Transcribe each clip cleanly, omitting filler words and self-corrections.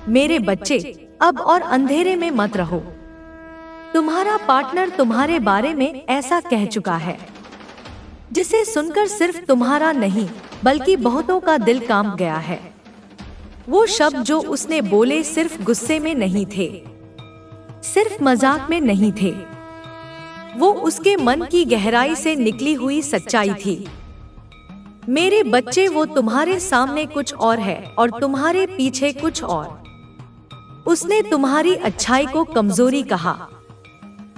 मेरे बच्चे, अब और अंधेरे में मत रहो। तुम्हारा पार्टनर तुम्हारे बारे में ऐसा कह चुका है जिसे सुनकर सिर्फ तुम्हारा नहीं बल्कि बहुतों का दिल कांप गया है। वो शब्द जो उसने बोले सिर्फ गुस्से में नहीं थे, सिर्फ मजाक में नहीं थे। वो उसके मन की गहराई से निकली हुई सच्चाई थी। मेरे बच्चे, वो तुम्हारे सामने कुछ और है और तुम्हारे पीछे कुछ और। उसने तुम्हारी अच्छाई को कमजोरी कहा,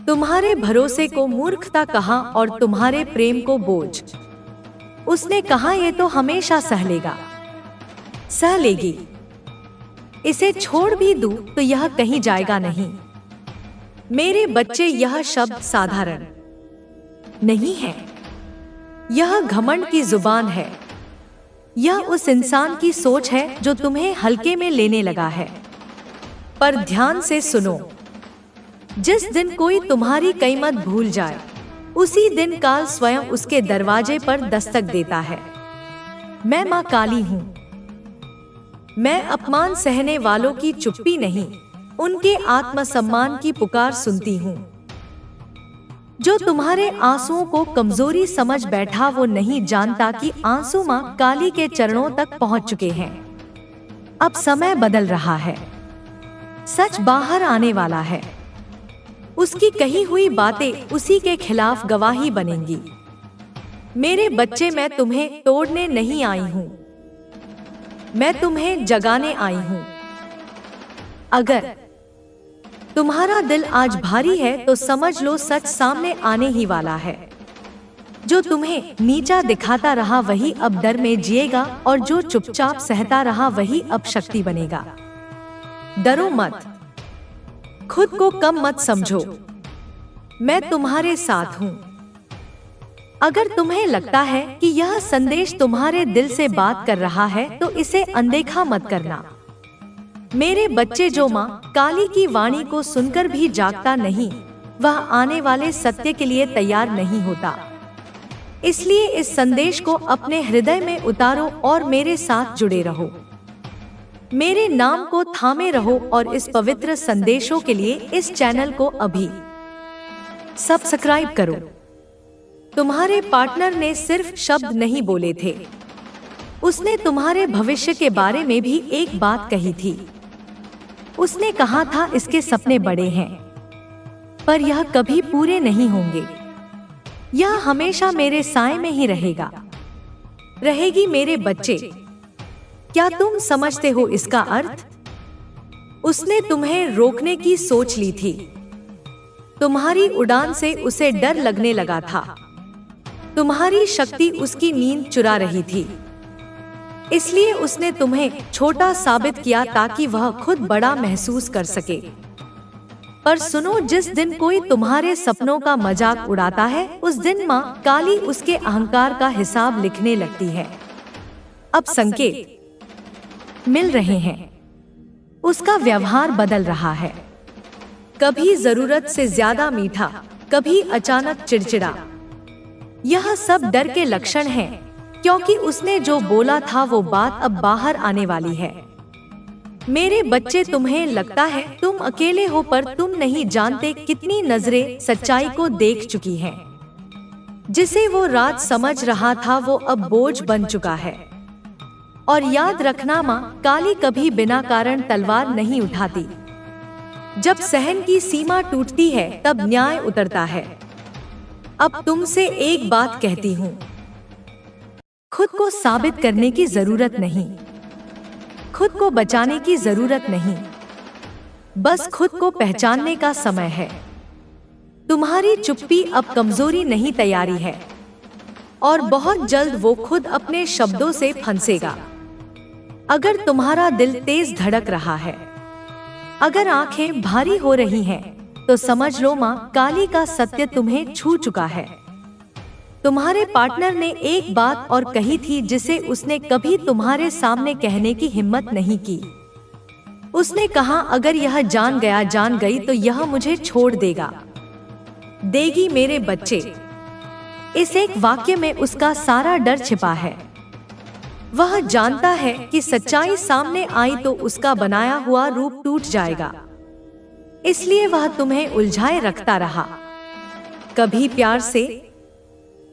तुम्हारे भरोसे को मूर्खता कहा और तुम्हारे प्रेम को बोझ। उसने कहा, ये तो हमेशा सह लेगा, सह लेगी। इसे छोड़ भी दूं तो यह कहीं जाएगा नहीं। मेरे बच्चे, यह शब्द साधारण नहीं है। यह घमंड की जुबान है। यह उस इंसान की सोच है जो तुम्हें हल्के में लेने लगा है। पर ध्यान से सुनो, जिस दिन कोई तुम्हारी कीमत भूल जाए, उसी दिन काल स्वयं उसके दरवाजे पर दस्तक देता है। मैं माँ काली हूँ। मैं अपमान सहने वालों की चुप्पी नहीं, उनके आत्मसम्मान की पुकार सुनती हूँ। जो तुम्हारे आंसुओं को कमजोरी समझ बैठा, वो नहीं जानता कि आंसू माँ काली के चरणों तक पहुँच चुके हैं। अब समय बदल रहा है। सच बाहर आने वाला है। उसकी कही हुई बातें उसी के खिलाफ गवाही बनेंगी। मेरे बच्चे, मैं तुम्हें तोड़ने नहीं आई हूँ, मैं तुम्हें जगाने आई हूँ। अगर तुम्हारा दिल आज भारी है तो समझ लो, सच सामने आने ही वाला है। जो तुम्हें नीचा दिखाता रहा वही अब डर में जिएगा, और जो चुपचाप सहता रहा वही अब शक्ति बनेगा। डरो मत, खुद को कम मत समझो, मैं तुम्हारे साथ हूँ। अगर तुम्हें लगता है कि यह संदेश तुम्हारे दिल से बात कर रहा है तो इसे अनदेखा मत करना। मेरे बच्चे, जो माँ काली की वाणी को सुनकर भी जागता नहीं, वह आने वाले सत्य के लिए तैयार नहीं होता। इसलिए इस संदेश को अपने हृदय में उतारो और मेरे साथ जुड़े रहो। मेरे नाम को थामे रहो और इस पवित्र संदेशों के लिए इस चैनल को अभी सब्सक्राइब करो। तुम्हारे पार्टनर ने सिर्फ शब्द नहीं बोले थे, उसने तुम्हारे भविष्य के बारे में भी एक बात कही थी। उसने कहा था, इसके सपने बड़े हैं पर यह कभी पूरे नहीं होंगे। यह हमेशा मेरे साए में ही रहेगा, रहेगी। मेरे बच्चे, क्या तुम समझते हो इसका अर्थ? उसने तुम्हें रोकने की सोच ली थी। तुम्हारी उड़ान से उसे डर लगने लगा था। तुम्हारी शक्ति उसकी नींद चुरा रही थी। इसलिए उसने तुम्हें छोटा साबित किया ताकि वह खुद बड़ा महसूस कर सके। पर सुनो, जिस दिन कोई तुम्हारे सपनों का मजाक उड़ाता है, उस दिन माँ काली उसके अहंकार का हिसाब लिखने लगती है। अब संकेत मिल रहे हैं। उसका व्यवहार बदल रहा है, कभी जरूरत से ज्यादा मीठा, कभी अचानक चिड़चिड़ा। यह सब डर के लक्षण हैं, क्योंकि उसने जो बोला था वो बात अब बाहर आने वाली है। मेरे बच्चे, तुम्हें लगता है तुम अकेले हो, पर तुम नहीं जानते कितनी नजरें सच्चाई को देख चुकी हैं। जिसे वो राज समझ रहा था वो अब बोझ बन चुका है। और याद रखना, माँ काली कभी बिना कारण तलवार नहीं उठाती। जब सहन की सीमा टूटती है तब न्याय उतरता है। अब तुमसे एक बात कहती हूँ, खुद को साबित करने की जरूरत नहीं, खुद को बचाने की जरूरत नहीं, बस खुद को पहचानने का समय है। तुम्हारी चुप्पी अब कमजोरी नहीं, तैयारी है। और बहुत जल्द वो खुद अपने शब्दों से फंसेगा। अगर तुम्हारा दिल तेज धड़क रहा है, अगर आंखें भारी हो रही हैं, तो समझ लो माँ काली का सत्य तुम्हें छू चुका है। तुम्हारे पार्टनर ने एक बात और कही थी जिसे उसने कभी तुम्हारे सामने कहने की हिम्मत नहीं की। उसने कहा, अगर यह जान गया, जान गई तो यह मुझे छोड़ देगा, देगी। मेरे बच्चे, इस एक वाक्य में उसका सारा डर छिपा है। वह जानता है कि सच्चाई सामने आई तो उसका बनाया हुआ रूप टूट जाएगा। इसलिए वह तुम्हें उलझाए रखता रहा, कभी प्यार से,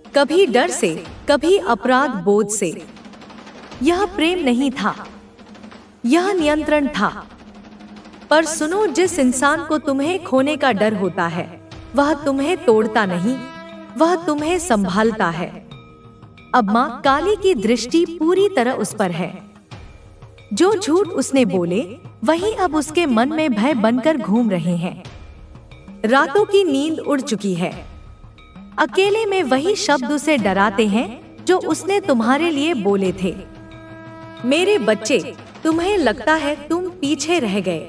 कभी डर से, कभी अपराध बोध से। यह प्रेम नहीं था, यह नियंत्रण था। पर सुनो, जिस इंसान को तुम्हें खोने का डर होता है, वह तुम्हें तोड़ता नहीं, वह तुम्हें संभालता है। अब माँ काली की दृष्टि पूरी तरह उस पर है। जो झूठ उसने बोले वही अब उसके मन में भय बनकर घूम रहे हैं। रातों की नींद उड़ चुकी है। अकेले में वही शब्द उसे डराते हैं जो उसने तुम्हारे लिए बोले थे। मेरे बच्चे, तुम्हें लगता है तुम पीछे रह गए,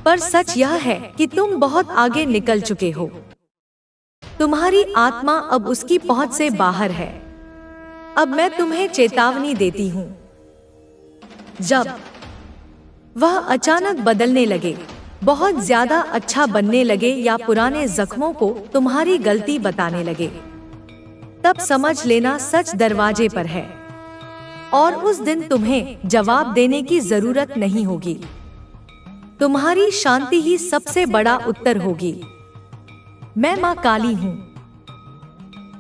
पर सच यह है कि तुम बहुत आगे निकल चुके हो। तुम्हारी आत्मा अब उसकी पहुंच से बाहर है। अब मैं तुम्हें चेतावनी देती हूँ, जब वह अचानक बदलने लगे, बहुत ज्यादा अच्छा बनने लगे या पुराने जख्मों को तुम्हारी गलती बताने लगे, तब समझ लेना सच दरवाजे पर है। और उस दिन तुम्हें जवाब देने की जरूरत नहीं होगी। तुम्हारी शांति ही सबसे बड़ा उत्तर होगी। मैं माँ काली हूँ।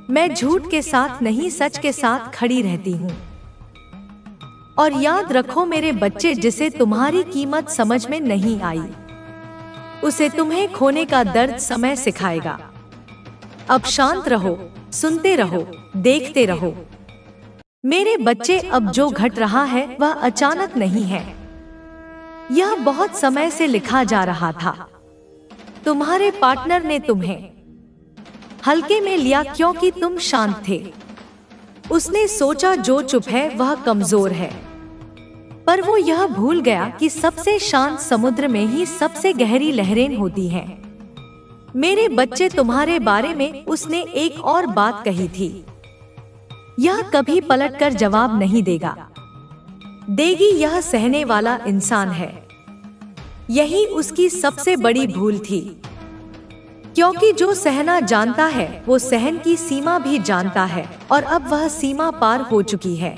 मैं झूठ के साथ नहीं, सच के साथ खड़ी रहती हूँ। और याद रखो मेरे बच्चे, जिसे तुम्हारी कीमत समझ में नहीं आई, उसे तुम्हें खोने का दर्द समय सिखाएगा। अब शांत रहो, सुनते रहो, देखते रहो। मेरे बच्चे, अब जो घट रहा है वह अचानक नहीं है। यह बहुत समय से लिखा जा रहा था। तुम्हारे पार्टनर ने तुम्हें हल्के में लिया क्योंकि तुम शांत थे। उसने सोचा जो चुप है वह कमजोर है, पर वो यह भूल गया कि सबसे शांत समुद्र में ही सबसे गहरी लहरें होती हैं। मेरे बच्चे, तुम्हारे बारे में उसने एक और बात कही थी। यह कभी पलटकर जवाब नहीं देगा, देगी। यह सहने वाला इंसान है। यही उसकी सबसे बड़ी भूल थी, क्योंकि जो सहना जानता है वो सहन की सीमा भी जानता है, और अब वह सीमा पार हो चुकी है।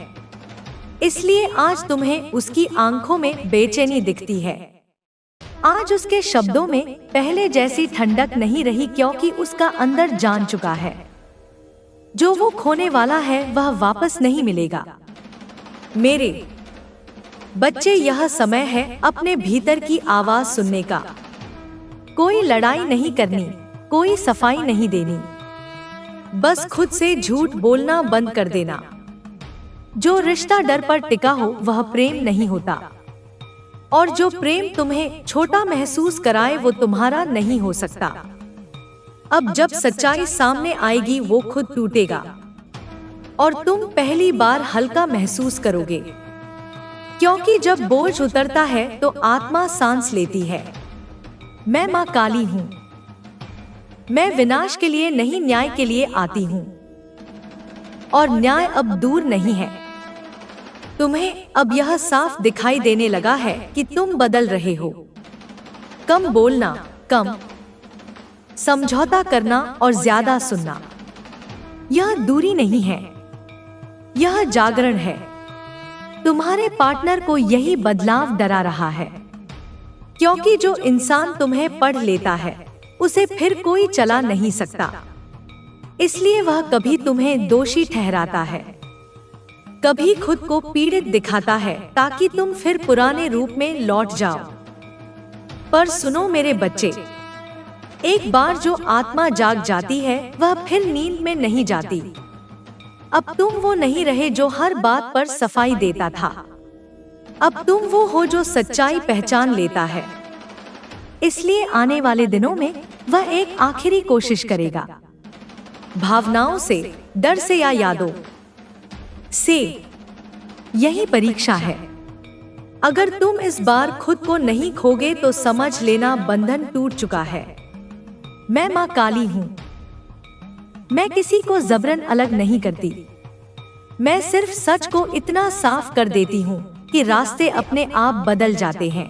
इसलिए आज तुम्हें उसकी आंखों में बेचैनी दिखती है। आज उसके शब्दों में पहले जैसी ठंडक नहीं रही, क्योंकि उसका अंदर जान चुका है जो वो खोने वाला है वह वापस नहीं मिलेगा। मेरे बच्चे, यह समय है अपने भीतर की आवाज सुनने का। कोई लड़ाई नहीं करनी, कोई सफाई नहीं देनी, बस खुद से झूठ बोलना बंद कर देना। जो रिश्ता डर पर टिका हो वह प्रेम नहीं होता, और जो प्रेम तुम्हें छोटा महसूस कराए वो तुम्हारा नहीं हो सकता। अब जब सच्चाई सामने आएगी वो खुद टूटेगा, और तुम पहली बार हल्का महसूस करोगे, क्योंकि जब बोझ उतरता है तो आत्मा सांस लेती है। मैं माँ काली हूँ। मैं विनाश के लिए नहीं, न्याय के लिए आती हूँ, और न्याय अब दूर नहीं है। तुम्हें अब यह साफ दिखाई देने लगा है कि तुम बदल रहे हो। कम बोलना, कम समझौता करना और ज्यादा सुनना। यह दूरी नहीं है, यह जागरण है। तुम्हारे पार्टनर को यही बदलाव डरा रहा है, क्योंकि जो इंसान तुम्हें पढ़ लेता है उसे फिर कोई चला नहीं सकता। इसलिए वह कभी तुम्हें दोषी ठहराता है, कभी खुद को पीड़ित दिखाता है, ताकि तुम फिर पुराने रूप में लौट जाओ। पर सुनो मेरे बच्चे, एक बार जो आत्मा जाग जाती है वह फिर नींद में नहीं जाती। अब तुम वो नहीं रहे जो हर बात पर सफाई देता था। अब तुम वो हो जो सच्चाई पहचान लेता है। इसलिए आने वाले दिनों में वह एक आखिरी कोशिश करेगा, भावनाओं से, डर से या यादों से। यही परीक्षा है। अगर तुम इस बार खुद को नहीं खोगे तो समझ लेना बंधन टूट चुका है। मैं माँ काली हूँ। मैं किसी को जबरन अलग नहीं करती। मैं सिर्फ सच को इतना साफ कर देती हूँ कि रास्ते अपने आप बदल जाते हैं।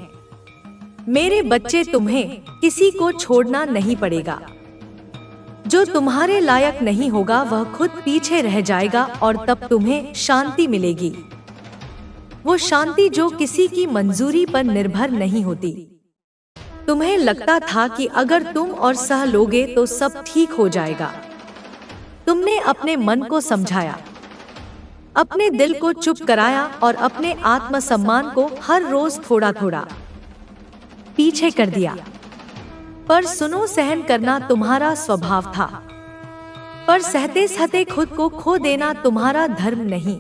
मेरे बच्चे, तुम्हें किसी को छोड़ना नहीं पड़ेगा। जो तुम्हारे लायक नहीं होगा वह खुद पीछे रह जाएगा, और तब तुम्हें शांति मिलेगी। वो शांति जो किसी की मंजूरी पर निर्भर नहीं होती। तुम्हें लगता था कि अगर तुम और सह लोगे तो सब ठीक हो जाएगा। तुमने अपने मन को समझाया, अपने दिल को चुप कराया और अपने आत्मसम्मान को हर रोज थोड़ा थोड़ा पीछे कर दिया। पर सुनो, सहन करना तुम्हारा स्वभाव था, पर सहते सहते खुद को खो देना तुम्हारा धर्म नहीं।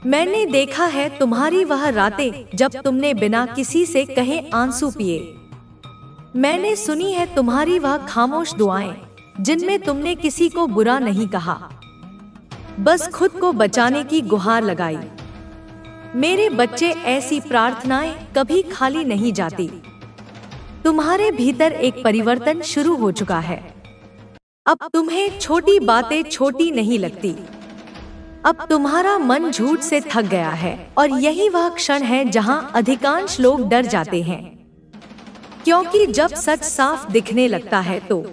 मैंने देखा है तुम्हारी वह रातें जब तुमने बिना किसी से कहे आंसू पिए। मैंने सुनी है तुम्हारी वह खामोश दुआएं जिनमें तुमने किसी को बुरा नहीं कहा, बस खुद को बचाने की गुहार लगाई। मेरे बच्चे, ऐसी प्रार्थनाएं कभी खाली नहीं जाती। तुम्हारे भीतर एक परिवर्तन शुरू हो चुका है। अब तुम्हें छोटी बातें छोटी नहीं लगती। अब तुम्हारा मन झूठ से थक गया है और यही वह क्षण है जहां अधिकांश लोग डर जाते हैं, क्योंकि जब सच साफ दिखने लगता है तो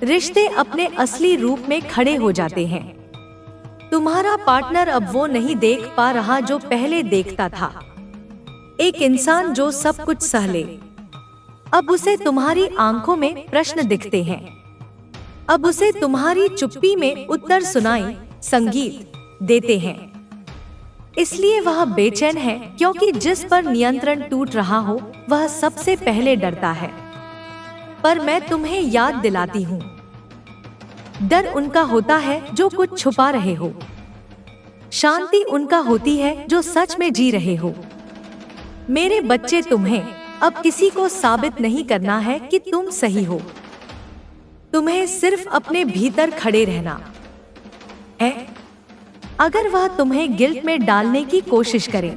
रिश्ते अपने असली रूप में खड़े हो जाते हैं। तुम्हारा पार्टनर अब वो नहीं देख पा रहा जो पहले देखता था, एक इंसान जो सब कुछ सह ले। अब उसे तुम्हारी आंखों में प्रश्न दिखते हैं, अब उसे तुम्हारी चुप्पी में उत्तर सुनाई संगीत देते हैं। इसलिए वह बेचैन है, क्योंकि जिस पर नियंत्रण टूट रहा हो वह सबसे पहले डरता है। पर मैं तुम्हें याद दिलाती हूँ, डर उनका होता है जो कुछ छुपा रहे हो, शांति उनका होती है जो सच में जी रहे हो। मेरे बच्चे, तुम्हें अब किसी को साबित नहीं करना है कि तुम सही हो। तुम्हें सिर्फ अपने भीतर खड़े रहना है। अगर वह तुम्हें गिल्ट में डालने की कोशिश करे,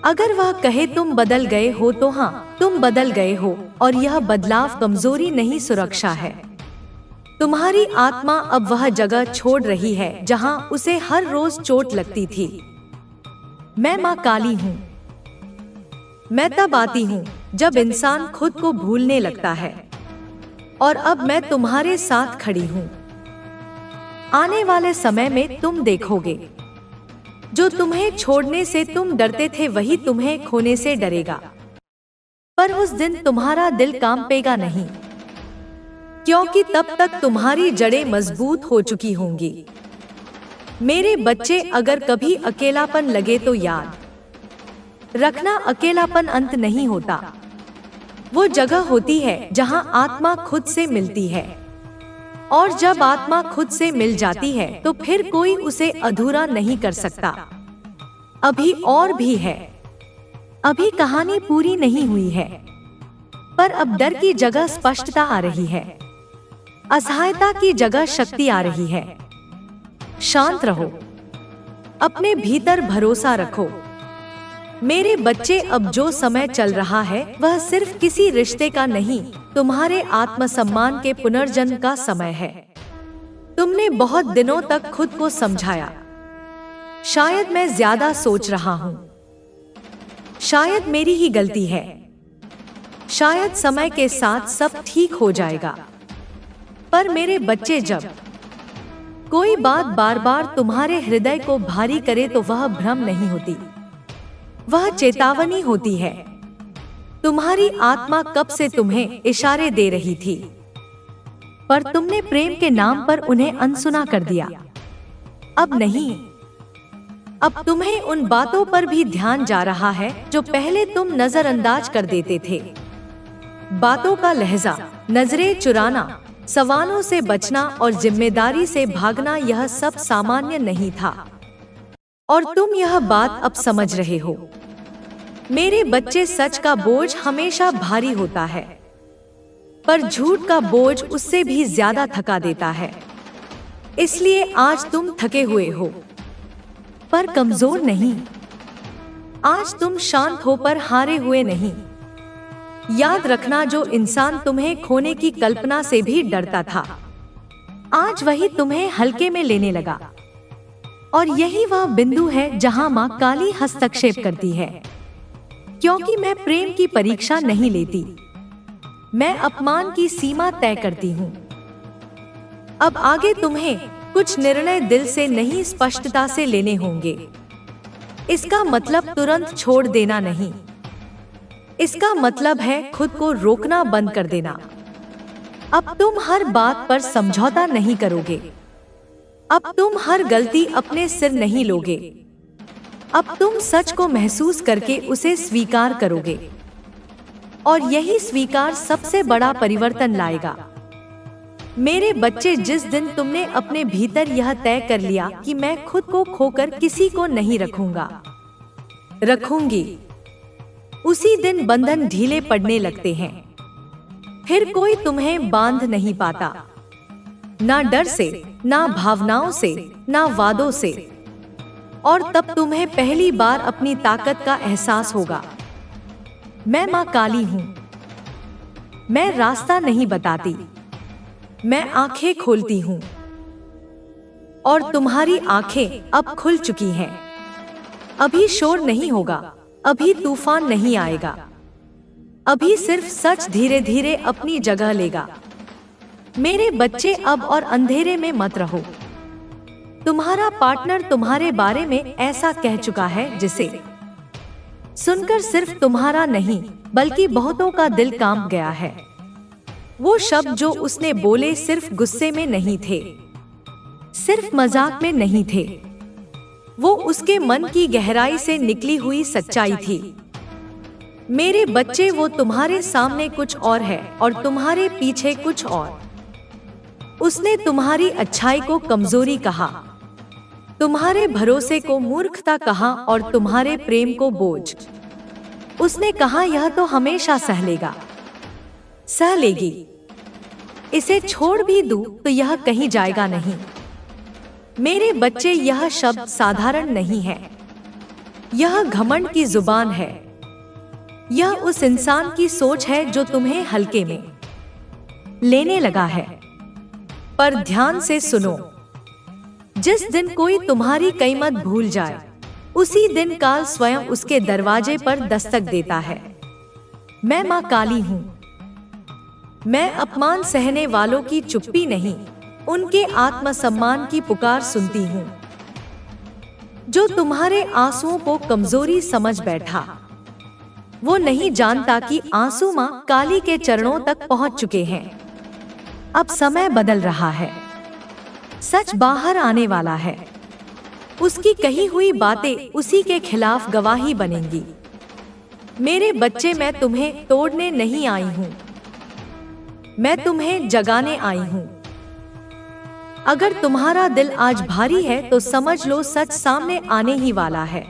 अगर वह कहे तुम बदल गए हो, तो हाँ, तुम बदल गए हो, और यह बदलाव कमजोरी नहीं, सुरक्षा है। तुम्हारी आत्मा अब वह जगह छोड़ रही है जहां उसे हर रोज चोट लगती थी। मैं माँ काली हूँ। मैं तब आती हूँ जब इंसान खुद को भूलने लगता है, और अब मैं तुम्हारे साथ खड़ी हूँ। आने वाले समय में तुम देखोगे, जो तुम्हें छोड़ने से तुम डरते थे वही तुम्हें खोने से डरेगा। पर उस दिन तुम्हारा दिल कांपेगा नहीं, क्योंकि तब तक तुम्हारी जड़ें मजबूत हो चुकी होंगी। मेरे बच्चे, अगर कभी अकेलापन लगे तो याद रखना, अकेलापन अंत नहीं होता। वो जगह होती है जहां आत्मा खुद से मिलती है, और जब आत्मा खुद से मिल जाती है तो फिर कोई उसे अधूरा नहीं कर सकता। अभी और भी है, अभी कहानी पूरी नहीं हुई है, पर अब डर की जगह स्पष्टता आ रही है, असहायता की जगह शक्ति आ रही है। शांत रहो, अपने भीतर भरोसा रखो। मेरे बच्चे, अब जो समय चल रहा है वह सिर्फ किसी रिश्ते का नहीं, तुम्हारे आत्मसम्मान के पुनर्जन्म का समय है। तुमने बहुत दिनों तक खुद को समझाया, शायद मैं ज्यादा सोच रहा हूँ, शायद मेरी ही गलती है, शायद समय के साथ सब ठीक हो जाएगा। पर मेरे बच्चे, जब कोई बात बार बार तुम्हारे हृदय को भारी करे तो वह भ्रम नहीं होती, वह चेतावनी होती है। तुम्हारी आत्मा कब से तुम्हें इशारे दे रही थी, पर तुमने प्रेम के नाम पर उन्हें अनसुना कर दिया। अब नहीं, अब तुम्हें उन बातों पर भी ध्यान जा रहा है जो पहले तुम नजरअंदाज कर देते थे। बातों का लहजा, नजरें चुराना, सवालों से बचना और जिम्मेदारी से भागना, यह सब सामान्य नहीं था, और तुम यह बात अब समझ रहे हो। मेरे बच्चे, सच का बोझ हमेशा भारी होता है, पर झूठ का बोझ उससे भी ज्यादा थका देता है। इसलिए आज तुम थके हुए हो, पर कमजोर नहीं। आज तुम शांत हो, पर हारे हुए नहीं। याद रखना, जो इंसान तुम्हें खोने की कल्पना से भी डरता था, आज वही तुम्हें हल्के में लेने लगा। और यही वह बिंदु है जहां माँ काली हस्तक्षेप करती है, क्योंकि मैं प्रेम की परीक्षा नहीं लेती, मैं अपमान की सीमा तय करती हूँ। अब आगे तुम्हें कुछ निर्णय दिल से नहीं, स्पष्टता से लेने होंगे। इसका मतलब तुरंत छोड़ देना नहीं। इसका मतलब है खुद को रोकना बंद कर देना। अब तुम हर बात पर समझौता नहीं करोगे। अब तुम हर गलती अपने सिर नहीं लोगे। अब तुम सच को महसूस करके उसे स्वीकार करोगे, और यही स्वीकार सबसे बड़ा परिवर्तन लाएगा। मेरे बच्चे, जिस दिन तुमने अपने भीतर यह तय कर लिया कि मैं खुद को खोकर किसी को नहीं रखूंगी, उसी दिन बंधन ढीले पड़ने लगते हैं। फिर कोई तुम्हें बांध नहीं पाता, ना डर से, ना भावनाओं से, ना वादों से। और तब तुम्हें पहली बार अपनी ताकत का एहसास होगा। मैं माँ काली हूँ। मैं रास्ता नहीं बताती, मैं आंखें खोलती हूँ। और तुम्हारी आंखें अब खुल चुकी हैं। अभी शोर नहीं होगा, अभी तूफान नहीं आएगा, अभी सिर्फ सच धीरे धीरे अपनी जगह लेगा। मेरे बच्चे, अब और अंधेरे में मत रहो। तुम्हारा पार्टनर तुम्हारे बारे में ऐसा कह चुका है जिसे सुनकर सिर्फ तुम्हारा नहीं बल्कि बहुतों का दिल कांप गया है। वो शब्द जो उसने बोले सिर्फ गुस्से में नहीं थे, सिर्फ मजाक में नहीं थे। वो उसके मन की गहराई से निकली हुई सच्चाई थी। मेरे बच्चे, वो तुम्हारे सामने कुछ और है और तुम्हारे पीछे कुछ और। उसने तुम्हारी अच्छाई को कमजोरी कहा, तुम्हारे भरोसे को मूर्खता कहा और तुम्हारे प्रेम को बोझ। उसने कहा, यह तो हमेशा सह लेगी। इसे छोड़ भी दूं तो यह कहीं जाएगा नहीं। मेरे बच्चे, यह शब्द साधारण नहीं है। यह घमंड की जुबान है। यह उस इंसान की सोच है जो तुम्हें हल्के में लेने लगा है। पर ध्यान से सुनो, जिस दिन कोई तुम्हारी कीमत भूल जाए, उसी दिन काल स्वयं उसके दरवाजे पर दस्तक देता है। मैं माँ काली हूँ। मैं अपमान सहने वालों की चुप्पी नहीं, उनके आत्मसम्मान की पुकार सुनती हूँ। जो तुम्हारे आंसुओं को कमजोरी समझ बैठा, वो नहीं जानता कि आंसू माँ काली के चरणों तक पहुँच चुके हैं। अब समय बदल रहा है। सच बाहर आने वाला है। उसकी कही हुई बातें उसी के खिलाफ गवाही बनेंगी। मेरे बच्चे, मैं तुम्हें तोड़ने नहीं आई हूँ, मैं तुम्हें जगाने आई हूँ। अगर तुम्हारा दिल आज भारी है तो समझ लो, सच सामने आने ही वाला है।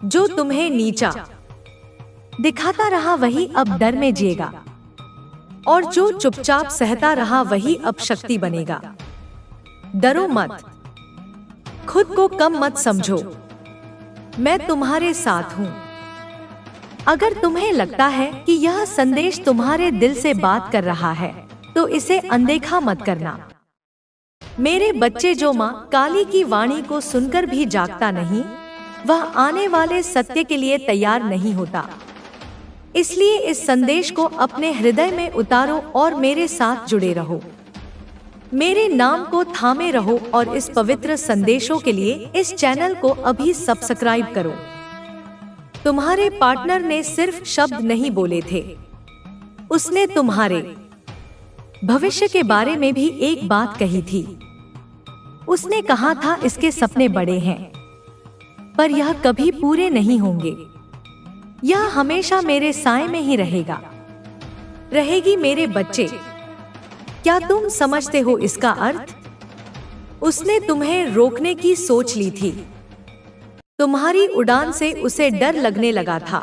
जो तुम्हें नीचा दिखाता रहा वही अब डर में जिएगा, और जो चुपचाप सहता रहा वही अब शक्ति बनेगा। डरो मत, खुद को कम मत समझो, मैं तुम्हारे साथ हूँ। अगर तुम्हें लगता है कि यह संदेश तुम्हारे दिल से बात कर रहा है, तो इसे अनदेखा मत करना। मेरे बच्चे, जो माँ काली की वाणी को सुनकर भी जागता नहीं, वह आने वाले सत्य के लिए तैयार नहीं होता। इसलिए इस संदेश को अपने हृदय में उतारो और मेरे साथ जुड़े रहो। मेरे नाम को थामे रहो और इस पवित्र संदेशों के लिए इस चैनल को अभी सब्सक्राइब करो। तुम्हारे पार्टनर ने सिर्फ शब्द नहीं बोले थे, उसने तुम्हारे भविष्य के बारे में भी एक बात कही थी। उसने कहा था, इसके सपने बड़े हैं, पर यह कभी पूरे नहीं होंगे। यह हमेशा मेरे साए में ही रहेगी। मेरे बच्चे, क्या तुम समझते हो इसका अर्थ? उसने तुम्हें रोकने की सोच ली थी। तुम्हारी उड़ान से उसे डर लगने लगा था।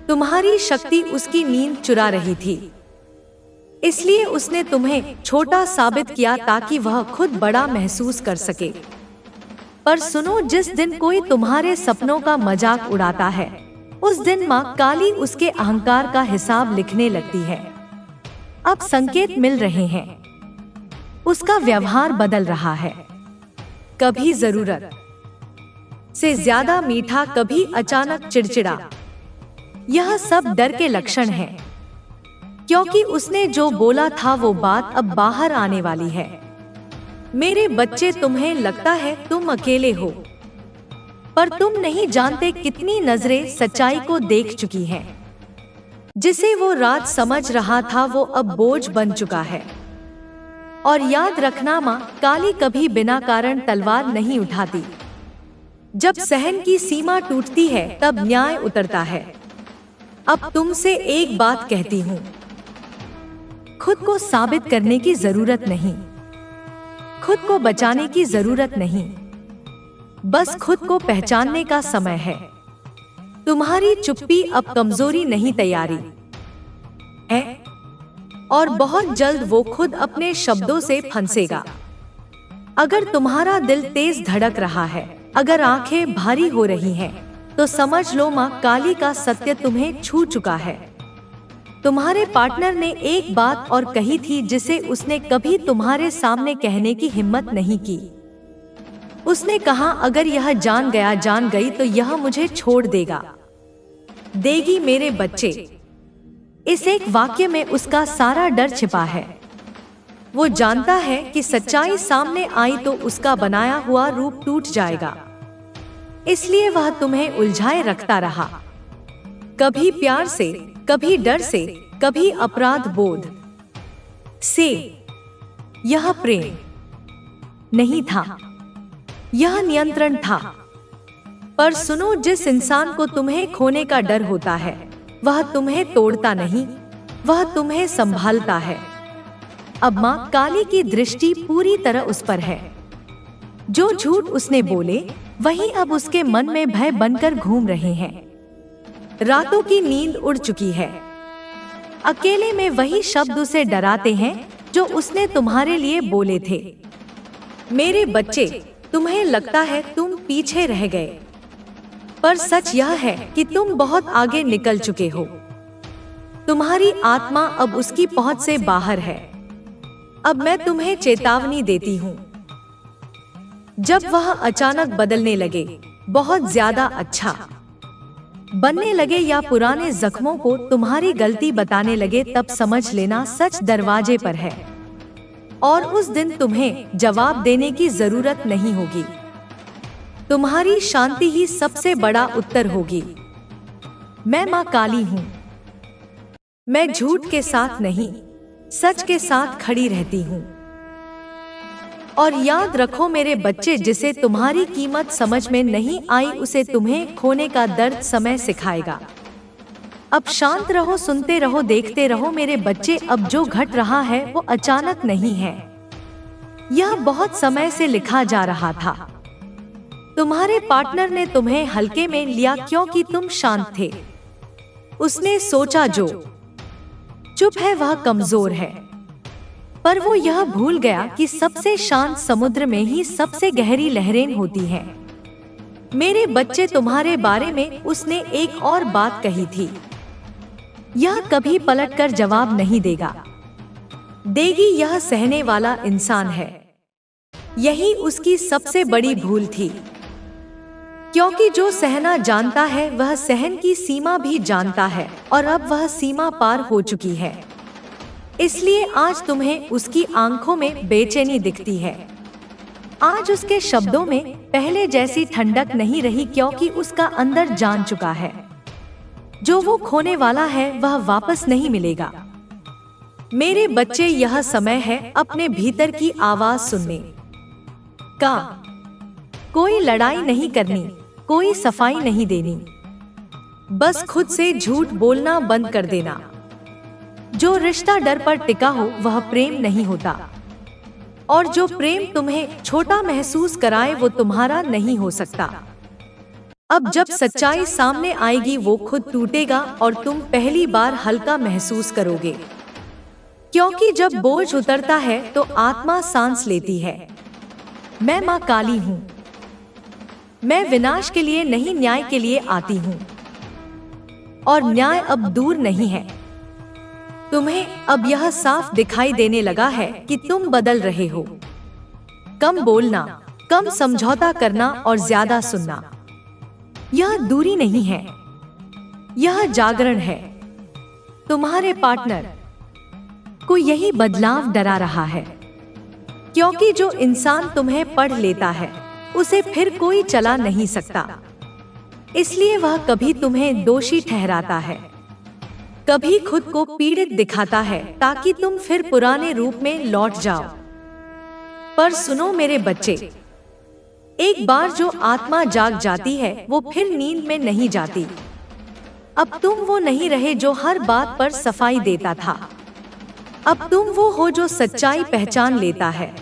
तुम्हारी शक्ति उसकी नींद चुरा रही थी। इसलिए उसने तुम्हें छोटा साबित किया ताकि वह खुद बड़ा महसूस कर सके। पर सुनो, जिस दिन कोई तुम्हारे सपनों का मजाक उड़ाता है, उस दिन माँ काली उसके अहंकार का हिसाब लिखने लगती है। अब संकेत मिल रहे हैं। उसका व्यवहार बदल रहा है। कभी जरूरत से ज्यादा मीठा, कभी अचानक चिड़चिड़ा। यह सब डर के लक्षण हैं, क्योंकि उसने जो बोला था वो बात अब बाहर आने वाली है। मेरे बच्चे, तुम्हें लगता है तुम अकेले हो, पर तुम नहीं जानते कितनी नजरें सच्चाई को देख चुकी हैं। जिसे वो राज समझ रहा था वो अब बोझ बन चुका है। और याद रखना माँ काली कभी बिना कारण तलवार नहीं उठाती। जब सहन की सीमा टूटती है तब न्याय उतरता है। अब तुमसे एक बात कहती हूँ, खुद को साबित करने की जरूरत नहीं, खुद को बचाने की जरूरत नहीं, बस खुद को पहचानने का समय है। तुम्हारी चुप्पी अब कमजोरी नहीं तैयारी है, और बहुत जल्द वो खुद अपने शब्दों से फंसेगा। अगर तुम्हारा दिल तेज धड़क रहा है, अगर आंखें भारी हो रही हैं, तो समझ लो माँ काली का सत्य तुम्हें छू चुका है। तुम्हारे पार्टनर ने एक बात और कही थी जिसे उसने कभी तुम्हारे सामने कहने की हिम्मत नहीं की। उसने कहा अगर यह जान गई तो यह मुझे छोड़ देगी मेरे बच्चे। इस एक वाक्य में उसका सारा डर छिपा है। वो जानता है कि सच्चाई सामने आई तो उसका बनाया हुआ रूप टूट जाएगा, इसलिए वह तुम्हें उलझाए रखता रहा, कभी प्यार से, कभी डर से, कभी अपराध बोध से। यह प्रेम नहीं था, यह नियंत्रण था। पर सुनो, जिस इंसान को तुम्हें खोने का डर होता है वह तुम्हें तोड़ता नहीं, वह तुम्हें संभालता है। अब माँ काली की दृष्टि पूरी तरह उस पर है। जो झूठ उसने बोले वही अब उसके मन में भय बनकर घूम रहे हैं। रातों की नींद उड़ चुकी है। अकेले में वही शब्द उसे डराते हैं जो उसने तुम्हारे लिए बोले थे। मेरे बच्चे, तुम्हें लगता है तुम पीछे रह गए, पर सच यह है कि तुम बहुत आगे निकल चुके हो। तुम्हारी आत्मा अब उसकी पहुंच से बाहर है। अब मैं तुम्हें चेतावनी देती हूँ, जब वह अचानक बदलने लगे, बहुत ज्यादा अच्छा बनने लगे या पुराने जख्मों को तुम्हारी गलती बताने लगे, तब समझ लेना सच दरवाजे पर है। और उस दिन तुम्हें जवाब देने की जरूरत नहीं होगी। तुम्हारी शांति ही सबसे बड़ा उत्तर होगी। मैं माँ काली हूँ। मैं झूठ के साथ नहीं, सच के साथ खड़ी रहती हूँ। और याद रखो मेरे बच्चे, जिसे तुम्हारी कीमत समझ में नहीं आई उसे तुम्हें खोने का दर्द समय सिखाएगा। अब शांत रहो, सुनते रहो, देखते रहो मेरे बच्चे। अब जो घट रहा है वो अचानक नहीं है, यह बहुत समय से लिखा जा रहा था। तुम्हारे पार्टनर ने तुम्हें हल्के में लिया क्योंकि तुम शांत थे। उसने सोचा जो चुप है वह कमजोर है, पर वो यह भूल गया कि सबसे शांत समुद्र में ही सबसे गहरी लहरें होती हैं। मेरे बच्चे, तुम्हारे बारे में उसने एक और बात कही थी, यह कभी पलटकर जवाब नहीं देगी। यह सहने वाला इंसान है। यही उसकी सबसे बड़ी भूल थी, क्योंकि जो सहना जानता है वह सहन की सीमा भी जानता है, और अब वह सीमा पार हो चुकी है। इसलिए आज तुम्हें उसकी आंखों में बेचैनी दिखती है। आज उसके शब्दों में पहले जैसी ठंडक नहीं रही, क्योंकि उसका अंदर जान चुका है जो वो खोने वाला है वह वापस नहीं मिलेगा। मेरे बच्चे, यह समय है अपने भीतर की आवाज सुनने का। कोई लड़ाई नहीं करनी, कोई सफाई नहीं देनी, बस खुद से झूठ बोलना बंद कर देना। जो रिश्ता डर पर टिका हो वह प्रेम नहीं होता, और जो प्रेम तुम्हें छोटा महसूस कराए वो तुम्हारा नहीं हो सकता। अब जब सच्चाई सामने आएगी वो खुद टूटेगा और तुम पहली बार हल्का महसूस करोगे, क्योंकि जब बोझ उतरता है तो आत्मा सांस लेती है। मैं माँ काली हूँ। मैं विनाश के लिए नहीं, न्याय के लिए आती हूँ, और न्याय अब दूर नहीं है। तुम्हें अब यह साफ दिखाई देने लगा है कि तुम बदल रहे हो। कम बोलना, कम समझौता करना और ज्यादा सुनना। यह दूरी नहीं है, यह जागरण है। तुम्हारे पार्टनर को यही बदलाव डरा रहा है, क्योंकि जो इंसान तुम्हें पढ़ लेता है उसे फिर कोई चला नहीं सकता। इसलिए वह कभी तुम्हें दोषी ठहराता है, कभी खुद को पीड़ित दिखाता है ताकि तुम फिर पुराने रूप में लौट जाओ। पर सुनो मेरे बच्चे, एक बार जो आत्मा जाग जाती है वो फिर नींद में नहीं जाती। अब तुम वो नहीं रहे जो हर बात पर सफाई देता था। अब तुम वो हो जो सच्चाई पहचान लेता है।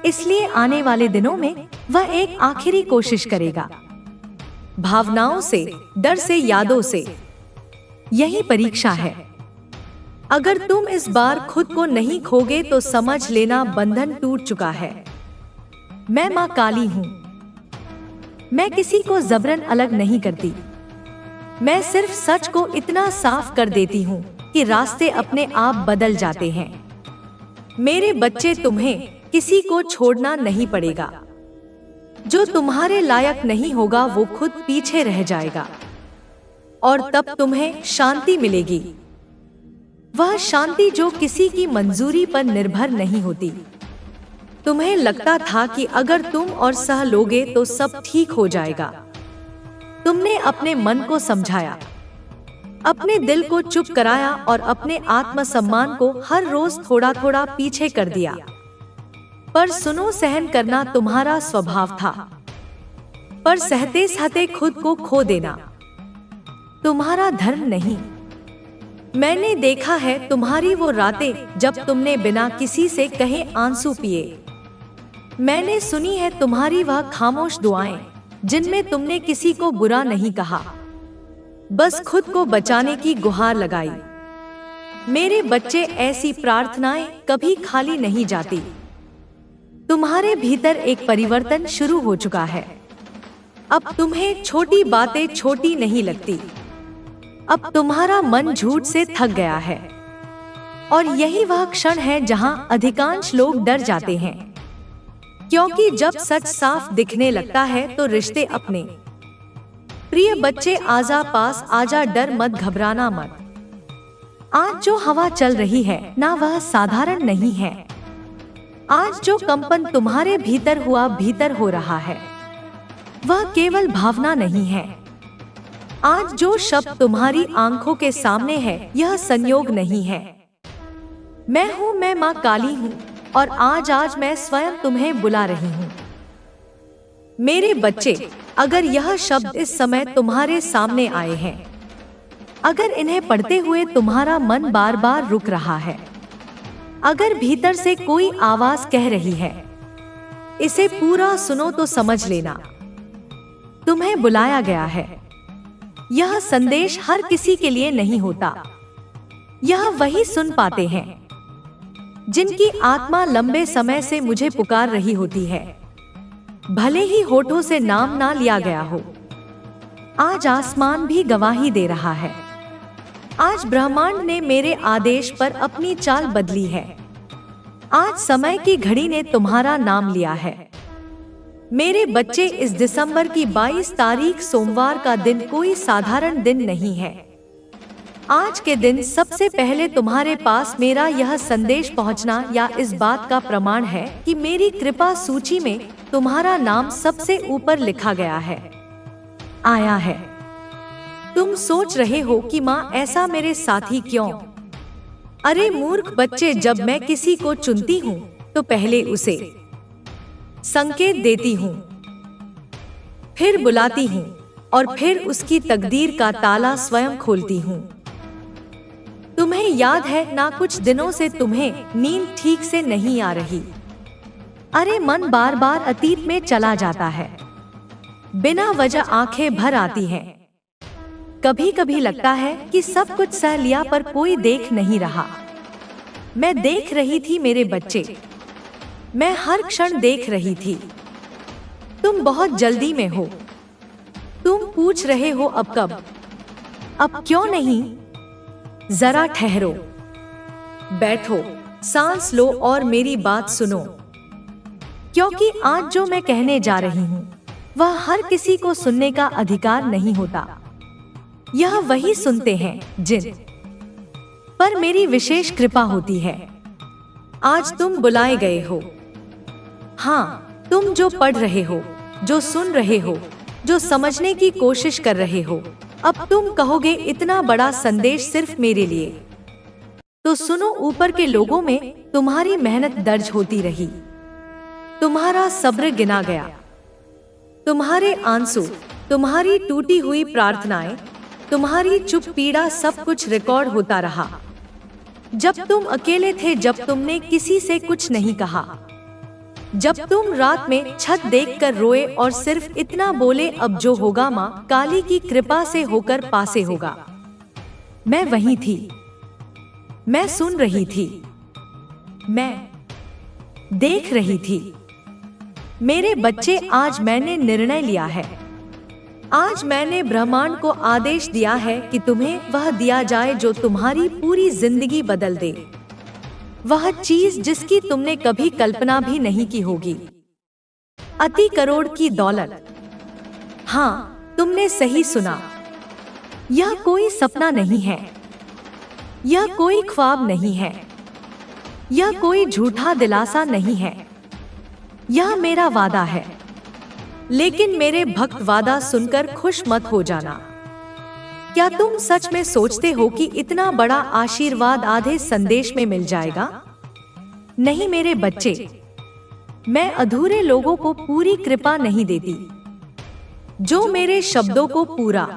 इसलिए आने वाले दिनों में वह एक आखिरी कोशिश करेगा, भावनाओं से, डर से, यादों से। यही परीक्षा है। अगर तुम इस बार खुद को नहीं खोगे तो समझ लेना बंधन टूट चुका है। मैं माँ काली हूँ। मैं किसी को जबरन अलग नहीं करती। मैं सिर्फ सच को इतना साफ कर देती हूँ कि रास्ते अपने आप बदल जाते हैं। मेरे बच्चे, तुम्हें किसी को छोड़ना नहीं पड़ेगा। जो तुम्हारे लायक नहीं होगा वो खुद पीछे रह जाएगा और तब तुम्हें शांति मिलेगी। वह शांति जो किसी की मंजूरी पर निर्भर नहीं होती। तुम्हें लगता था कि अगर तुम और सह लोगे तो सब ठीक हो जाएगा। तुमने अपने मन को समझाया, अपने दिल को चुप कराया और अपने आत्मसम्मान को हर रोज थोड़ा थोड़ा पीछे कर दिया। पर सुनो, सहन करना तुम्हारा स्वभाव था, पर सहते सहते खुद को खो देना तुम्हारा धर्म नहीं। मैंने देखा है तुम्हारी वो रातें जब तुमने बिना किसी से कहे आंसू पिए। मैंने सुनी है तुम्हारी वह खामोश दुआएं जिनमें तुमने किसी को बुरा नहीं कहा, बस खुद को बचाने की गुहार लगाई। मेरे बच्चे, ऐसी प्रार्थनाएं कभी खाली नहीं जाती। तुम्हारे भीतर एक परिवर्तन शुरू हो चुका है। अब तुम्हें छोटी बातें छोटी नहीं लगती। अब तुम्हारा मन झूठ से थक गया है और यही वह क्षण है जहां अधिकांश लोग डर जाते हैं, क्योंकि जब सच साफ दिखने लगता है तो रिश्ते अपने। प्रिय बच्चे, आजा पास आजा, डर मत, घबराना मत। आज जो हवा चल रही है ना, वह साधारण नहीं है। आज जो कंपन तुम्हारे भीतर हो रहा है वह केवल भावना नहीं है। आज जो शब्द तुम्हारी आंखों के सामने है यह संयोग नहीं है। मैं हूँ, मैं माँ काली हूँ और आज मैं स्वयं तुम्हें बुला रही हूँ। मेरे बच्चे, अगर यह शब्द इस समय तुम्हारे सामने आए हैं, अगर इन्हें पढ़ते हुए तुम्हारा मन बार बार रुक रहा है, अगर भीतर से कोई आवाज कह रही है इसे पूरा सुनो, तो समझ लेना तुम्हें बुलाया गया है। यह संदेश हर किसी के लिए नहीं होता। यह वही सुन पाते हैं जिनकी आत्मा लंबे समय से मुझे पुकार रही होती है, भले ही होठों से नाम ना लिया गया हो। आज आसमान भी गवाही दे रहा है। आज ब्रह्मांड ने मेरे आदेश पर अपनी चाल बदली है। आज समय की घड़ी ने तुम्हारा नाम लिया है। मेरे बच्चे, इस दिसंबर की 22 तारीख सोमवार का दिन कोई साधारण दिन नहीं है। आज के दिन सबसे पहले तुम्हारे पास मेरा यह संदेश पहुंचना या इस बात का प्रमाण है कि मेरी कृपा सूची में तुम्हारा नाम सबसे ऊपर लिखा गया है, आया है। तुम सोच रहे हो कि माँ, ऐसा मेरे साथ ही क्यों? अरे मूर्ख बच्चे, जब मैं किसी को चुनती हूँ तो पहले उसे संकेत देती हूँ, फिर बुलाती हूँ और फिर उसकी तकदीर का ताला स्वयं खोलती हूँ। तुम्हें याद है ना, कुछ दिनों से तुम्हें नींद ठीक से नहीं आ रही। अरे मन बार बार अतीत में चला जाता है, बिना वजह आंखें भर आती हैं। कभी कभी लगता है कि सब कुछ सह लिया पर कोई देख नहीं रहा। मैं देख रही थी मेरे बच्चे, मैं हर क्षण देख रही थी। तुम बहुत जल्दी में हो। तुम पूछ रहे हो अब कब, अब क्यों नहीं? जरा ठहरो, बैठो, सांस लो और मेरी बात सुनो, क्योंकि आज जो मैं कहने जा रही हूँ वह हर किसी को सुनने का अधिकार नहीं होता। यह वही सुनते हैं जिन पर मेरी विशेष कृपा होती है। आज तुम बुलाए गए हो। हाँ, तुम जो पढ़ रहे हो, जो सुन रहे हो, जो समझने की कोशिश कर रहे हो। अब तुम कहोगे इतना बड़ा संदेश सिर्फ मेरे लिए। तो सुनो, ऊपर के लोगों में तुम्हारी मेहनत दर्ज होती रही, तुम्हारा सब्र गिना गया, तुम्हारे आंसू, तुम्हारी टूटी हुई प्रार्थनाएं, तुम्हारी चुप पीड़ा, सब कुछ रिकॉर्ड होता रहा। जब तुम अकेले थे, जब तुमने किसी से कुछ नहीं कहा, जब तुम रात में छत देखकर रोए और सिर्फ इतना बोले, अब जो होगा माँ काली की कृपा से होकर पासे होगा। मैं वहीं थी, मैं सुन रही थी, मैं देख रही थी। मेरे बच्चे, आज मैंने निर्णय लिया है, आज मैंने ब्रह्मांड को आदेश दिया है कि तुम्हें वह दिया जाए जो तुम्हारी पूरी जिंदगी बदल दे, वह चीज जिसकी तुमने कभी कल्पना भी नहीं की होगी। अति करोड़ की दौलत। हाँ, तुमने सही सुना, यह कोई सपना नहीं है, यह कोई ख्वाब नहीं है, यह कोई झूठा दिलासा नहीं है, यह मेरा वादा है। लेकिन मेरे भक्त, वादा सुनकर खुश मत हो जाना। क्या तुम सच में सोचते हो कि इतना बड़ा आशीर्वाद आधे संदेश में मिल जाएगा? नहीं मेरे बच्चे, मैं अधूरे लोगों को पूरी कृपा नहीं देती। जो मेरे शब्दों को पूरा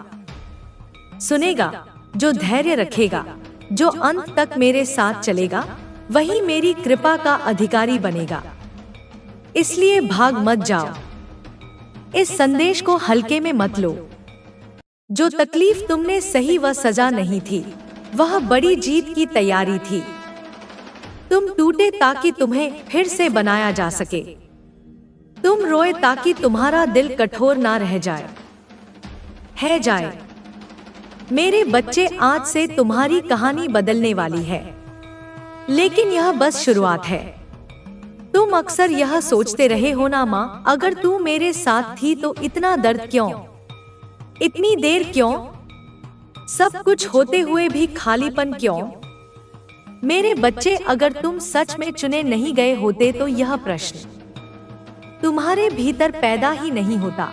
सुनेगा, जो धैर्य रखेगा, जो अंत तक मेरे साथ चलेगा, वही मेरी कृपा का अधिकारी बनेगा। इसलिए भाग मत जाओ, इस संदेश को हल्के में मत लो। जो तकलीफ तुमने सही व सजा नहीं थी, वह बड़ी जीत की तैयारी थी। तुम टूटे ताकि तुम्हें फिर से बनाया जा सके। तुम रोए ताकि तुम्हारा दिल कठोर ना रह जाए। मेरे बच्चे, आज से तुम्हारी कहानी बदलने वाली है, लेकिन यह बस शुरुआत है। तुम अक्सर यह सोचते रहे हो ना माँ, अगर तू मेरे साथ थी तो इतना दर्द क्यों, इतनी देर क्यों, सब कुछ होते हुए भी खालीपन क्यों? मेरे बच्चे, अगर तुम सच में चुने नहीं गए होते तो यह प्रश्न तुम्हारे भीतर पैदा ही नहीं होता।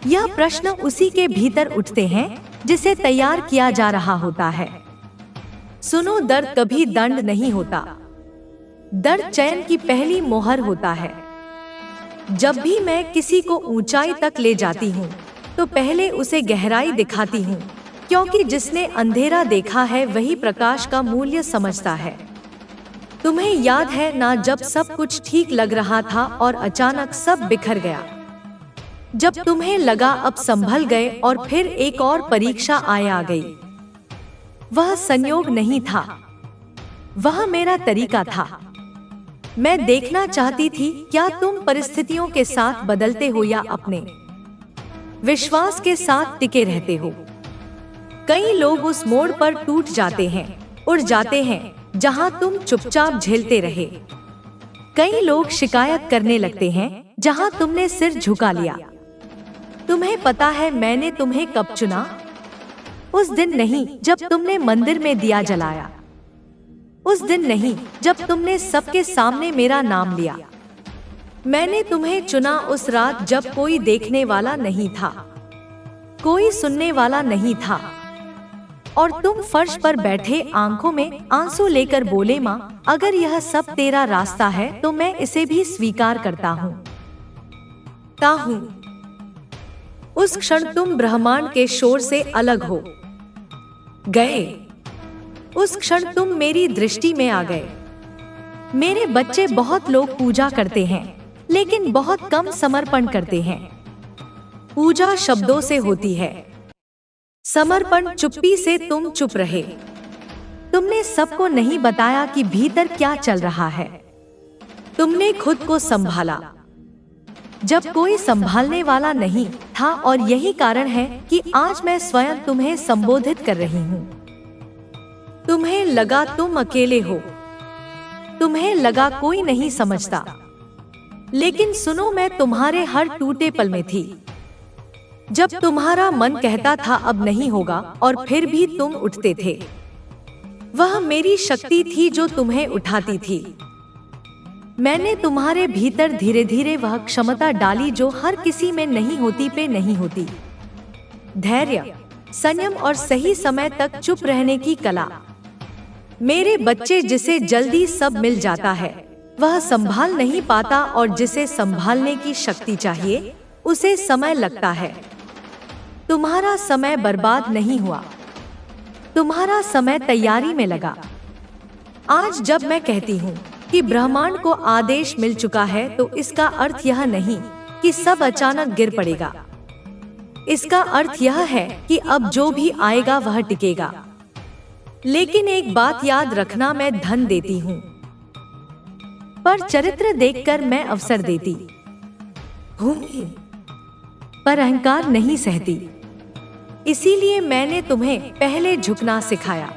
यह प्रश्न उसी के भीतर उठते हैं जिसे तैयार किया जा रहा होता है। सुनो, दर्द कभी दंड नहीं होता, दर्द चयन की पहली मोहर होता है। जब भी मैं किसी को ऊंचाई तक ले जाती हूँ तो पहले उसे गहराई दिखाती हूँ, क्योंकि जिसने अंधेरा देखा है वही प्रकाश का मूल्य समझता है। तुम्हें याद है ना, जब सब कुछ ठीक लग रहा था और अचानक सब बिखर गया, जब तुम्हें लगा अब संभल गए और फिर एक और परीक्षा आ गई। वह संयोग नहीं था, वह मेरा तरीका था। मैं देखना चाहती थी क्या तुम परिस्थितियों के साथ बदलते हो या अपने विश्वास के साथ टिके रहते हो। कई लोग उस मोड़ पर टूट जाते हैं, उड़ जाते हैं जहां तुम चुपचाप झेलते रहे। कई लोग शिकायत करने लगते हैं जहां तुमने सिर झुका लिया। तुम्हें पता है मैंने तुम्हें कब चुना? उस दिन नहीं जब तुमने मंदिर में दिया जलाया, उस दिन नहीं जब तुमने सबके सामने मेरा नाम लिया। मैंने तुम्हें चुना उस रात जब कोई देखने वाला नहीं था, कोई सुनने वाला नहीं था, और तुम फर्श पर बैठे आंखों में आंसू लेकर बोले, माँ अगर यह सब तेरा रास्ता है तो मैं इसे भी स्वीकार करता हूँ। उस क्षण तुम ब्रह्मांड के शोर से अलग हो गए। उस क्षण तुम मेरी दृष्टि में आ गए। मेरे बच्चे, बहुत लोग पूजा करते हैं लेकिन बहुत कम समर्पण करते हैं। पूजा शब्दों से होती है, समर्पण चुप्पी से। तुम चुप रहे, तुमने सबको नहीं बताया कि भीतर क्या चल रहा है। तुमने खुद को संभाला जब कोई संभालने वाला नहीं था, और यही कारण है कि आज मैं स्वयं तुम्हें संबोधित कर रही हूँ। तुम्हें लगा तुम अकेले हो, तुम्हें लगा कोई नहीं समझता, लेकिन सुनो, मैं तुम्हारे हर टूटे पल में थी। जब तुम्हारा मन कहता था अब नहीं होगा और फिर भी तुम उठते थे, वह मेरी शक्ति थी जो तुम्हें उठाती थी। मैंने तुम्हारे भीतर धीरे धीरे वह क्षमता डाली जो हर किसी में नहीं होती पे नहीं होती। धैर्य, संयम और सही समय तक चुप रहने की कला। मेरे बच्चे, जिसे जल्दी सब मिल जाता है वह संभाल नहीं पाता, और जिसे संभालने की शक्ति चाहिए उसे समय लगता है। तुम्हारा समय बर्बाद नहीं हुआ, तुम्हारा समय तैयारी में लगा। आज जब मैं कहती हूँ कि ब्रह्मांड को आदेश मिल चुका है, तो इसका अर्थ यह नहीं कि सब अचानक गिर पड़ेगा। इसका अर्थ यह है कि अब जो भी आएगा वह टिकेगा। लेकिन एक बात याद रखना, मैं धन देती हूँ पर चरित्र देखकर मैं अवसर देती हूँ, पर अहंकार नहीं सहती। इसीलिए मैंने तुम्हें पहले झुकना सिखाया,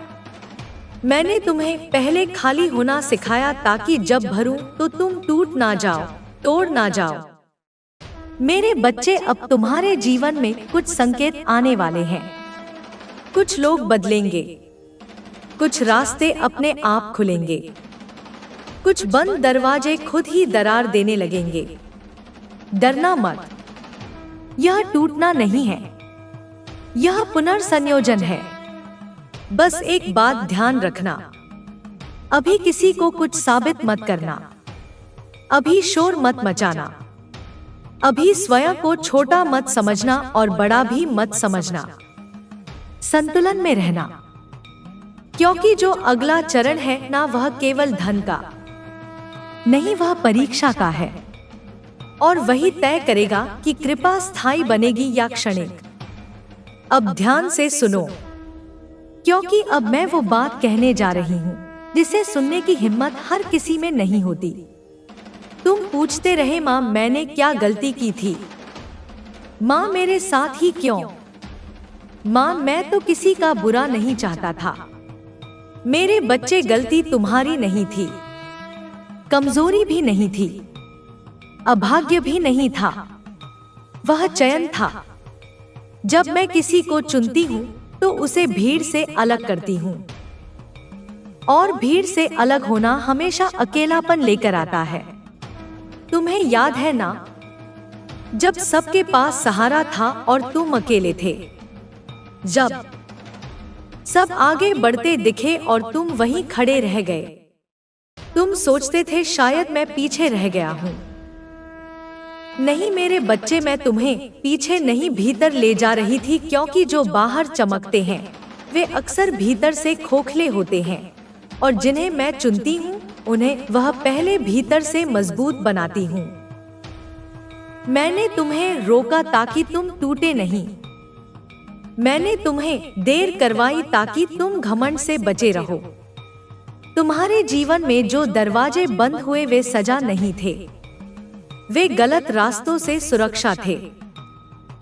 मैंने तुम्हें पहले खाली होना सिखाया, ताकि जब भरूं तो तुम टूट ना जाओ, तोड़ ना जाओ। मेरे बच्चे, अब तुम्हारे जीवन में कुछ संकेत आने वाले हैं। कुछ लोग बदलेंगे, कुछ रास्ते अपने आप खुलेंगे, कुछ बंद दरवाजे खुद ही दरार देने लगेंगे। डरना मत, यह टूटना नहीं है, यह पुनर्संयोजन है। बस एक बात ध्यान रखना, अभी किसी को कुछ साबित मत करना, अभी शोर मत मचाना, अभी स्वयं को छोटा मत समझना और बड़ा भी मत समझना। संतुलन में रहना, क्योंकि जो अगला चरण है ना, वह केवल धन का नहीं, वह परीक्षा का है, और वही तय करेगा कि कृपा स्थायी बनेगी या क्षणिक। अब ध्यान से सुनो, क्योंकि अब मैं वो बात कहने जा रही हूँ जिसे सुनने की हिम्मत हर किसी में नहीं होती। तुम पूछते रहे, माँ मैंने क्या गलती की थी, माँ मेरे साथ ही क्यों, माँ मैं तो किसी का बुरा नहीं चाहता था। मेरे बच्चे, गलती तुम्हारी नहीं थी, कमजोरी भी नहीं थी, अभाग्य भी नहीं था, वह चयन था। जब मैं किसी को चुनती हूँ तो उसे भीड़ से अलग करती हूँ, और भीड़ से अलग होना हमेशा अकेलापन लेकर आता है। तुम्हें याद है ना, जब सबके पास सहारा था और तुम अकेले थे, जब सब आगे बढ़ते दिखे और तुम वहीं खड़े रह गए। तुम सोचते थे शायद मैं पीछे रह गया हूँ। नहीं मेरे बच्चे, मैं तुम्हें पीछे नहीं भीतर ले जा रही थी, क्योंकि जो बाहर चमकते हैं वे अक्सर भीतर से खोखले होते हैं, और जिन्हें मैं चुनती हूँ उन्हें वह पहले भीतर से मजबूत बनाती हूँ। मैंने तुम्हें रोका ताकि तुम टूटे नहीं, मैंने तुम्हें देर करवाई ताकि तुम घमंड से बचे रहो। तुम्हारे जीवन में जो दरवाजे बंद हुए वे सजा नहीं थे, वे गलत रास्तों से सुरक्षा थे।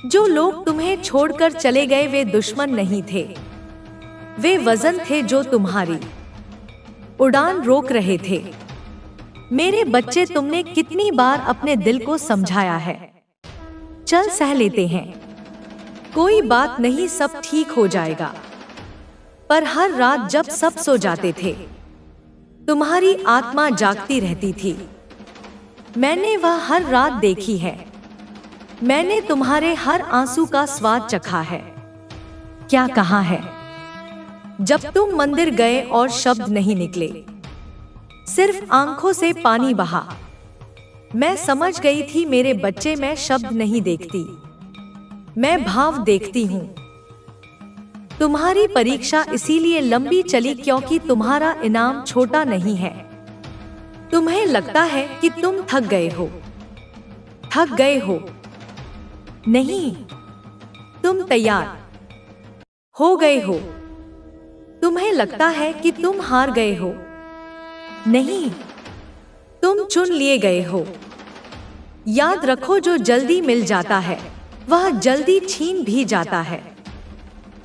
जो लोग तुम्हें छोड़कर चले गए वे दुश्मन नहीं थे, वे वजन थे जो तुम्हारी उड़ान रोक रहे थे। मेरे बच्चे, तुमने कितनी बार अपने दिल को समझाया है, चल सह लेते हैं, कोई बात नहीं, सब ठीक हो जाएगा। पर हर रात जब सब सो जाते थे, तुम्हारी आत्मा जागती रहती थी। मैंने वह हर रात देखी है, मैंने तुम्हारे हर आंसू का स्वाद चखा है। क्या कहा है, जब तुम मंदिर गए और शब्द नहीं निकले, सिर्फ आंखों से पानी बहा, मैं समझ गई थी मेरे बच्चे, मैं शब्द नहीं देखती, मैं भाव देखती हूँ। तुम्हारी परीक्षा इसीलिए लंबी चली क्योंकि तुम्हारा इनाम छोटा नहीं है। तुम्हें लगता है कि तुम थक गए हो, थक गए हो, नहीं, तुम तैयार हो गए हो। तुम्हें लगता है कि तुम हार गए हो, नहीं, तुम चुन लिए गए हो। याद रखो, जो जल्दी मिल जाता है वह जल्दी छीन भी जाता है,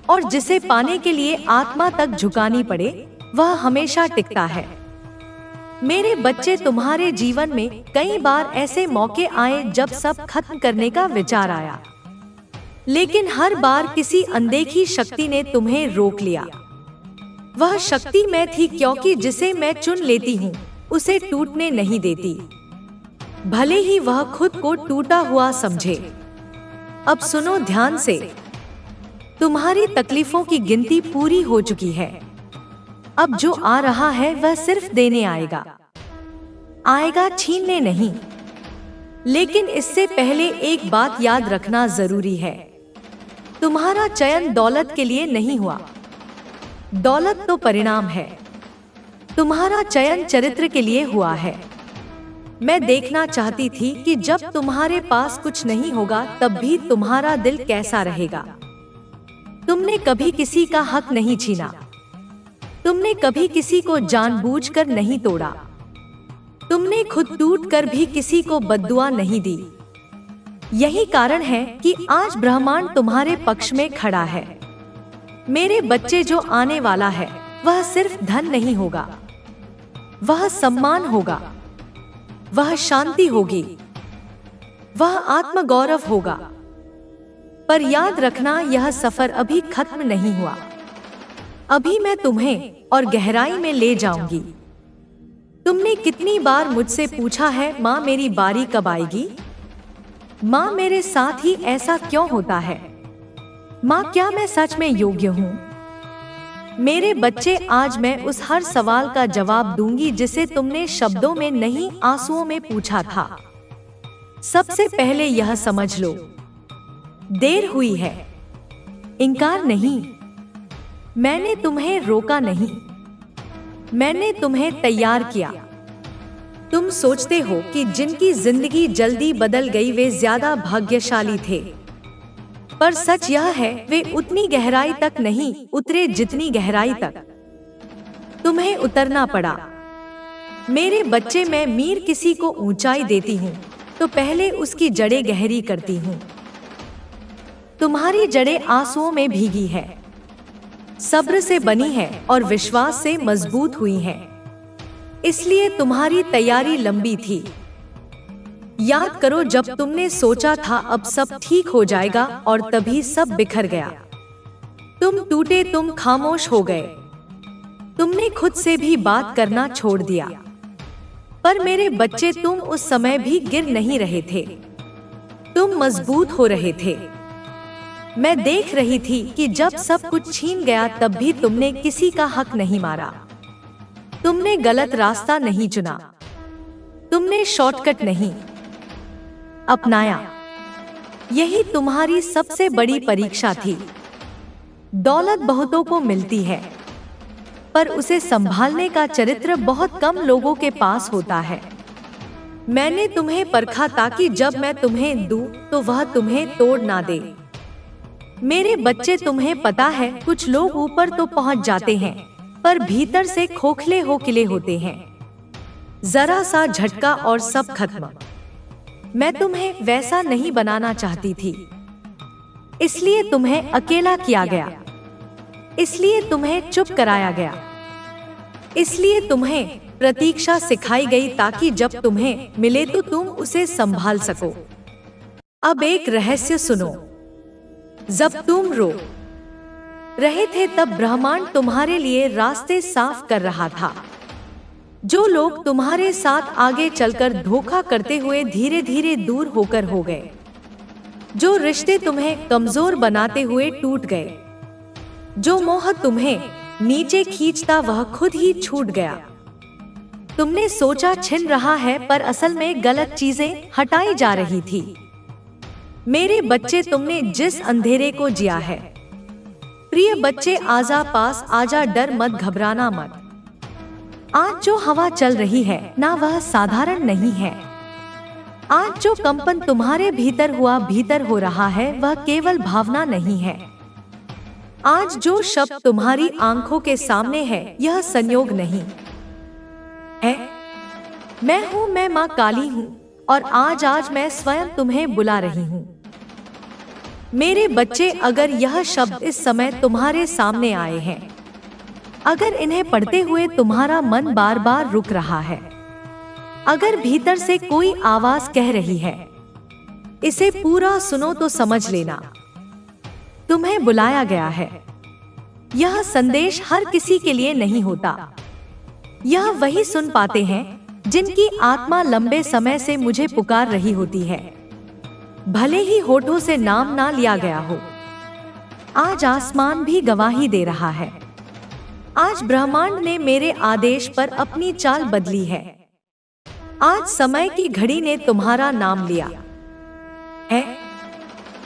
और जिसे पाने के लिए आत्मा तक झुकानी पड़े वह हमेशा टिकता है। मेरे बच्चे, तुम्हारे जीवन में कई बार ऐसे मौके आए जब सब खत्म करने का विचार आया, लेकिन हर बार किसी अनदेखी शक्ति ने तुम्हें रोक लिया। वह शक्ति मैं थी, क्योंकि जिसे मैं चुन लेती हूँ उसे टूटने नहीं देती, भले ही वह खुद को टूटा हुआ समझे। अब सुनो ध्यान से, तुम्हारी तकलीफों की गिनती पूरी हो चुकी है। अब जो आ रहा है वह सिर्फ देने आएगा, छीनने नहीं। लेकिन इससे पहले एक बात याद रखना जरूरी है, तुम्हारा चयन दौलत के लिए नहीं हुआ। दौलत तो परिणाम है, तुम्हारा चयन चरित्र के लिए हुआ है। मैं देखना चाहती थी कि जब तुम्हारे पास कुछ नहीं होगा तब भी तुम्हारा दिल कैसा रहेगा। तुमने कभी किसी का हक नहीं छीना, तुमने कभी किसी को जानबूझकर नहीं तोड़ा, तुमने खुद टूट कर भी किसी को बद्दुआ नहीं दी। यही कारण है कि आज ब्रह्मांड तुम्हारे पक्ष में खड़ा है। मेरे बच्चे, जो आने वाला है वह सिर्फ धन नहीं होगा, वह सम्मान होगा, वह शांति होगी, वह आत्मगौरव होगा। पर याद रखना, यह सफर अभी खत्म नहीं हुआ। अभी मैं तुम्हें और गहराई में ले जाऊंगी। तुमने कितनी बार मुझसे पूछा है, माँ मेरी बारी कब आएगी? माँ मेरे साथ ही ऐसा क्यों होता है? माँ क्या मैं सच में योग्य हूँ? मेरे बच्चे, आज मैं उस हर सवाल का जवाब दूंगी जिसे तुमने शब्दों में नहीं, आंसुओं में पूछा था। सबसे पहले यह समझ लो, देर हुई है, इनकार नहीं। मैंने तुम्हें रोका नहीं, मैंने तुम्हें तैयार किया। तुम सोचते हो कि जिनकी जिंदगी जल्दी बदल गई वे ज्यादा भाग्यशाली थे, पर सच यह है वे उतनी गहराई तक नहीं उतरे जितनी गहराई तक तुम्हें उतरना पड़ा। मेरे बच्चे, मैं मीर किसी को ऊंचाई देती हूँ तो पहले उसकी जड़ें गहरी करती हूँ। तुम्हारी जड़ें आंसुओं में भीगी है, सब्र से बनी है और विश्वास से मजबूत हुई है, इसलिए तुम्हारी तैयारी लंबी थी। याद करो, जब तुमने सोचा था अब सब ठीक हो जाएगा और तभी सब बिखर गया। तुम टूटे, तुम खामोश हो गए, तुमने खुद से भी बात करना छोड़ दिया। पर मेरे बच्चे, तुम उस समय भी गिर नहीं रहे थे, तुम मजबूत हो रहे थे। मैं देख रही थी कि जब सब कुछ छीन गया तब भी तुमने किसी का हक नहीं मारा, तुमने गलत रास्ता नहीं चुना, तुमने शॉर्टकट नहीं अपनाया। यही तुम्हारी सबसे बड़ी परीक्षा थी। दौलत बहुतों को मिलती है, पर उसे संभालने का चरित्र बहुत कम लोगों के पास होता है। मैंने तुम्हें परखा ताकि जब मैं तुम्हें दूं तो वह तुम्हें तोड़ ना दे। मेरे बच्चे, तुम्हें पता है, कुछ लोग ऊपर तो पहुंच जाते हैं पर भीतर से खोखले हो किले होते हैं। जरा सा झटका और सब खत्म। मैं तुम्हें वैसा नहीं बनाना चाहती थी, इसलिए तुम्हें अकेला किया गया, इसलिए तुम्हें चुप कराया गया, इसलिए तुम्हें प्रतीक्षा सिखाई गई ताकि जब तुम्हें मिले तो तुम उसे संभाल सको। अब एक रहस्य सुनो, जब तुम रो रहे थे तब ब्रह्मांड तुम्हारे लिए रास्ते साफ कर रहा था। जो लोग तुम्हारे साथ आगे चलकर धोखा करते हुए धीरे धीरे दूर होकर हो गए, जो रिश्ते तुम्हें कमजोर बनाते हुए टूट गए, जो मोह तुम्हें नीचे खींचता वह खुद ही छूट गया। तुमने सोचा छिन रहा है, पर असल में गलत चीजें हटाई जा रही थी। मेरे बच्चे, तुमने जिस अंधेरे को जिया है, प्रिय बच्चे, आजा पास आजा, डर मत, घबराना मत। आज जो हवा चल रही है ना, वह साधारण नहीं है। आज जो कंपन तुम्हारे भीतर हो रहा है वह केवल भावना नहीं है। आज जो शब्द तुम्हारी आंखों के सामने है यह संयोग नहीं है। मैं हूँ, मैं माँ काली हूँ और आज मैं स्वयं तुम्हें बुला रही हूँ। मेरे बच्चे, अगर यह शब्द इस समय तुम्हारे सामने आए हैं, अगर इन्हें पढ़ते हुए तुम्हारा मन बार बार रुक रहा है, अगर भीतर से कोई आवाज कह रही है इसे पूरा सुनो, तो समझ लेना तुम्हें बुलाया गया है। यह संदेश हर किसी के लिए नहीं होता, यह वही सुन पाते हैं जिनकी आत्मा लंबे समय से मुझे पुकार रही होती है, भले ही होठों से नाम ना लिया गया हो। आज आसमान भी गवाही दे रहा है। आज ब्रह्मांड ने मेरे आदेश पर अपनी चाल बदली है। आज समय की घड़ी ने तुम्हारा नाम लिया है।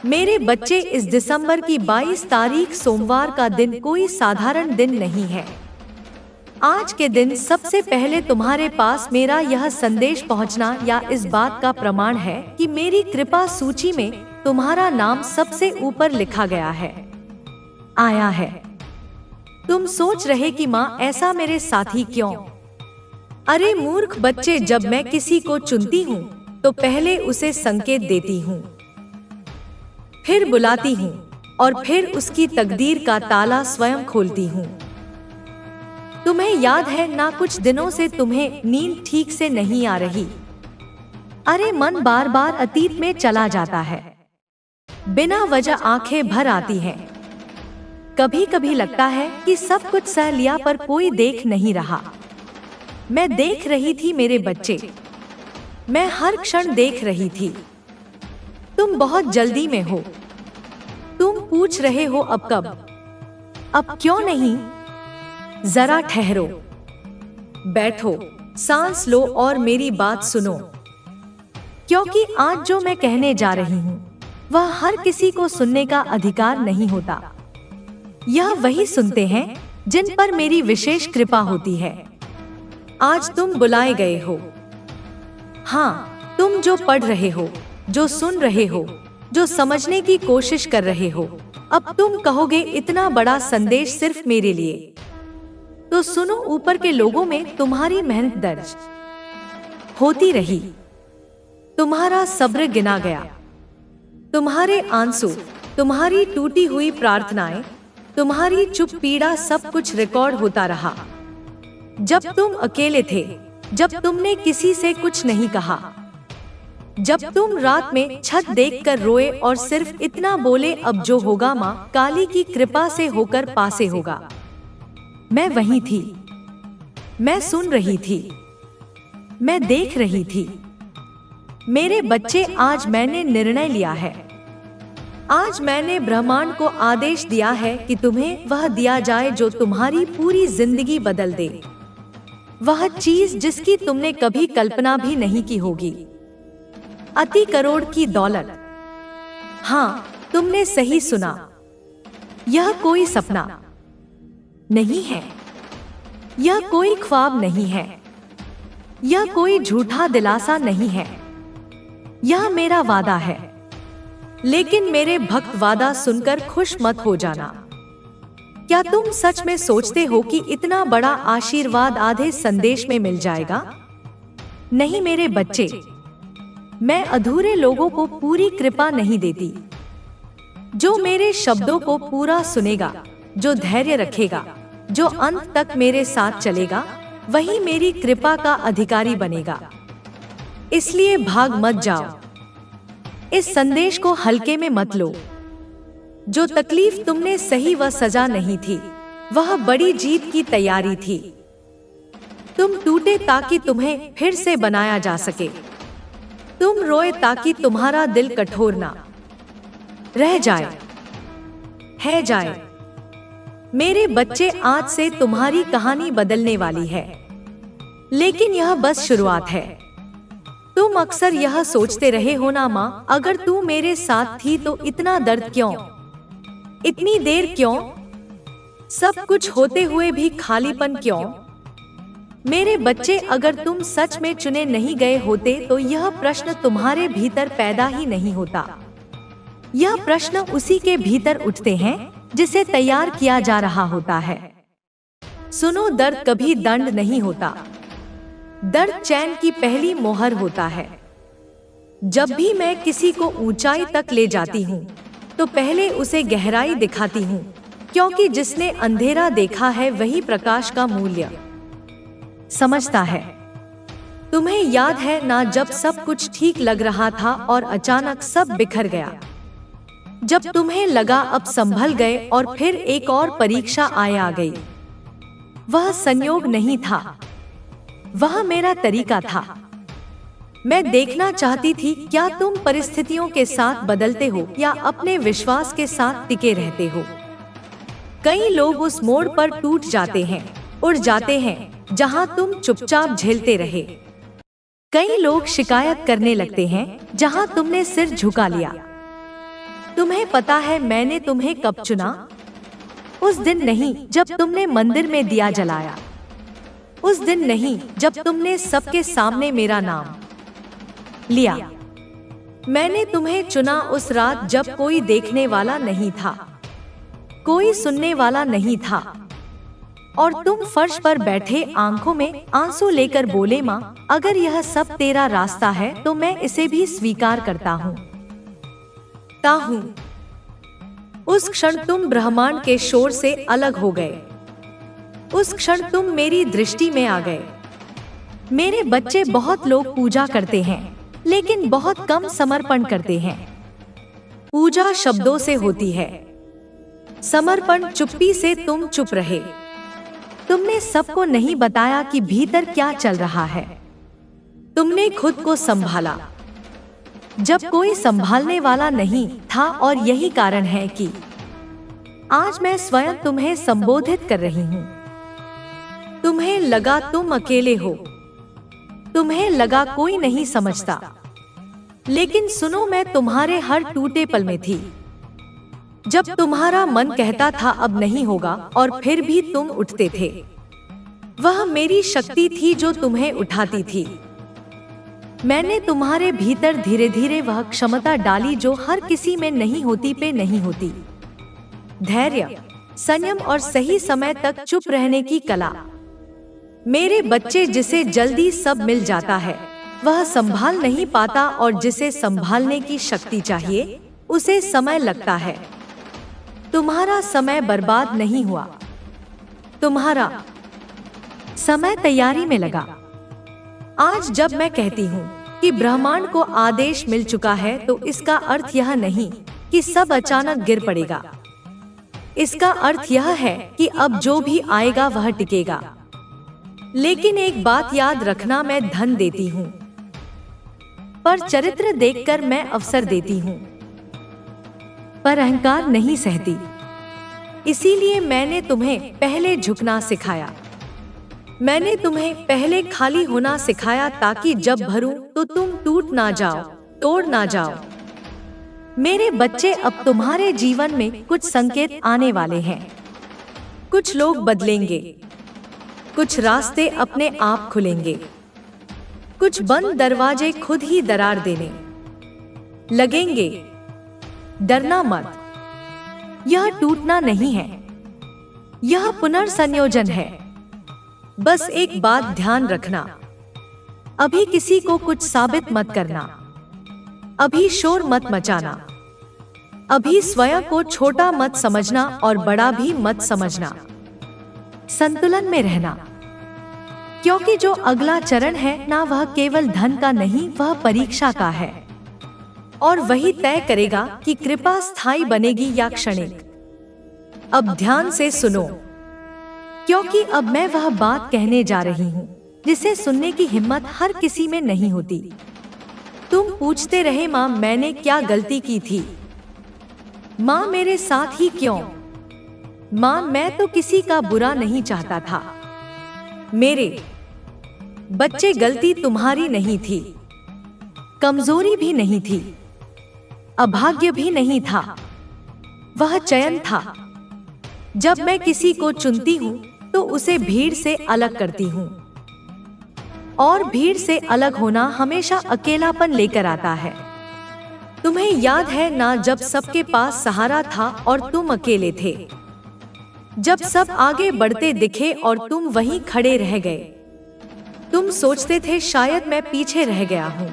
मेरे बच्चे, इस दिसंबर की 22 तारीख सोमवार का दिन कोई साधारण दिन नहीं है। आज के दिन सबसे पहले तुम्हारे पास मेरा यह संदेश पहुंचना या इस बात का प्रमाण है कि मेरी कृपा सूची में तुम्हारा नाम सबसे ऊपर लिखा गया है, आया है। तुम सोच रहे कि माँ, ऐसा मेरे साथ ही क्यों? अरे मूर्ख बच्चे, जब मैं किसी को चुनती हूँ तो पहले उसे संकेत देती हूँ, फिर बुलाती हूँ और फिर उसकी तकदीर का ताला स्वयं खोलती हूँ। तुम्हें याद है ना, कुछ दिनों से तुम्हें नींद ठीक से नहीं आ रही। अरे मन बार बार अतीत में चला जाता है, बिना वजह आंखें भर आती हैं। कभी कभी लगता है कि सब कुछ सह लिया पर कोई देख नहीं रहा। मैं देख रही थी मेरे बच्चे, मैं हर क्षण देख रही थी। तुम बहुत जल्दी में हो। तुम पूछ रहे हो अब कब, अब क्यों नहीं? जरा ठहरो, बैठो, सांस लो और मेरी बात सुनो, क्योंकि आज जो मैं कहने जा रही हूँ वह हर किसी को सुनने का अधिकार नहीं होता। यह वही सुनते हैं जिन पर मेरी विशेष कृपा होती है। आज तुम बुलाए गए हो। हाँ, तुम जो पढ़ रहे हो, जो सुन रहे हो, जो समझने की कोशिश कर रहे हो। अब तुम कहोगे, इतना बड़ा संदेश सिर्फ मेरे लिए? तो सुनो, ऊपर के लोगों में तुम्हारी मेहनत दर्ज होती रही, तुम्हारा सब्र गिना गया, तुम्हारे आंसू, तुम्हारी टूटी हुई प्रार्थनाएं, तुम्हारी चुप पीड़ा, सब कुछ रिकॉर्ड होता रहा। जब तुम अकेले थे, जब तुमने किसी से कुछ नहीं कहा, जब तुम रात में छत देखकर रोए और सिर्फ इतना बोले, अब जो होगा माँ काली की कृपा से होकर पासे होगा। मैं वहीं थी, मैं सुन रही थी, मैं देख रही थी। मेरे बच्चे, आज मैंने निर्णय लिया है। आज मैंने ब्रह्मांड को आदेश दिया है कि तुम्हें वह दिया जाए जो तुम्हारी पूरी जिंदगी बदल दे, वह चीज जिसकी तुमने कभी कल्पना भी नहीं की होगी। अति करोड़ की दौलत। हाँ, तुमने सही सुना। यह कोई सपना नहीं है, यह कोई ख्वाब नहीं है, यह कोई झूठा दिलासा नहीं है, यह मेरा वादा है। लेकिन मेरे भक्त, वादा सुनकर खुश मत हो जाना। क्या तुम सच में सोचते हो कि इतना बड़ा आशीर्वाद आधे संदेश में मिल जाएगा? नहीं मेरे बच्चे, मैं अधूरे लोगों को पूरी कृपा नहीं देती। जो मेरे शब्दों को पूरा सुनेगा, जो धैर्य रखेगा, जो अंत तक मेरे साथ चलेगा, वही मेरी कृपा का अधिकारी बनेगा। इसलिए भाग मत जाओ, इस संदेश को हल्के में मत लो। जो तकलीफ तुमने सही व सजा नहीं थी, वह बड़ी जीत की तैयारी थी। तुम टूटे ताकि तुम्हें फिर से बनाया जा सके। तुम रोए ताकि तुम्हारा दिल कठोर ना रह जाए। मेरे बच्चे, आज से तुम्हारी कहानी बदलने वाली है, लेकिन यह बस शुरुआत है। तुम अक्सर यह सोचते रहे हो ना, माँ, अगर तू मेरे साथ थी तो इतना दर्द क्यों, इतनी देर क्यों, सब कुछ होते हुए भी खालीपन क्यों? मेरे बच्चे, अगर तुम सच में चुने नहीं गए होते तो यह प्रश्न तुम्हारे भीतर पैदा ही नहीं होता। यह प्रश्न उसी के भीतर उठते हैं जिसे तैयार किया जा रहा होता है। सुनो, दर्द कभी दंड नहीं होता। दर्द चैन की पहली मोहर होता है। जब भी मैं किसी को ऊंचाई तक ले जाती हूँ तो पहले उसे गहराई दिखाती हूँ, क्योंकि जिसने अंधेरा देखा है वही प्रकाश का मूल्य समझता है। तुम्हें याद है ना, जब सब कुछ ठीक लग रहा था और अचानक सब बिखर गया। जब तुम्हें लगा अब संभल गए और फिर एक और परीक्षा आ गई। वह संयोग नहीं था, वह मेरा तरीका था। मैं देखना चाहती थी क्या तुम परिस्थितियों के साथ बदलते हो या अपने विश्वास के साथ टिके रहते हो। कई लोग उस मोड़ पर टूट जाते हैं, उड़ जाते हैं जहां तुम चुपचाप झेलते रहे। कई लोग शिकायत करने लगते हैं जहां तुमने सिर झुका लिया। तुम्हें पता है मैंने तुम्हें कब चुना? उस दिन नहीं जब तुमने मंदिर में दिया जलाया, उस दिन नहीं जब तुमने सबके सामने मेरा नाम लिया। मैंने तुम्हें चुना उस रात जब कोई देखने वाला नहीं था, कोई सुनने वाला नहीं था, और तुम फर्श पर बैठे आंखों में आंसू लेकर बोले, माँ अगर यह सब तेरा रास्ता है तो मैं इसे भी स्वीकार करता हूँ। उस क्षण तुम ब्रह्मांड के शोर से अलग हो गए। उस क्षण तुम मेरी दृष्टि में आ गए। मेरे बच्चे बहुत लोग पूजा करते हैं लेकिन बहुत कम समर्पण करते हैं। पूजा शब्दों से होती है, समर्पण चुप्पी से। तुम चुप रहे। तुमने सबको नहीं बताया कि भीतर क्या चल रहा है। तुमने खुद को संभाला जब कोई संभालने वाला नहीं था, और यही कारण है कि आज मैं स्वयं तुम्हें संबोधित कर रही हूँ। तुम्हें लगा तुम अकेले हो, तुम्हें लगा कोई नहीं समझता, लेकिन सुनो, मैं तुम्हारे हर टूटे पल में थी। जब तुम्हारा मन कहता था अब नहीं होगा और फिर भी तुम उठते थे। वह मेरी शक्ति थी जो तुम्हें उठाती थी। मैंने तुम्हारे भीतर धीरे धीरे वह क्षमता डाली जो हर किसी में नहीं होती पे नहीं होती। धैर्य, संयम और सही समय तक चुप रहने की कला। मेरे बच्चे, जिसे जल्दी सब मिल जाता है वह संभाल नहीं पाता, और जिसे संभालने की शक्ति चाहिए उसे समय लगता है। तुम्हारा समय बर्बाद नहीं हुआ, तुम्हारा समय तैयारी में लगा। आज जब मैं कहती हूँ कि ब्रह्मांड को आदेश मिल चुका है तो इसका अर्थ यह नहीं कि सब अचानक गिर पड़ेगा। इसका अर्थ यह है कि अब जो भी आएगा वह टिकेगा। लेकिन एक बात याद रखना, मैं धन देती हूँ पर चरित्र देखकर मैं अवसर देती हूँ, पर अहंकार नहीं सहती। इसीलिए मैंने तुम्हें पहले झुकना सिखाया। मैंने तुम्हें पहले खाली होना सिखाया ताकि जब भरूं तो तुम टूट ना जाओ, तोड़ ना जाओ। मेरे बच्चे, अब तुम्हारे जीवन में कुछ संकेत आने वाले हैं। कुछ लोग बदलेंगे, कुछ रास्ते अपने आप खुलेंगे, कुछ बंद दरवाजे खुद ही दरार देने लगेंगे। डरना मत, यह टूटना नहीं है, यह पुनर्संयोजन है। बस एक बात ध्यान रखना, अभी किसी को कुछ साबित मत करना, अभी शोर मत मचाना, अभी स्वयं को छोटा मत समझना और बड़ा भी मत समझना। संतुलन में रहना, क्योंकि जो अगला चरण है ना वह केवल धन का नहीं, वह परीक्षा का है, और वही तय करेगा कि कृपा स्थायी बनेगी या क्षणिक। अब ध्यान से सुनो, क्योंकि अब मैं वह बात कहने जा रही हूँ जिसे सुनने की हिम्मत हर किसी में नहीं होती। तुम पूछते रहे, माँ मैंने क्या गलती की थी? माँ मेरे साथ ही क्यों? माँ मैं तो किसी का बुरा नहीं चाहता था। मेरे बच्चे, गलती तुम्हारी नहीं थी, कमजोरी भी नहीं थी, अभाग्य भी नहीं था, वह चयन था। जब मैं किसी को चुनती हूँ तो उसे भीड़ से अलग करती हूँ, और भीड़ से अलग होना हमेशा अकेलापन लेकर आता है। तुम्हें याद है ना, जब सबके पास सहारा था और तुम अकेले थे, जब सब आगे बढ़ते दिखे और तुम वहीं खड़े रह गए। तुम सोचते थे शायद मैं पीछे रह गया हूँ।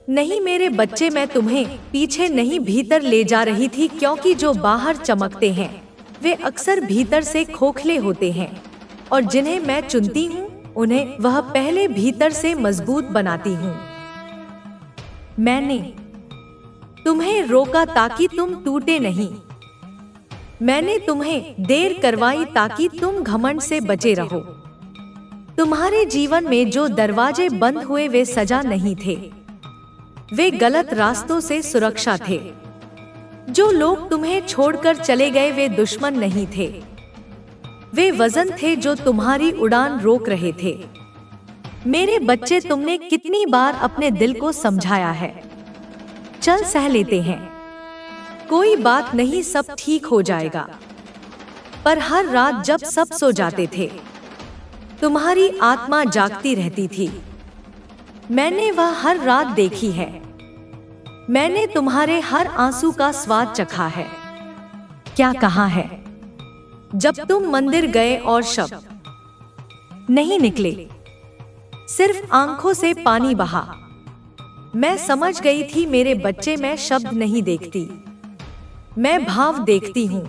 नहीं मेरे बच्चे, मैं तुम्हें पीछे नहीं भीतर ले जा रही थी, क्योंकि जो बाहर चमकते हैं वे अक्सर भीतर से खोखले होते हैं, और जिन्हें मैं चुनती हूँ उन्हें वह पहले भीतर से मजबूत बनाती हूँ। मैंने तुम्हें रोका ताकि तुम टूटे नहीं, मैंने तुम्हें देर करवाई ताकि तुम घमंड से बचे रहो। तुम्हारे जीवन में जो दरवाजे बंद हुए वे सजा नहीं थे, वे गलत रास्तों से सुरक्षा थे। जो लोग तुम्हें छोड़कर चले गए वे दुश्मन नहीं थे, वे वजन थे जो तुम्हारी उड़ान रोक रहे थे। मेरे बच्चे, तुमने कितनी बार अपने दिल को समझाया है, चल सह लेते हैं, कोई बात नहीं, सब ठीक हो जाएगा। पर हर रात जब सब सो जाते थे, तुम्हारी आत्मा जागती रहती थी। मैंने वह हर रात देखी है। मैंने तुम्हारे हर आंसू का स्वाद चखा है। क्या कहा है? जब तुम मंदिर गए और शब्द नहीं निकले, सिर्फ आंखों से पानी बहा, मैं समझ गई थी मेरे बच्चे, मैं शब्द नहीं देखती, मैं भाव देखती हूँ।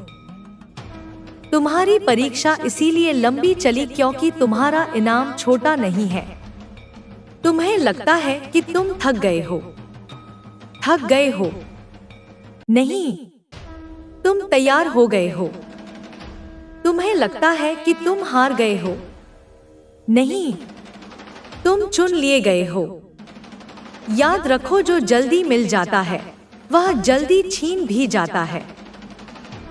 तुम्हारी परीक्षा इसीलिए लंबी चली क्योंकि तुम्हारा इनाम छोटा नहीं है। तुम्हें लगता है कि तुम थक गए हो। थक गए हो नहीं, तुम तैयार हो गए हो। तुम्हें लगता है कि तुम हार गए हो। नहीं, तुम चुन लिए गए हो। याद रखो, जो जल्दी मिल जाता है वह जल्दी छीन भी जाता है,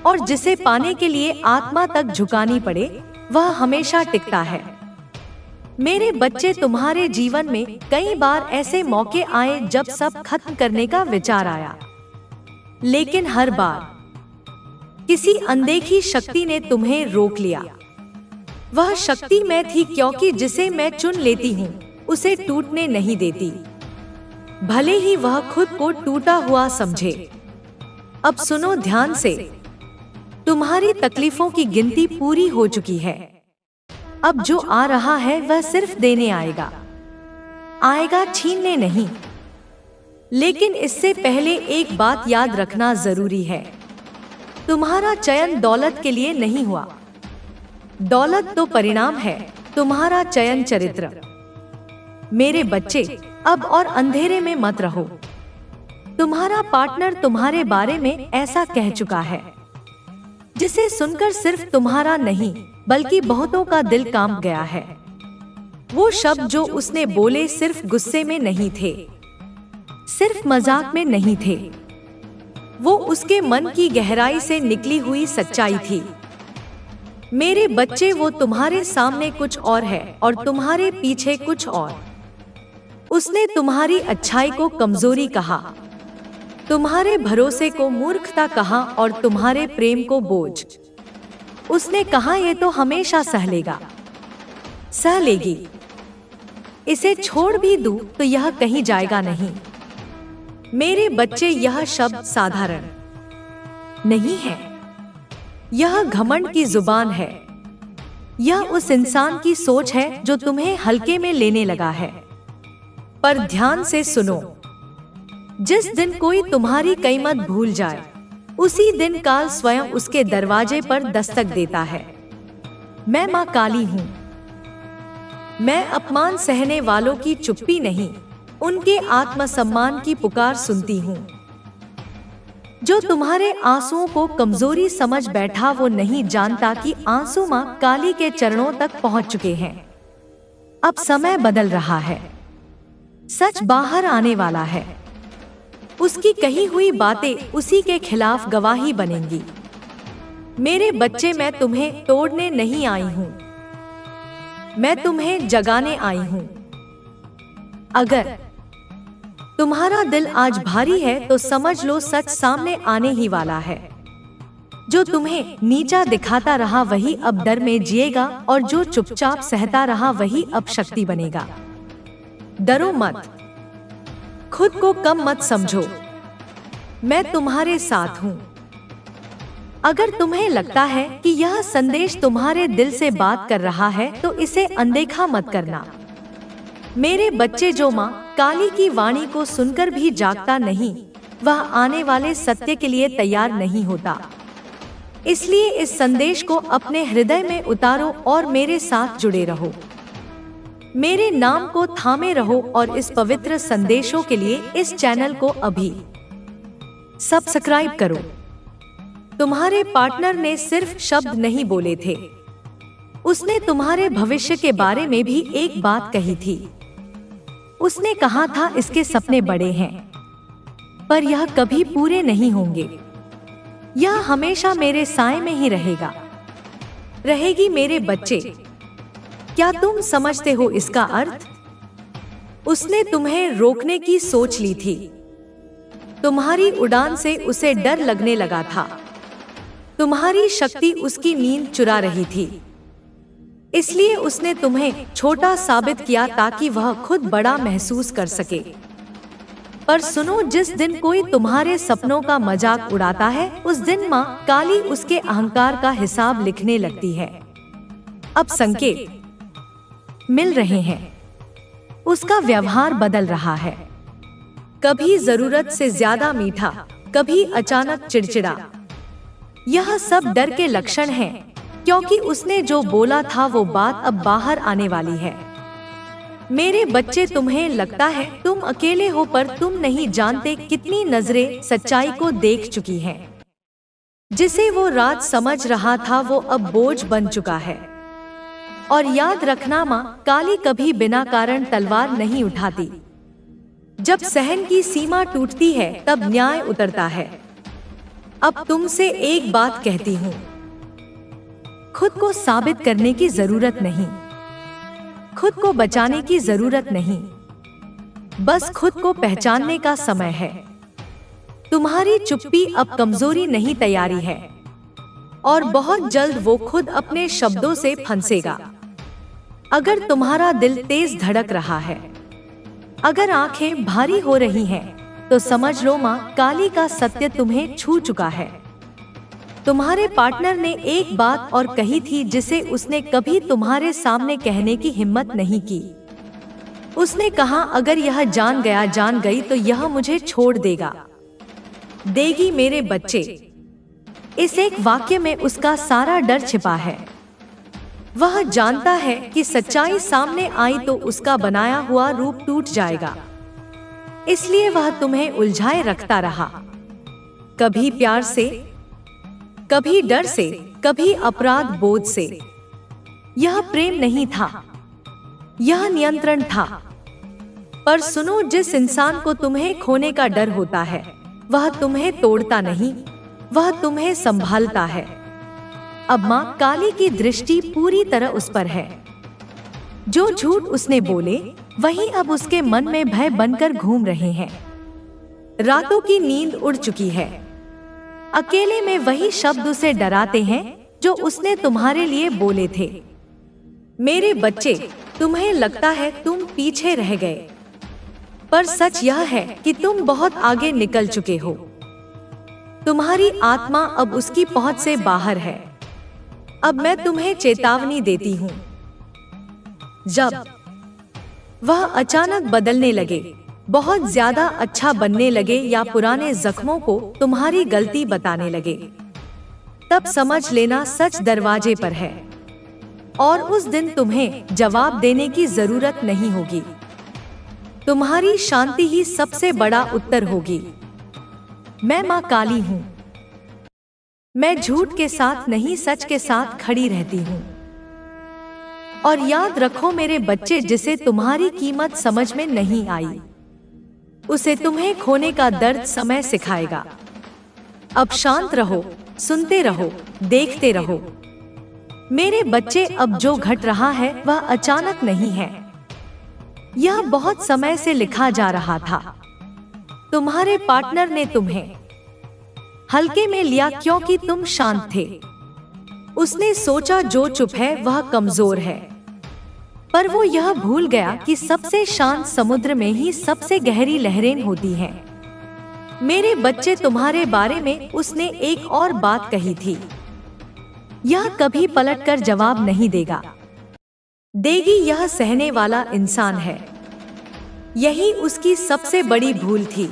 और जिसे पाने के लिए आत्मा तक झुकानी पड़े वह हमेशा टिकता है। मेरे बच्चे, तुम्हारे जीवन में कई बार ऐसे मौके आए जब सब खत्म करने का विचार आया, लेकिन हर बार किसी अनदेखी शक्ति ने तुम्हें रोक लिया। वह शक्ति मैं थी, क्योंकि जिसे मैं चुन लेती हूँ उसे टूटने नहीं देती, भले ही वह खुद को टूटा हुआ समझे। अब सुनो ध्यान से, तुम्हारी तकलीफों की गिनती पूरी हो चुकी है। अब जो आ रहा है वह सिर्फ देने आएगा, आएगा छीनने नहीं। लेकिन इससे पहले एक बात याद रखना जरूरी है, तुम्हारा चयन दौलत के लिए नहीं हुआ। दौलत तो परिणाम है, तुम्हारा चयन चरित्र। मेरे बच्चे, अब और अंधेरे में मत रहो। तुम्हारा पार्टनर तुम्हारे बारे में ऐसा कह चुका है जिसे सुनकर सिर्फ तुम्हारा नहीं बल्कि बहुतों का दिल कांप गया है। वो शब्द जो उसने बोले सिर्फ गुस्से में नहीं थे, सिर्फ मजाक में नहीं थे, वो उसके मन की गहराई से निकली हुई सच्चाई थी। मेरे बच्चे, वो तुम्हारे सामने कुछ और है और तुम्हारे पीछे कुछ और। उसने तुम्हारी अच्छाई को कमजोरी कहा, तुम्हारे भरोसे को मूर्खता कहा और तुम्हारे प्रेम को बोझ। उसने कहा, ये तो हमेशा सह लेगा, सह लेगी, इसे छोड़ भी दूं तो यह कहीं जाएगा नहीं। मेरे बच्चे, यह शब्द साधारण नहीं है, यह घमंड की जुबान है। यह उस इंसान की सोच है जो तुम्हें हल्के में लेने लगा है। पर ध्यान से सुनो, जिस दिन कोई तुम्हारी कीमत भूल जाए, उसी दिन काल स्वयं उसके दरवाजे पर दस्तक देता है। मैं माँ काली हूँ। मैं अपमान सहने वालों की चुप्पी नहीं, उनके आत्मसम्मान की पुकार सुनती हूँ। जो तुम्हारे आंसुओं को कमजोरी समझ बैठा, वो नहीं जानता कि आंसू माँ काली के चरणों तक पहुँच चुके हैं। अब समय बदल रहा है, सच बाहर आने वाला है। उसकी कही हुई बातें उसी के खिलाफ गवाही बनेंगी। मेरे बच्चे, मैं तुम्हें तोड़ने नहीं आई हूँ, मैं तुम्हें जगाने आई हूँ। अगर तुम्हारा दिल आज भारी है तो समझ लो सच सामने आने ही वाला है। जो तुम्हें नीचा दिखाता रहा वही अब डर में जिएगा, और जो चुपचाप सहता रहा वही अब शक्ति बनेगा। डरो मत, खुद को कम मत समझो, मैं तुम्हारे साथ हूँ। अगर तुम्हें लगता है कि यह संदेश तुम्हारे दिल से बात कर रहा है तो इसे अनदेखा मत करना। मेरे बच्चे, जो माँ काली की वाणी को सुनकर भी जागता नहीं, वह आने वाले सत्य के लिए तैयार नहीं होता। इसलिए इस संदेश को अपने हृदय में उतारो और मेरे साथ जुड़े रहो। मेरे नाम को थामे रहो और इस पवित्र संदेशों के लिए इस चैनल को अभी सब्सक्राइब करो। तुम्हारे पार्टनर ने सिर्फ शब्द नहीं बोले थे, उसने तुम्हारे भविष्य के बारे में भी एक बात कही थी। उसने कहा था इसके सपने बड़े हैं, पर यह कभी पूरे नहीं होंगे। यह हमेशा मेरे साए में ही रहेगी मेरे बच्चे। क्या तुम समझते हो इसका अर्थ? उसने तुम्हें रोकने की सोच ली थी। तुम्हारी उड़ान से उसे डर लगने लगा था। तुम्हारी शक्ति उसकी नींद चुरा रही थी। इसलिए उसने तुम्हें छोटा साबित किया ताकि वह खुद बड़ा महसूस कर सके। पर सुनो, जिस दिन कोई तुम्हारे सपनों का मजाक उड़ाता है, उस दिन माँ काली उसके अहंकार का हिसाब लिखने लगती है। अब संकेत मिल रहे हैं। उसका व्यवहार बदल रहा है, कभी जरूरत से ज्यादा मीठा, कभी अचानक चिड़चिड़ा। यह सब डर के लक्षण हैं, क्योंकि उसने जो बोला था वो बात अब बाहर आने वाली है। मेरे बच्चे, तुम्हें लगता है तुम अकेले हो, पर तुम नहीं जानते कितनी नजरें सच्चाई को देख चुकी हैं। जिसे वो राज समझ रहा था वो अब बोझ बन चुका है। और याद रखना, माँ काली कभी बिना कारण तलवार नहीं उठाती। जब सहन की सीमा टूटती है तब न्याय उतरता है। अब तुमसे एक बात कहती हूँ, खुद को साबित करने की जरूरत नहीं, खुद को बचाने की जरूरत नहीं, बस खुद को पहचानने का समय है। तुम्हारी चुप्पी अब कमजोरी नहीं, तैयारी है। और बहुत जल्द वो खुद अपने शब्दों से फंसेगा। अगर तुम्हारा दिल तेज धड़क रहा है, अगर आंखें भारी हो रही हैं, तो समझ लो माँ काली का सत्य तुम्हें छू चुका है। तुम्हारे पार्टनर ने एक बात और कही थी जिसे उसने कभी तुम्हारे सामने कहने की हिम्मत नहीं की। उसने कहा, अगर यह जान गई तो यह मुझे छोड़ देगी मेरे बच्चे। इस एक वाक्य में उसका सारा डर छिपा है। वह जानता है कि सच्चाई सामने आई तो उसका बनाया हुआ रूप टूट जाएगा। इसलिए वह तुम्हें उलझाए रखता रहा, कभी प्यार से, कभी डर से, कभी अपराध बोध से। यह प्रेम नहीं था, यह नियंत्रण था। पर सुनो, जिस इंसान को तुम्हें खोने का डर होता है, वह तुम्हें तोड़ता नहीं, वह तुम्हें संभालता है। अब माँ काली की दृष्टि पूरी तरह उस पर है। जो झूठ उसने बोले वही अब उसके मन में भय बनकर घूम रहे हैं। रातों की नींद उड़ चुकी है। अकेले में वही शब्द उसे डराते हैं जो उसने तुम्हारे लिए बोले थे। मेरे बच्चे, तुम्हें लगता है तुम पीछे रह गए, पर सच यह है कि तुम बहुत आगे निकल चुके हो। तुम्हारी आत्मा अब उसकी पहुंच से बाहर है। अब मैं तुम्हें चेतावनी देती हूँ, जब वह अचानक बदलने लगे, बहुत ज्यादा अच्छा बनने लगे या पुराने जख्मों को तुम्हारी गलती बताने लगे, तब समझ लेना सच दरवाजे पर है। और उस दिन तुम्हें जवाब देने की जरूरत नहीं होगी। तुम्हारी शांति ही सबसे बड़ा उत्तर होगी। मैं माँ काली हूँ। मैं झूठ के साथ नहीं, सच के साथ खड़ी रहती हूँ। और याद रखो मेरे बच्चे, जिसे तुम्हारी कीमत समझ में नहीं आई, उसे तुम्हें खोने का दर्द समय सिखाएगा। अब शांत रहो, सुनते रहो, देखते रहो। मेरे बच्चे, अब जो घट रहा है वह अचानक नहीं है। यह बहुत समय से लिखा जा रहा था। तुम्हारे पार्टनर ने तुम्हें हल्के में लिया क्योंकि तुम शांत थे। उसने सोचा जो चुप है वह कमजोर है, पर वो यह भूल गया कि सबसे शांत समुद्र में ही सबसे गहरी लहरें होती हैं। मेरे बच्चे, तुम्हारे बारे में उसने एक और बात कही थी, यह कभी पलटकर जवाब नहीं देगी। यह सहने वाला इंसान है। यही उसकी सबसे बड़ी भूल थी,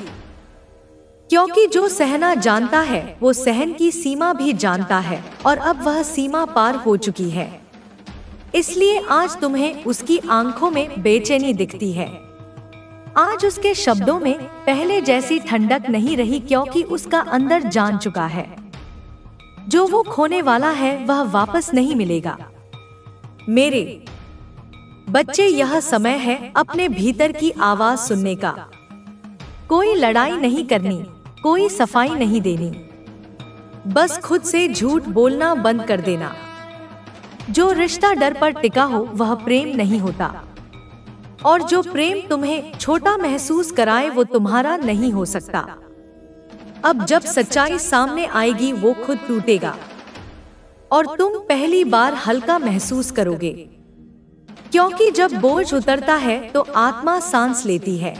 क्योंकि जो सहना जानता है वो सहन की सीमा भी जानता है, और अब वह सीमा पार हो चुकी है। इसलिए आज तुम्हें उसकी आंखों में बेचैनी दिखती है। आज उसके शब्दों में पहले जैसी ठंडक नहीं रही, क्योंकि उसका अंदर जान चुका है जो वो खोने वाला है वह वापस नहीं मिलेगा। मेरे बच्चे, यह समय है अपने भीतर की आवाज सुनने का। कोई लड़ाई नहीं करनी, कोई सफाई नहीं देनी, बस खुद से झूठ बोलना बंद कर देना। जो रिश्ता डर पर टिका हो वह प्रेम नहीं होता, और जो प्रेम तुम्हें छोटा महसूस कराए वो तुम्हारा नहीं हो सकता। अब जब सच्चाई सामने आएगी वो खुद टूटेगा और तुम पहली बार हल्का महसूस करोगे, क्योंकि जब बोझ उतरता है तो आत्मा सांस लेती है।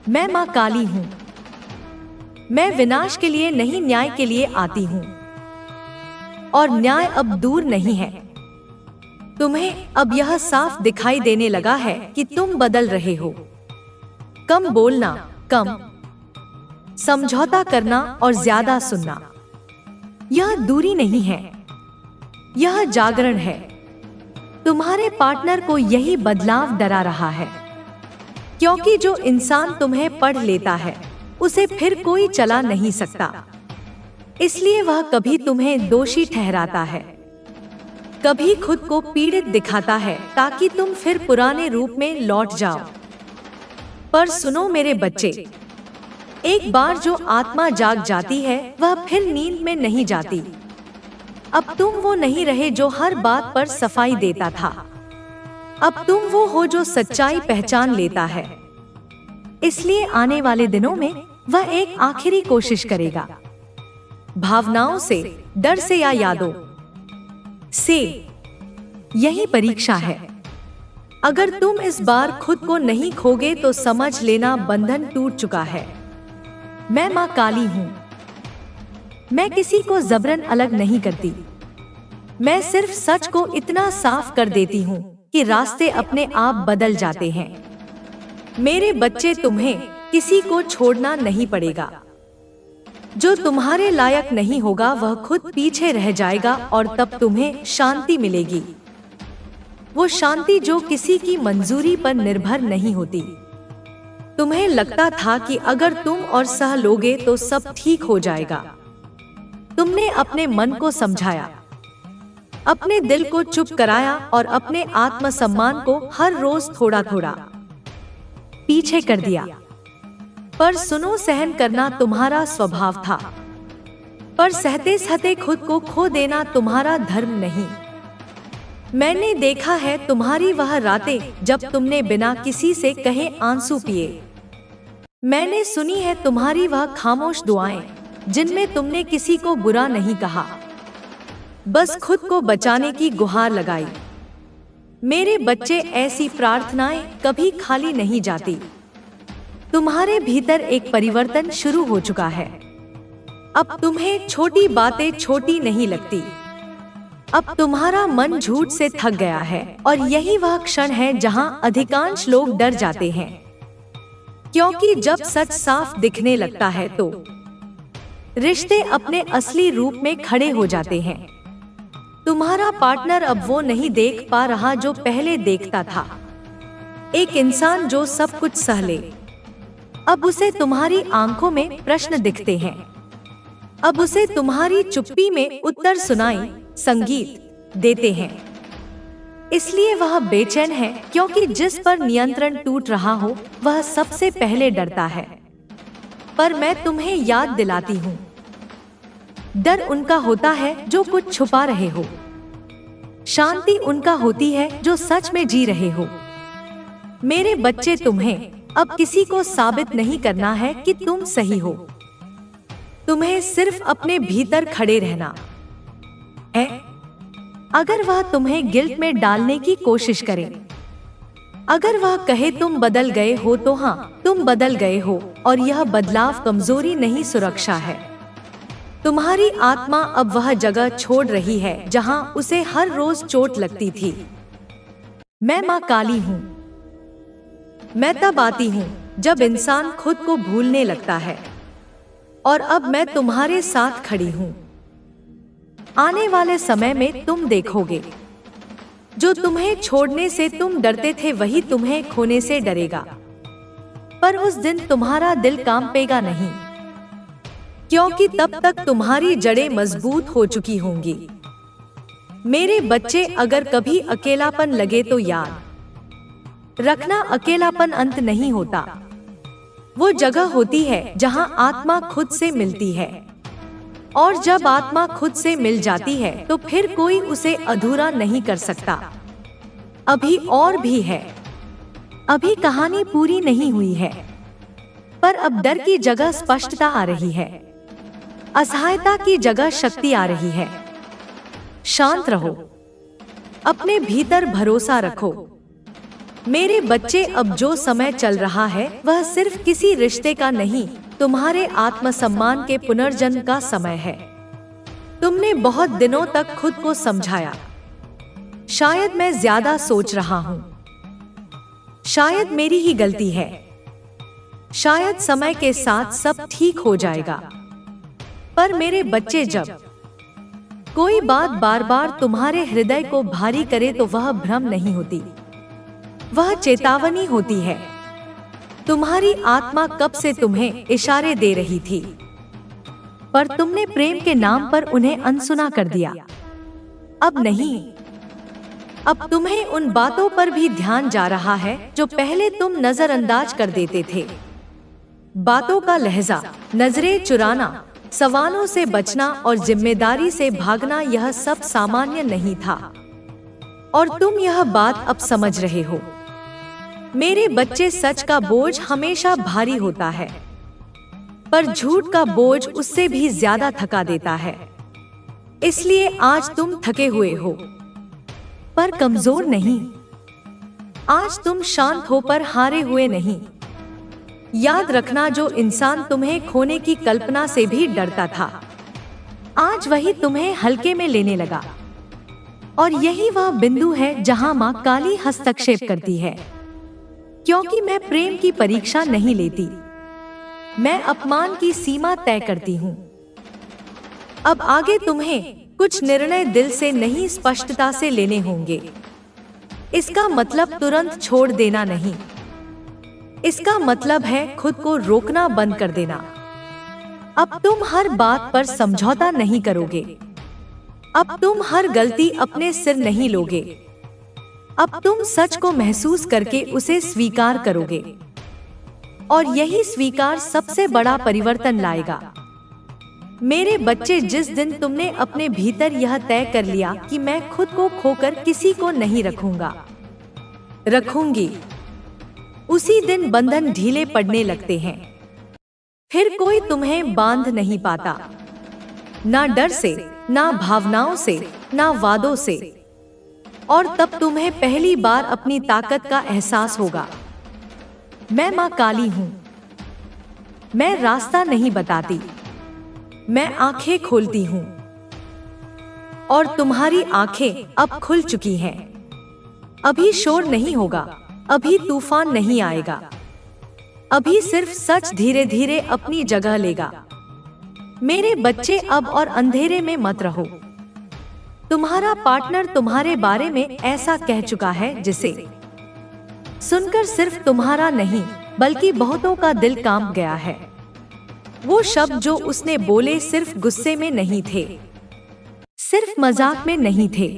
मैं माँ काली हूँ। मैं विनाश के लिए नहीं, न्याय के लिए आती हूँ, और न्याय अब दूर नहीं है। तुम्हें अब यह साफ दिखाई देने लगा है कि तुम बदल रहे हो। कम बोलना, कम समझौता करना और ज्यादा सुनना, यह दूरी नहीं है, यह जागरण है। तुम्हारे पार्टनर को यही बदलाव डरा रहा है, क्योंकि जो इंसान तुम्हें पढ़ लेता है उसे फिर कोई चला नहीं सकता। इसलिए वह कभी तुम्हें दोषी ठहराता है, कभी खुद को पीड़ित दिखाता है ताकि तुम फिर पुराने रूप में लौट जाओ। पर सुनो मेरे बच्चे, एक बार जो आत्मा जाग जाती है वह फिर नींद में नहीं जाती। अब तुम वो नहीं रहे जो हर बात पर सफाई देता था। अब तुम वो हो जो सच्चाई पहचान लेता है। इसलिए आने वाले दिनों में वह एक आखिरी कोशिश करेगा, भावनाओं से, डर से या यादों से। यही परीक्षा है। अगर तुम इस बार खुद को नहीं खोगे तो समझ लेना बंधन टूट चुका है। मैं माँ काली हूँ। मैं किसी को जबरन अलग नहीं करती। मैं सिर्फ सच को इतना साफ कर देती हूँ कि रास्ते अपने आप बदल जाते हैं। मेरे बच्चे, तुम्हें किसी को छोड़ना नहीं पड़ेगा। जो तुम्हारे लायक नहीं होगा वह खुद पीछे रह जाएगा और तब तुम्हें शांति मिलेगी। वो शांति जो किसी की मंजूरी पर निर्भर नहीं होती। तुम्हें लगता था कि अगर तुम और सह लोगे तो सब ठीक हो जाएगा। तुमने अपने मन को समझाया, अपने दिल को चुप कराया और अपने आत्मसम्मान को हर रोज थोड़ा थोड़ा पीछे कर दिया। पर सुनो, सहन करना तुम्हारा स्वभाव था, पर सहते सहते खुद को खो देना तुम्हारा धर्म नहीं। मैंने देखा है तुम्हारी वह रातें जब तुमने बिना किसी से कहे आंसू पिए। मैंने सुनी है तुम्हारी वह खामोश दुआएं जिनमें तुमने किसी को बुरा नहीं कहा, बस खुद को बचाने की गुहार लगाई। मेरे बच्चे, ऐसी प्रार्थनाएं कभी खाली नहीं जाती। तुम्हारे भीतर एक परिवर्तन शुरू हो चुका है। अब तुम्हें छोटी बातें छोटी नहीं लगती। अब तुम्हारा मन झूठ से थक गया है और यही वह क्षण है जहां अधिकांश लोग डर जाते हैं, क्योंकि जब सच साफ दिखने लगता है तो रिश्ते अपने असली रूप में खड़े हो जाते हैं। तुम्हारा पार्टनर अब वो नहीं देख पा रहा जो पहले देखता था, एक इंसान जो सब कुछ सह ले। अब उसे तुम्हारी आंखों में प्रश्न दिखते हैं। अब उसे तुम्हारी चुप्पी में उत्तर सुनाई संगीत देते हैं। इसलिए वह बेचैन है, क्योंकि जिस पर नियंत्रण टूट रहा हो वह सबसे पहले डरता है। पर मैं तुम्हें याद दिलाती हूँ, डर उनका होता है जो कुछ छुपा रहे हो। शांति उनका होती है जो सच में जी रहे हो। मेरे बच्चे, तुम्हें अब किसी को साबित नहीं करना है कि तुम सही हो। तुम्हें सिर्फ अपने भीतर खड़े रहना है। अगर वह तुम्हें गिल्ट में डालने की कोशिश करे, अगर वह कहे तुम बदल गए हो, तो हाँ, तुम बदल गए हो, और यह बदलाव कमजोरी नहीं, सुरक्षा है। तुम्हारी आत्मा अब वह जगह छोड़ रही है जहां उसे हर रोज चोट लगती थी। मैं माँ काली हूँ। मैं तब आती हूँ जब इंसान खुद को भूलने लगता है, और अब मैं तुम्हारे साथ खड़ी हूँ। आने वाले समय में तुम देखोगे, जो तुम्हें छोड़ने से तुम डरते थे वही तुम्हें खोने से डरेगा। पर उस दिन तुम्हारा दिल कांपेगा नहीं, क्योंकि तब तक तुम्हारी जड़ें मजबूत हो चुकी होंगी। मेरे बच्चे, अगर कभी अकेलापन लगे तो याद रखना, अकेलापन अंत नहीं होता। वो जगह होती है जहां आत्मा खुद से मिलती है, और जब आत्मा खुद से मिल जाती है तो फिर कोई उसे अधूरा नहीं कर सकता। अभी और भी है, अभी कहानी पूरी नहीं हुई है, पर अब डर की जगह स्पष्टता आ रही है, असहायता की जगह शक्ति आ रही है। शांत रहो, अपने भीतर भरोसा रखो। मेरे बच्चे, अब जो समय चल रहा है वह सिर्फ किसी रिश्ते का नहीं, तुम्हारे आत्मसम्मान के पुनर्जन्म का समय है। तुमने बहुत दिनों तक खुद को समझाया, शायद मैं ज्यादा सोच रहा हूँ, शायद मेरी ही गलती है, शायद समय के साथ सब ठीक हो जाएगा। पर मेरे बच्चे, जब कोई बात बार बार तुम्हारे हृदय को भारी करे तो वह भ्रम नहीं होती, वह चेतावनी होती है। तुम्हारी आत्मा कब से तुम्हें इशारे दे रही थी, पर तुमने प्रेम के नाम पर उन्हें अनसुना कर दिया। अब नहीं, अब तुम्हें उन बातों पर भी ध्यान जा रहा है जो पहले तुम नजरअंदाज कर देते थे। बातों का लहजा, नजरें चुराना, सवालों से बचना और जिम्मेदारी से भागना, यह सब सामान्य नहीं था, और तुम यह बात अब समझ रहे हो। मेरे बच्चे, सच का बोझ हमेशा भारी होता है, पर झूठ का बोझ उससे भी ज्यादा थका देता है। इसलिए आज तुम थके हुए हो, पर कमजोर नहीं। आज तुम शांत हो, पर हारे हुए नहीं। याद रखना, जो इंसान तुम्हें खोने की कल्पना से भी डरता था, आज वही तुम्हें हल्के में लेने लगा। और यही वह बिंदु है जहां मां काली हस्तक्षेप करती है, क्योंकि मैं प्रेम की परीक्षा नहीं लेती, मैं अपमान की सीमा तय करती हूँ। अब आगे तुम्हें कुछ निर्णय दिल से नहीं, स्पष्टता से लेने होंगे। इसका मतलब तुरंत छोड़ देना नहीं, इसका मतलब है खुद को रोकना बंद कर देना। अब तुम हर बात पर समझौता नहीं करोगे, अब तुम हर गलती अपने सिर नहीं लोगे, अब तुम सच को महसूस करके उसे स्वीकार करोगे, और यही स्वीकार सबसे बड़ा परिवर्तन लाएगा। मेरे बच्चे, जिस दिन तुमने अपने भीतर यह तय कर लिया कि मैं खुद को खोकर किसी को नहीं रखूंगी, उसी दिन बंधन ढीले पड़ने लगते हैं। फिर कोई तुम्हें बांध नहीं पाता, ना डर से, ना भावनाओं से, ना वादों से। और तब तुम्हें पहली बार अपनी ताकत का एहसास होगा। मैं मां काली हूं, मैं रास्ता नहीं बताती, मैं आंखें खोलती हूं, और तुम्हारी आंखें अब खुल चुकी हैं। अभी शोर नहीं होगा, अभी तूफान नहीं आएगा, अभी सिर्फ सच धीरे धीरे अपनी जगह लेगा। मेरे बच्चे, अब और अंधेरे में मत रहो। तुम्हारा पार्टनर तुम्हारे बारे में ऐसा कह चुका है जिसे सुनकर सिर्फ तुम्हारा नहीं बल्कि बहुतों का दिल कांप गया है। वो शब्द जो उसने बोले सिर्फ गुस्से में नहीं थे, सिर्फ मजाक में नहीं थे,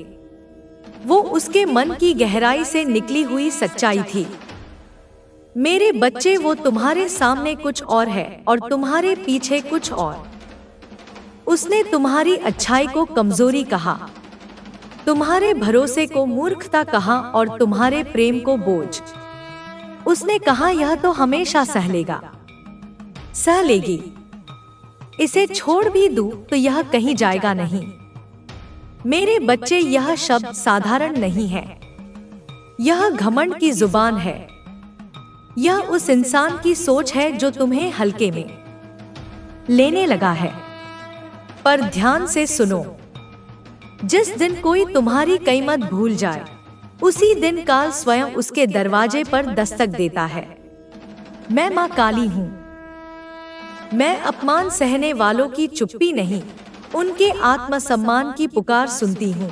वो उसके मन की गहराई से निकली हुई सच्चाई थी। मेरे बच्चे, वो तुम्हारे सामने कुछ और है और तुम्हारे पीछे कुछ और। उसने तुम्हारी अच्छाई को कमजोरी कहा, तुम्हारे भरोसे को मूर्खता कहा और तुम्हारे प्रेम को बोझ। उसने कहा, यह तो हमेशा सह लेगा, सह लेगी, इसे छोड़ भी दूं तो यह कहीं जाएगा नहीं। मेरे बच्चे, यह शब्द साधारण नहीं है, यह घमंड की जुबान है। यह उस इंसान की सोच है जो तुम्हें हल्के में लेने लगा है। पर ध्यान से सुनो, जिस दिन कोई तुम्हारी कीमत भूल जाए, उसी दिन काल स्वयं उसके दरवाजे पर दस्तक देता है। मैं मां काली हूं, मैं अपमान सहने वालों की चुप्पी नहीं, उनके आत्मसम्मान की पुकार सुनती हूँ।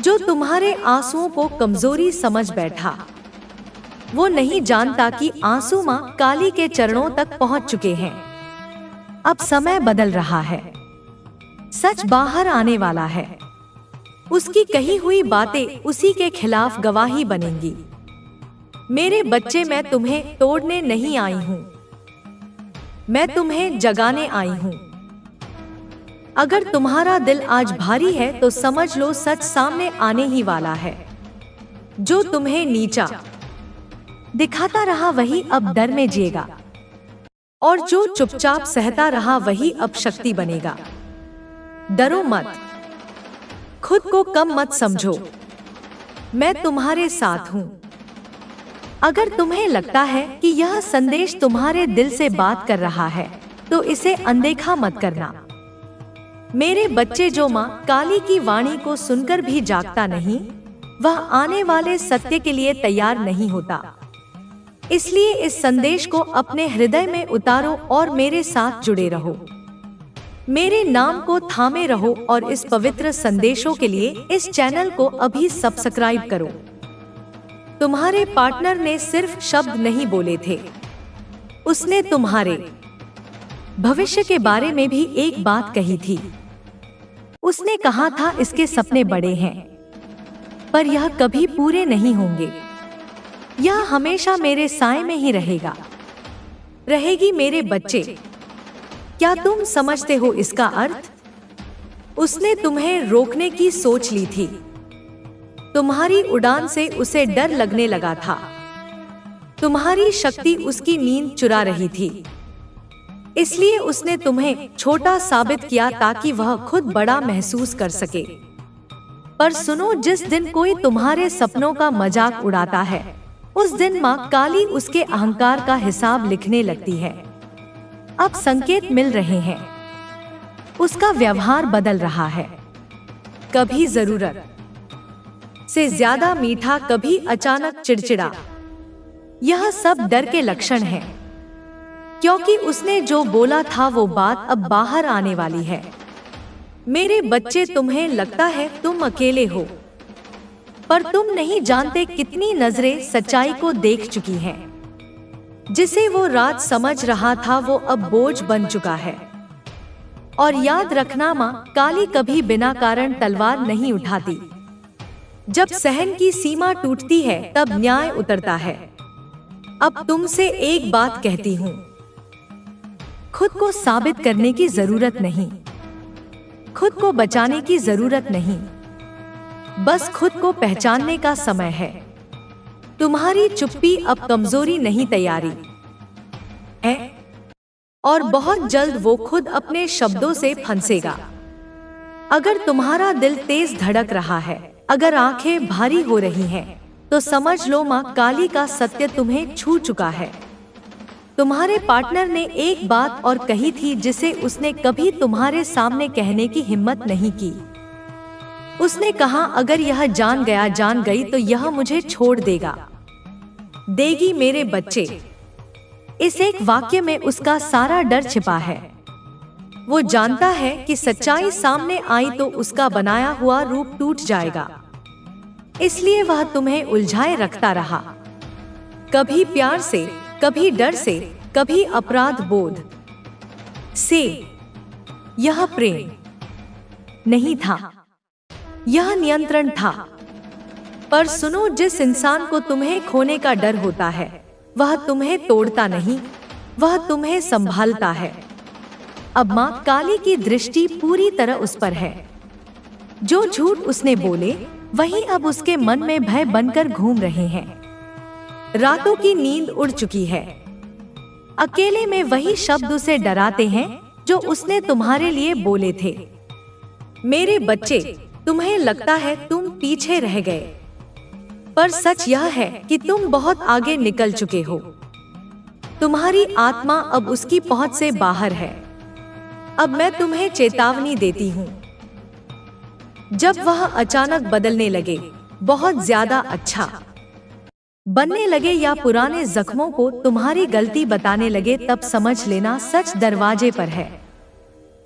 जो तुम्हारे आंसुओं को कमजोरी समझ बैठा, वो नहीं जानता कि आंसू मां काली के चरणों तक पहुंच चुके हैं। अब समय बदल रहा है, सच बाहर आने वाला है। उसकी कही हुई बातें उसी के खिलाफ गवाही बनेंगी। मेरे बच्चे, मैं तुम्हें तोड़ने नहीं आई हूँ, मैं तुम्हें जगाने आई हूँ। अगर तुम्हारा दिल आज भारी है तो समझ लो सच सामने आने ही वाला है। जो तुम्हें नीचा दिखाता रहा वही अब डर में जिएगा, और जो चुपचाप सहता रहा वही अब शक्ति बनेगा। डरो मत, खुद को कम मत समझो, मैं तुम्हारे साथ हूँ। अगर तुम्हें लगता है कि यह संदेश तुम्हारे दिल से बात कर रहा है तो इसे अनदेखा मत करना। मेरे बच्चे, जो माँ काली की वाणी को सुनकर भी जागता नहीं, वह आने वाले सत्य के लिए तैयार नहीं होता। इसलिए इस संदेश को अपने हृदय में उतारो और मेरे साथ जुड़े रहो। मेरे नाम को थामे रहो और इस पवित्र संदेशों के लिए इस चैनल को अभी सब्सक्राइब करो। तुम्हारे पार्टनर ने सिर्फ शब्द नहीं बोले थे, उसने तुम्हारे भविष्य के बारे में भी एक बात कही थी। उसने कहा था इसके सपने बड़े हैं, पर यह कभी पूरे नहीं होंगे। यह हमेशा मेरे साए में ही रहेगी मेरे बच्चे। क्या तुम समझते हो इसका अर्थ? उसने तुम्हें रोकने की सोच ली थी। तुम्हारी उड़ान से उसे डर लगने लगा था। तुम्हारी शक्ति उसकी नींद चुरा रही थी। इसलिए उसने तुम्हें छोटा साबित किया ताकि वह खुद बड़ा महसूस कर सके। पर सुनो, जिस दिन कोई तुम्हारे सपनों का मजाक उड़ाता है, उस दिन माँ काली उसके अहंकार का हिसाब लिखने लगती है। अब संकेत मिल रहे हैं, उसका व्यवहार बदल रहा है। कभी जरूरत से ज्यादा मीठा, कभी अचानक चिड़चिड़ा। यह सब डर के लक्षण हैं, क्योंकि उसने जो बोला था वो बात अब बाहर आने वाली है। मेरे बच्चे, तुम्हें लगता है तुम अकेले हो, पर तुम नहीं जानते कितनी नजरें सच्चाई को देख चुकी हैं। जिसे वो राज समझ रहा था वो अब बोझ बन चुका है। और याद रखना, माँ काली कभी बिना कारण तलवार नहीं उठाती। जब सहन की सीमा टूटती है तब न्याय उतरता है। अब तुमसे एक बात कहती हूँ, खुद को साबित करने की जरूरत नहीं, खुद को बचाने की जरूरत नहीं, बस खुद को पहचानने का समय है। तुम्हारी चुप्पी अब कमजोरी नहीं, तैयारी है, और बहुत जल्द वो खुद अपने शब्दों से फंसेगा। अगर तुम्हारा दिल तेज धड़क रहा है, अगर आंखें भारी हो रही हैं, तो समझ लो माँ काली का सत्य तुम्हें छू चुका है। तुम्हारे पार्टनर ने एक बात और कही थी जिसे उसने कभी तुम्हारे सामने कहने की हिम्मत नहीं की। उसने कहा, अगर यह जान गई तो यह मुझे छोड़ देगी मेरे बच्चे। इस एक वाक्य में उसका सारा डर छिपा है। वो जानता है कि सच्चाई सामने आई तो उसका बनाया हुआ रूप टूट जाएगा। इसलिए वह तुम्हें उलझाए रखता रहा, कभी प्यार से, कभी डर से, कभी अपराध बोध से। यह प्रेम नहीं था, यह नियंत्रण था। पर सुनो, जिस इंसान को तुम्हें खोने का डर होता है वह तुम्हें तोड़ता नहीं, वह तुम्हें संभालता है। अब माँ काली की दृष्टि पूरी तरह उस पर है। जो झूठ उसने बोले वही अब उसके मन में भय बनकर घूम रहे हैं। रातों की नींद उड़ चुकी है। अकेले में वही शब्द उसे डराते हैं जो उसने तुम्हारे लिए बोले थे। मेरे बच्चे, तुम्हें लगता है तुम पीछे रह गए, पर सच यह है कि तुम बहुत आगे निकल चुके हो। तुम्हारी आत्मा अब उसकी पहुंच से बाहर है। अब मैं तुम्हें चेतावनी देती हूँ, जब वह अचानक बदलने लगे, बहुत ज्यादा अच्छा बनने लगे या पुराने जख्मों को तुम्हारी गलती बताने लगे, तब समझ लेना सच दरवाजे पर है।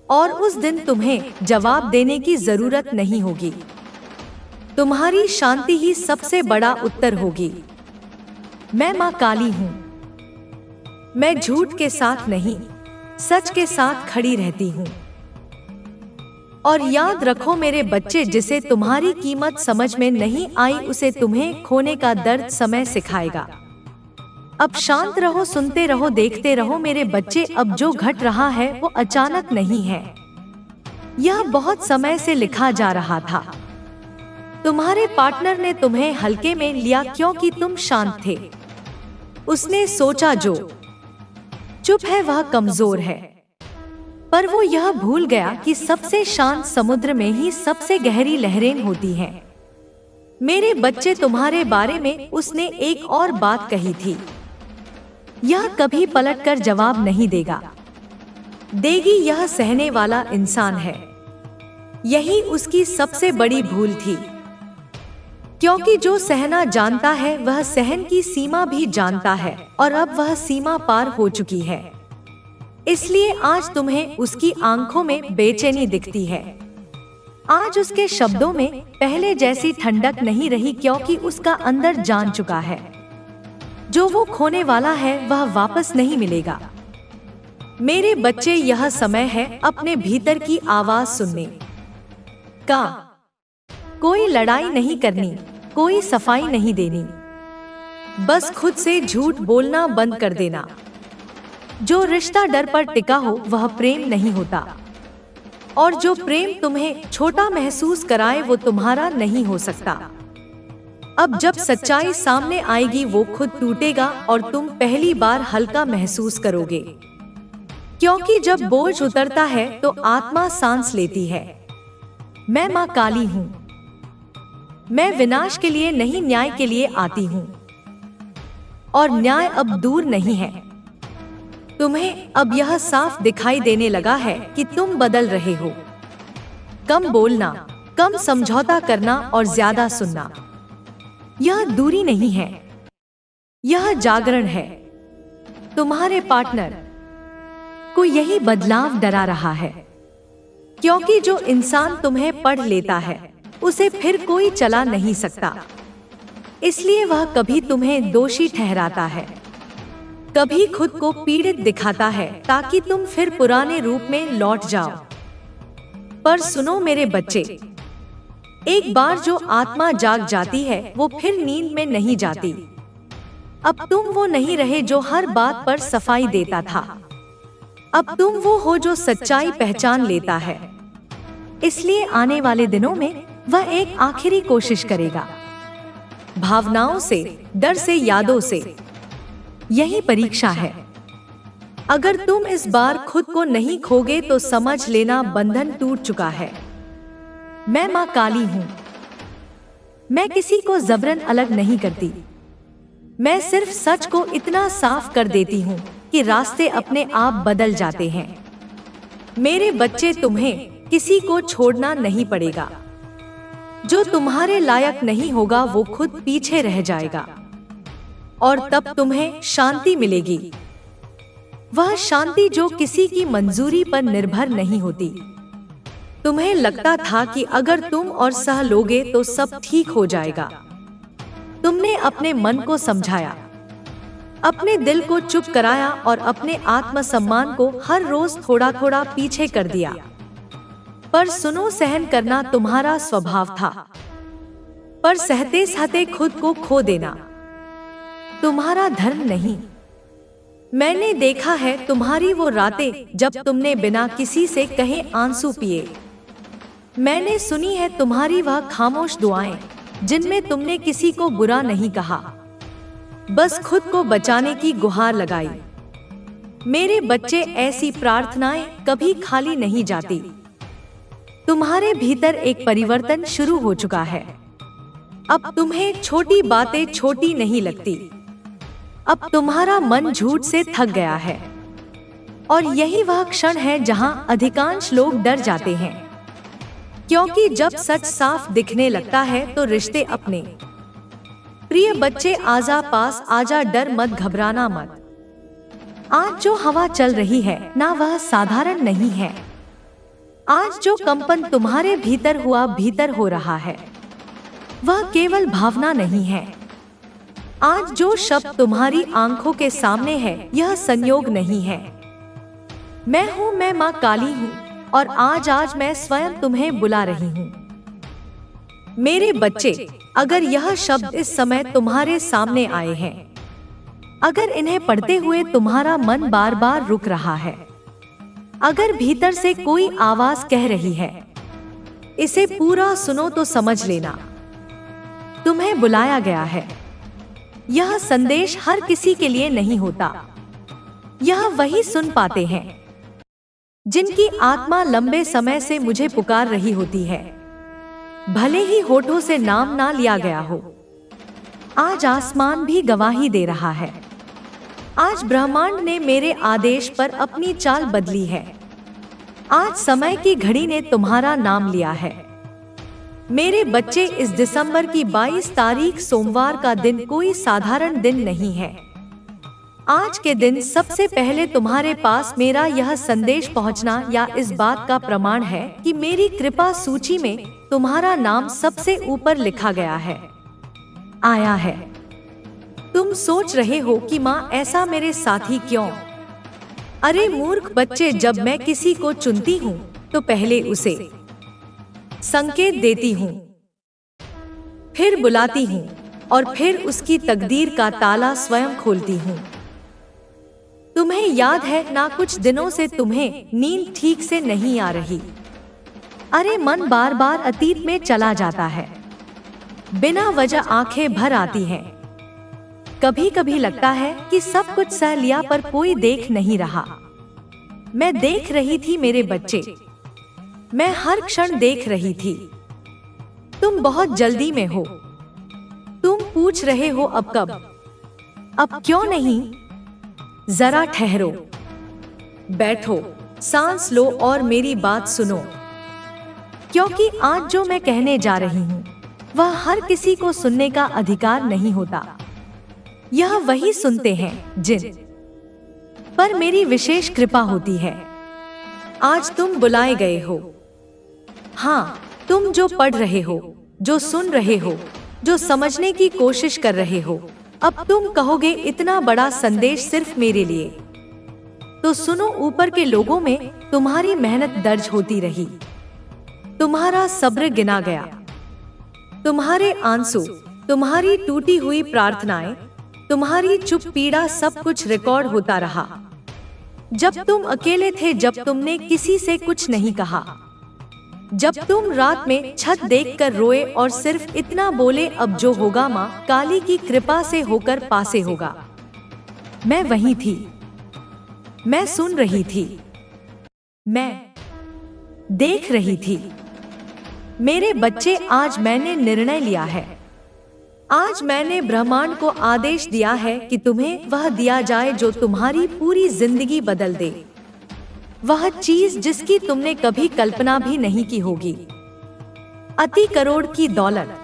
और उस दिन तुम्हें जवाब देने की जरूरत नहीं होगी। तुम्हारी शांति ही सबसे बड़ा उत्तर होगी। मैं माँ काली हूँ। मैं झूठ के साथ नहीं, सच के साथ खड़ी रहती हूँ। और याद रखो मेरे बच्चे, जिसे तुम्हारी कीमत समझ में नहीं आई उसे तुम्हें खोने का दर्द समय सिखाएगा। अब शांत रहो, सुनते रहो, देखते रहो मेरे बच्चे। अब जो घट रहा है वो अचानक नहीं है, यह बहुत समय से लिखा जा रहा था। तुम्हारे पार्टनर ने तुम्हें हल्के में लिया क्योंकि तुम शांत थे। उसने सोचा जो चुप है वह कमजोर है, पर वो यह भूल गया कि सबसे शांत समुद्र में ही सबसे गहरी लहरें होती हैं। मेरे बच्चे, तुम्हारे बारे में उसने एक और बात कही थी, यह कभी पलटकर जवाब नहीं देगा, देगी। यह सहने वाला इंसान है। यही उसकी सबसे बड़ी भूल थी, क्योंकि जो सहना जानता है वह सहन की सीमा भी जानता है, और अब वह सीमा पार हो चुकी है। इसलिए आज तुम्हें उसकी आंखों में बेचैनी दिखती है। आज उसके शब्दों में पहले जैसी ठंडक नहीं रही, क्योंकि उसका अंदर जान चुका है जो वो खोने वाला है वह वापस नहीं मिलेगा। मेरे बच्चे, यह समय है अपने भीतर की आवाज सुनने का। कोई लड़ाई नहीं करनी, कोई सफाई नहीं देनी, बस खुद से झूठ बोलना बंद कर देना। जो रिश्ता डर पर टिका हो वह प्रेम नहीं होता, और जो प्रेम तुम्हें छोटा महसूस कराए वो तुम्हारा नहीं हो सकता। अब जब सच्चाई सामने आएगी वो खुद टूटेगा और तुम पहली बार हल्का महसूस करोगे, क्योंकि जब बोझ उतरता है तो आत्मा सांस लेती है। मैं माँ काली हूँ, मैं विनाश के लिए नहीं न्याय के लिए आती हूँ, और न्याय अब दूर नहीं है। तुम्हें अब यह साफ दिखाई देने लगा है कि तुम बदल रहे हो। कम बोलना, कम समझौता करना और ज्यादा सुनना। यह दूरी नहीं है, यह जागरण है। तुम्हारे पार्टनर को यही बदलाव डरा रहा है, क्योंकि जो इंसान तुम्हें पढ़ लेता है उसे फिर कोई चला नहीं सकता। इसलिए वह कभी तुम्हें दोषी ठहराता है, कभी खुद को पीड़ित दिखाता है, ताकि तुम फिर पुराने रूप में लौट जाओ। पर सुनो मेरे बच्चे, एक बार जो आत्मा जाग जाती है वो फिर नींद में नहीं जाती। अब तुम वो नहीं रहे जो हर बात पर सफाई देता था। अब तुम वो हो जो सच्चाई पहचान लेता है। इसलिए आने वाले दिनों में वह एक आखिरी कोशिश करेगा, भावनाओं से, डर से, यादों से। यही परीक्षा है। अगर तुम इस बार खुद को नहीं खोगे तो समझ लेना बंधन टूट चुका है। मैं माँ काली हूँ, मैं किसी को जबरन अलग नहीं करती। मैं सिर्फ सच को इतना साफ कर देती हूँ कि रास्ते अपने आप बदल जाते हैं। मेरे बच्चे, तुम्हें किसी को छोड़ना नहीं पड़ेगा। जो तुम्हारे लायक नहीं होगा वो खुद पीछे रह जाएगा, और तब तुम्हें शांति मिलेगी। वह शांति जो किसी की मंजूरी पर निर्भर नहीं होती। तुम्हें लगता था कि अगर तुम और सह लोगे तो सब ठीक हो जाएगा। तुमने अपने मन को समझाया, अपने दिल को चुप कराया और अपने आत्मसम्मान को हर रोज थोड़ा थोड़ा पीछे कर दिया। पर सुनो, सहन करना तुम्हारा स्वभाव था, पर सहते सहते खुद को खो देना तुम्हारा धर्म नहीं। मैंने देखा है तुम्हारी वो रातें जब तुमने बिना किसी से कहे आंसू पिए। मैंने सुनी है तुम्हारी वह खामोश दुआएं जिनमें तुमने किसी को बुरा नहीं कहा, बस खुद को बचाने की गुहार लगाई। मेरे बच्चे, ऐसी प्रार्थनाएं कभी खाली नहीं जाती। तुम्हारे भीतर एक परिवर्तन शुरू हो चुका है। अब तुम्हें छोटी बातें छोटी नहीं लगती। अब तुम्हारा मन झूठ से थक गया है, और यही वह क्षण है जहां अधिकांश लोग डर जाते हैं, क्योंकि जब सच साफ दिखने लगता है तो रिश्ते अपने। प्रिय बच्चे, आजा पास आजा, डर मत, घबराना मत। आज जो हवा चल रही है ना, वह साधारण नहीं है। आज जो कंपन तुम्हारे भीतर हो रहा है वह केवल भावना नहीं है। आज जो शब्द तुम्हारी आंखों के सामने है यह संयोग नहीं है। मैं हूँ, मैं माँ काली हूँ, और आज मैं स्वयं तुम्हें बुला रही हूँ। मेरे बच्चे, अगर यह शब्द इस समय तुम्हारे सामने आए हैं, अगर इन्हें पढ़ते हुए तुम्हारा मन बार बार रुक रहा है, अगर भीतर से कोई आवाज कह रही है इसे पूरा सुनो, तो समझ लेना तुम्हें बुलाया गया है। यह संदेश हर किसी के लिए नहीं होता। यह वही सुन पाते हैं जिनकी आत्मा लंबे समय से मुझे पुकार रही होती है, भले ही होठों से नाम ना लिया गया हो। आज आसमान भी गवाही दे रहा है। आज ब्रह्मांड ने मेरे आदेश पर अपनी चाल बदली है। आज समय की घड़ी ने तुम्हारा नाम लिया है। मेरे बच्चे, इस दिसंबर की 22 तारीख सोमवार का दिन कोई साधारण दिन नहीं है। आज के दिन सबसे पहले तुम्हारे पास मेरा यह संदेश पहुंचना या इस बात का प्रमाण है कि मेरी कृपा सूची में तुम्हारा नाम सबसे ऊपर लिखा गया है, आया है। तुम सोच रहे हो कि माँ, ऐसा मेरे साथ ही क्यों? अरे मूर्ख बच्चे, जब मैं किसी को चुनती हूँ तो पहले उसे संकेत देती हूँ, फिर बुलाती हूँ और फिर उसकी तकदीर का ताला स्वयं खोलती हूँ। तुम्हें याद है ना, कुछ दिनों से तुम्हें नींद ठीक से नहीं आ रही। अरे मन बार बार अतीत में चला जाता है, बिना वजह आंखें भर आती हैं। कभी कभी लगता है कि सब कुछ सह लिया पर कोई देख नहीं रहा। मैं देख रही थी मेरे बच्चे, मैं हर क्षण देख रही थी। तुम बहुत जल्दी में हो। तुम पूछ रहे हो अब कब, अब क्यों नहीं? जरा ठहरो, बैठो, सांस लो और मेरी बात सुनो, क्योंकि आज जो मैं कहने जा रही हूँ वह हर किसी को सुनने का अधिकार नहीं होता। यह वही सुनते हैं जिन पर मेरी विशेष कृपा होती है। आज तुम बुलाए गए हो। हाँ, तुम जो पढ़ रहे हो, जो सुन रहे हो, जो समझने की कोशिश कर रहे हो, अब तुम कहोगे इतना बड़ा संदेश सिर्फ मेरे लिए। तो सुनो, ऊपर के लोगों में तुम्हारी मेहनत दर्ज होती रही, तुम्हारा सब्र गिना गया, तुम्हारे आंसू, तुम्हारी टूटी हुई प्रार्थनाएं, तुम्हारी चुप पीड़ा, सब कुछ रिकॉर्ड होता रहा। जब तुम अकेले थे, जब तुमने किसी से कुछ नहीं कहा, जब तुम रात में छत देखकर रोए और सिर्फ इतना बोले, अब जो होगा माँ काली की कृपा से होकर पासे होगा। मैं वहीं थी, मैं सुन रही थी, मैं देख रही थी। मेरे बच्चे, आज मैंने निर्णय लिया है। आज मैंने ब्रह्मांड को आदेश दिया है कि तुम्हें वह दिया जाए जो तुम्हारी पूरी जिंदगी बदल दे, वह चीज जिसकी तुमने कभी कल्पना भी नहीं की होगी। अति करोड़ की दौलत।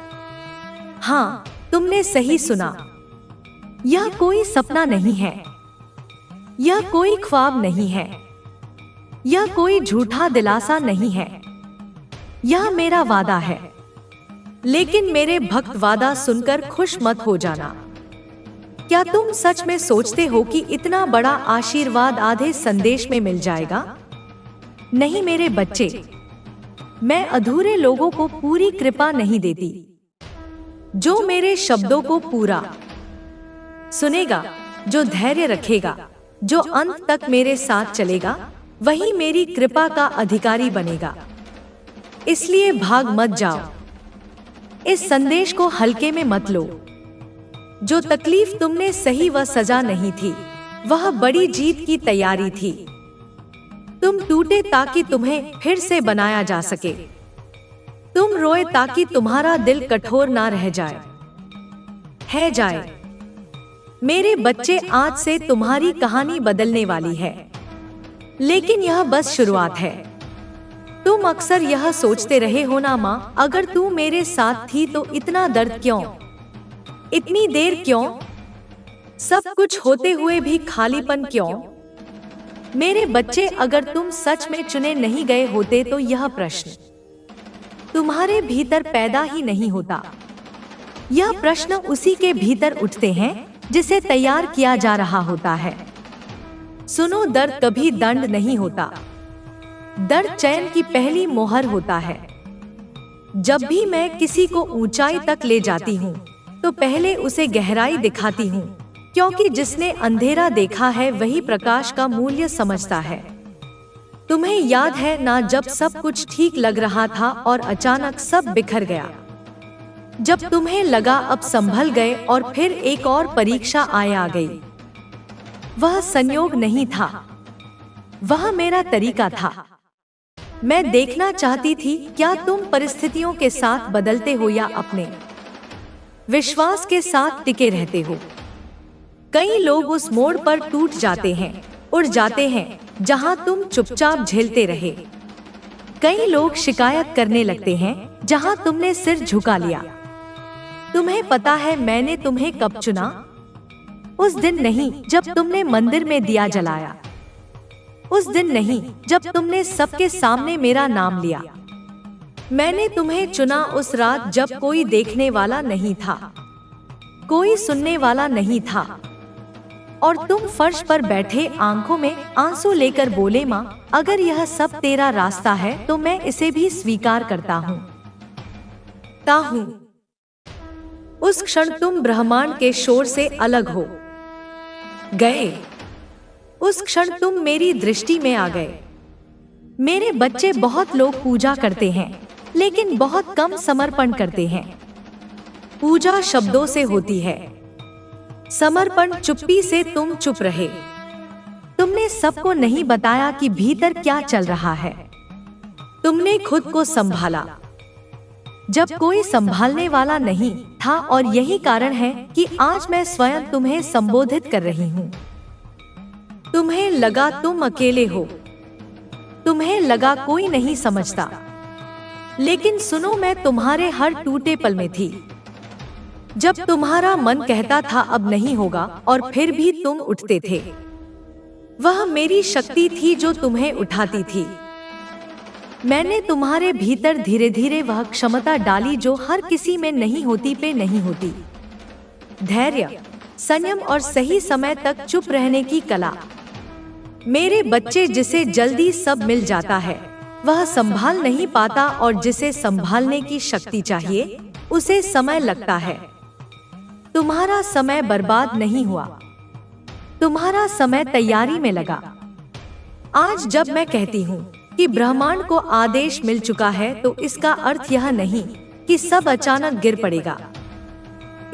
हाँ, तुमने सही सुना। यह कोई सपना नहीं है, यह कोई ख्वाब नहीं है, यह कोई झूठा दिलासा नहीं है, यह मेरा वादा है। लेकिन मेरे भक्त, वादा सुनकर खुश मत हो जाना। क्या तुम सच में सोचते हो कि इतना बड़ा आशीर्वाद आधे संदेश में मिल जाएगा? नहीं मेरे बच्चे, मैं अधूरे लोगों को पूरी कृपा नहीं देती। जो मेरे शब्दों को पूरा सुनेगा, जो धैर्य रखेगा, जो अंत तक मेरे साथ चलेगा, वही मेरी कृपा का अधिकारी बनेगा। इसलिए भाग मत जाओ, इस संदेश को हल्के में मत लो। जो तकलीफ तुमने सही व सजा नहीं थी, वह बड़ी जीत की तैयारी थी। तुम टूटे ताकि तुम्हें फिर से बनाया जा सके। तुम रोए ताकि तुम्हारा दिल कठोर ना रह जाए। मेरे बच्चे, आज से तुम्हारी कहानी बदलने वाली है, लेकिन यह बस शुरुआत है। तुम अक्सर यह सोचते रहे हो ना माँ, अगर तू मेरे साथ थी तो इतना दर्द क्यों, इतनी देर क्यों, सब कुछ होते हुए भी खालीपन क्यों? मेरे बच्चे, अगर तुम सच में चुने नहीं गए होते तो यह प्रश्न तुम्हारे भीतर पैदा ही नहीं होता। यह प्रश्न उसी के भीतर उठते हैं जिसे तैयार किया जा रहा होता है। सुनो, दर्द कभी दंड नहीं होता। दर्द चयन की पहली मोहर होता है। जब भी मैं किसी को ऊंचाई तक ले जाती हूँ तो पहले उसे गहराई दिखाती हूँ, क्योंकि जिसने अंधेरा देखा है वही प्रकाश का मूल्य समझता है। तुम्हें याद है ना, जब सब कुछ ठीक लग रहा था और अचानक सब बिखर गया। जब तुम्हें लगा अब संभल गए और फिर एक और परीक्षा आ गई। वह संयोग नहीं था, वह मेरा तरीका था। मैं देखना चाहती थी क्या तुम परिस्थितियों के साथ बदलते हो या अपने विश्वास के साथ टिके रहते हो। कई लोग उस मोड़ पर टूट जाते हैं, उड़ जाते हैं जहां तुम चुपचाप झेलते रहे। कई लोग शिकायत करने लगते हैं जहां तुमने सिर झुका लिया। तुम्हें पता है मैंने तुम्हें कब चुना? उस दिन नहीं जब तुमने मंदिर में दिया जलाया, उस दिन नहीं जब तुमने सबके सामने मेरा नाम लिया। मैंने तुम्हें चुना उस रात जब कोई देखने वाला नहीं था, कोई सुनने वाला नहीं था, और तुम फर्श पर बैठे आंखों में आंसू लेकर बोले, माँ अगर यह सब तेरा रास्ता है तो मैं इसे भी स्वीकार करता हूँ। उस क्षण तुम ब्रह्मांड के शोर से अलग हो गए। उस क्षण तुम मेरी दृष्टि में आ गए। मेरे बच्चे, बहुत लोग पूजा करते हैं लेकिन बहुत कम समर्पण करते हैं। पूजा शब्दों से होती है, समर्पण चुप्पी से। तुम चुप रहे। तुमने सबको नहीं बताया कि भीतर क्या चल रहा है। तुमने खुद को संभाला जब कोई संभालने वाला नहीं था, और यही कारण है कि आज मैं स्वयं तुम्हें संबोधित कर रही हूँ। तुम्हें लगा तुम अकेले हो, तुम्हें लगा कोई नहीं समझता, लेकिन सुनो, मैं तुम्हारे हर टूटे पल में थी। जब तुम्हारा मन कहता था अब नहीं होगा और फिर भी तुम उठते थे। वह मेरी शक्ति थी जो तुम्हें उठाती थी। मैंने तुम्हारे भीतर धीरे धीरे वह क्षमता डाली जो हर किसी में नहीं होती पे नहीं होती। धैर्य, संयम और सही समय तक चुप रहने की कला। मेरे बच्चे, जिसे जल्दी सब मिल जाता है वह संभाल नहीं पाता, और जिसे संभालने की शक्ति चाहिए उसे समय लगता है। तुम्हारा समय बर्बाद नहीं हुआ, तुम्हारा समय तैयारी में लगा। आज जब मैं कहती हूँ कि ब्रह्मांड को आदेश मिल चुका है तो इसका अर्थ यह नहीं कि सब अचानक गिर पड़ेगा।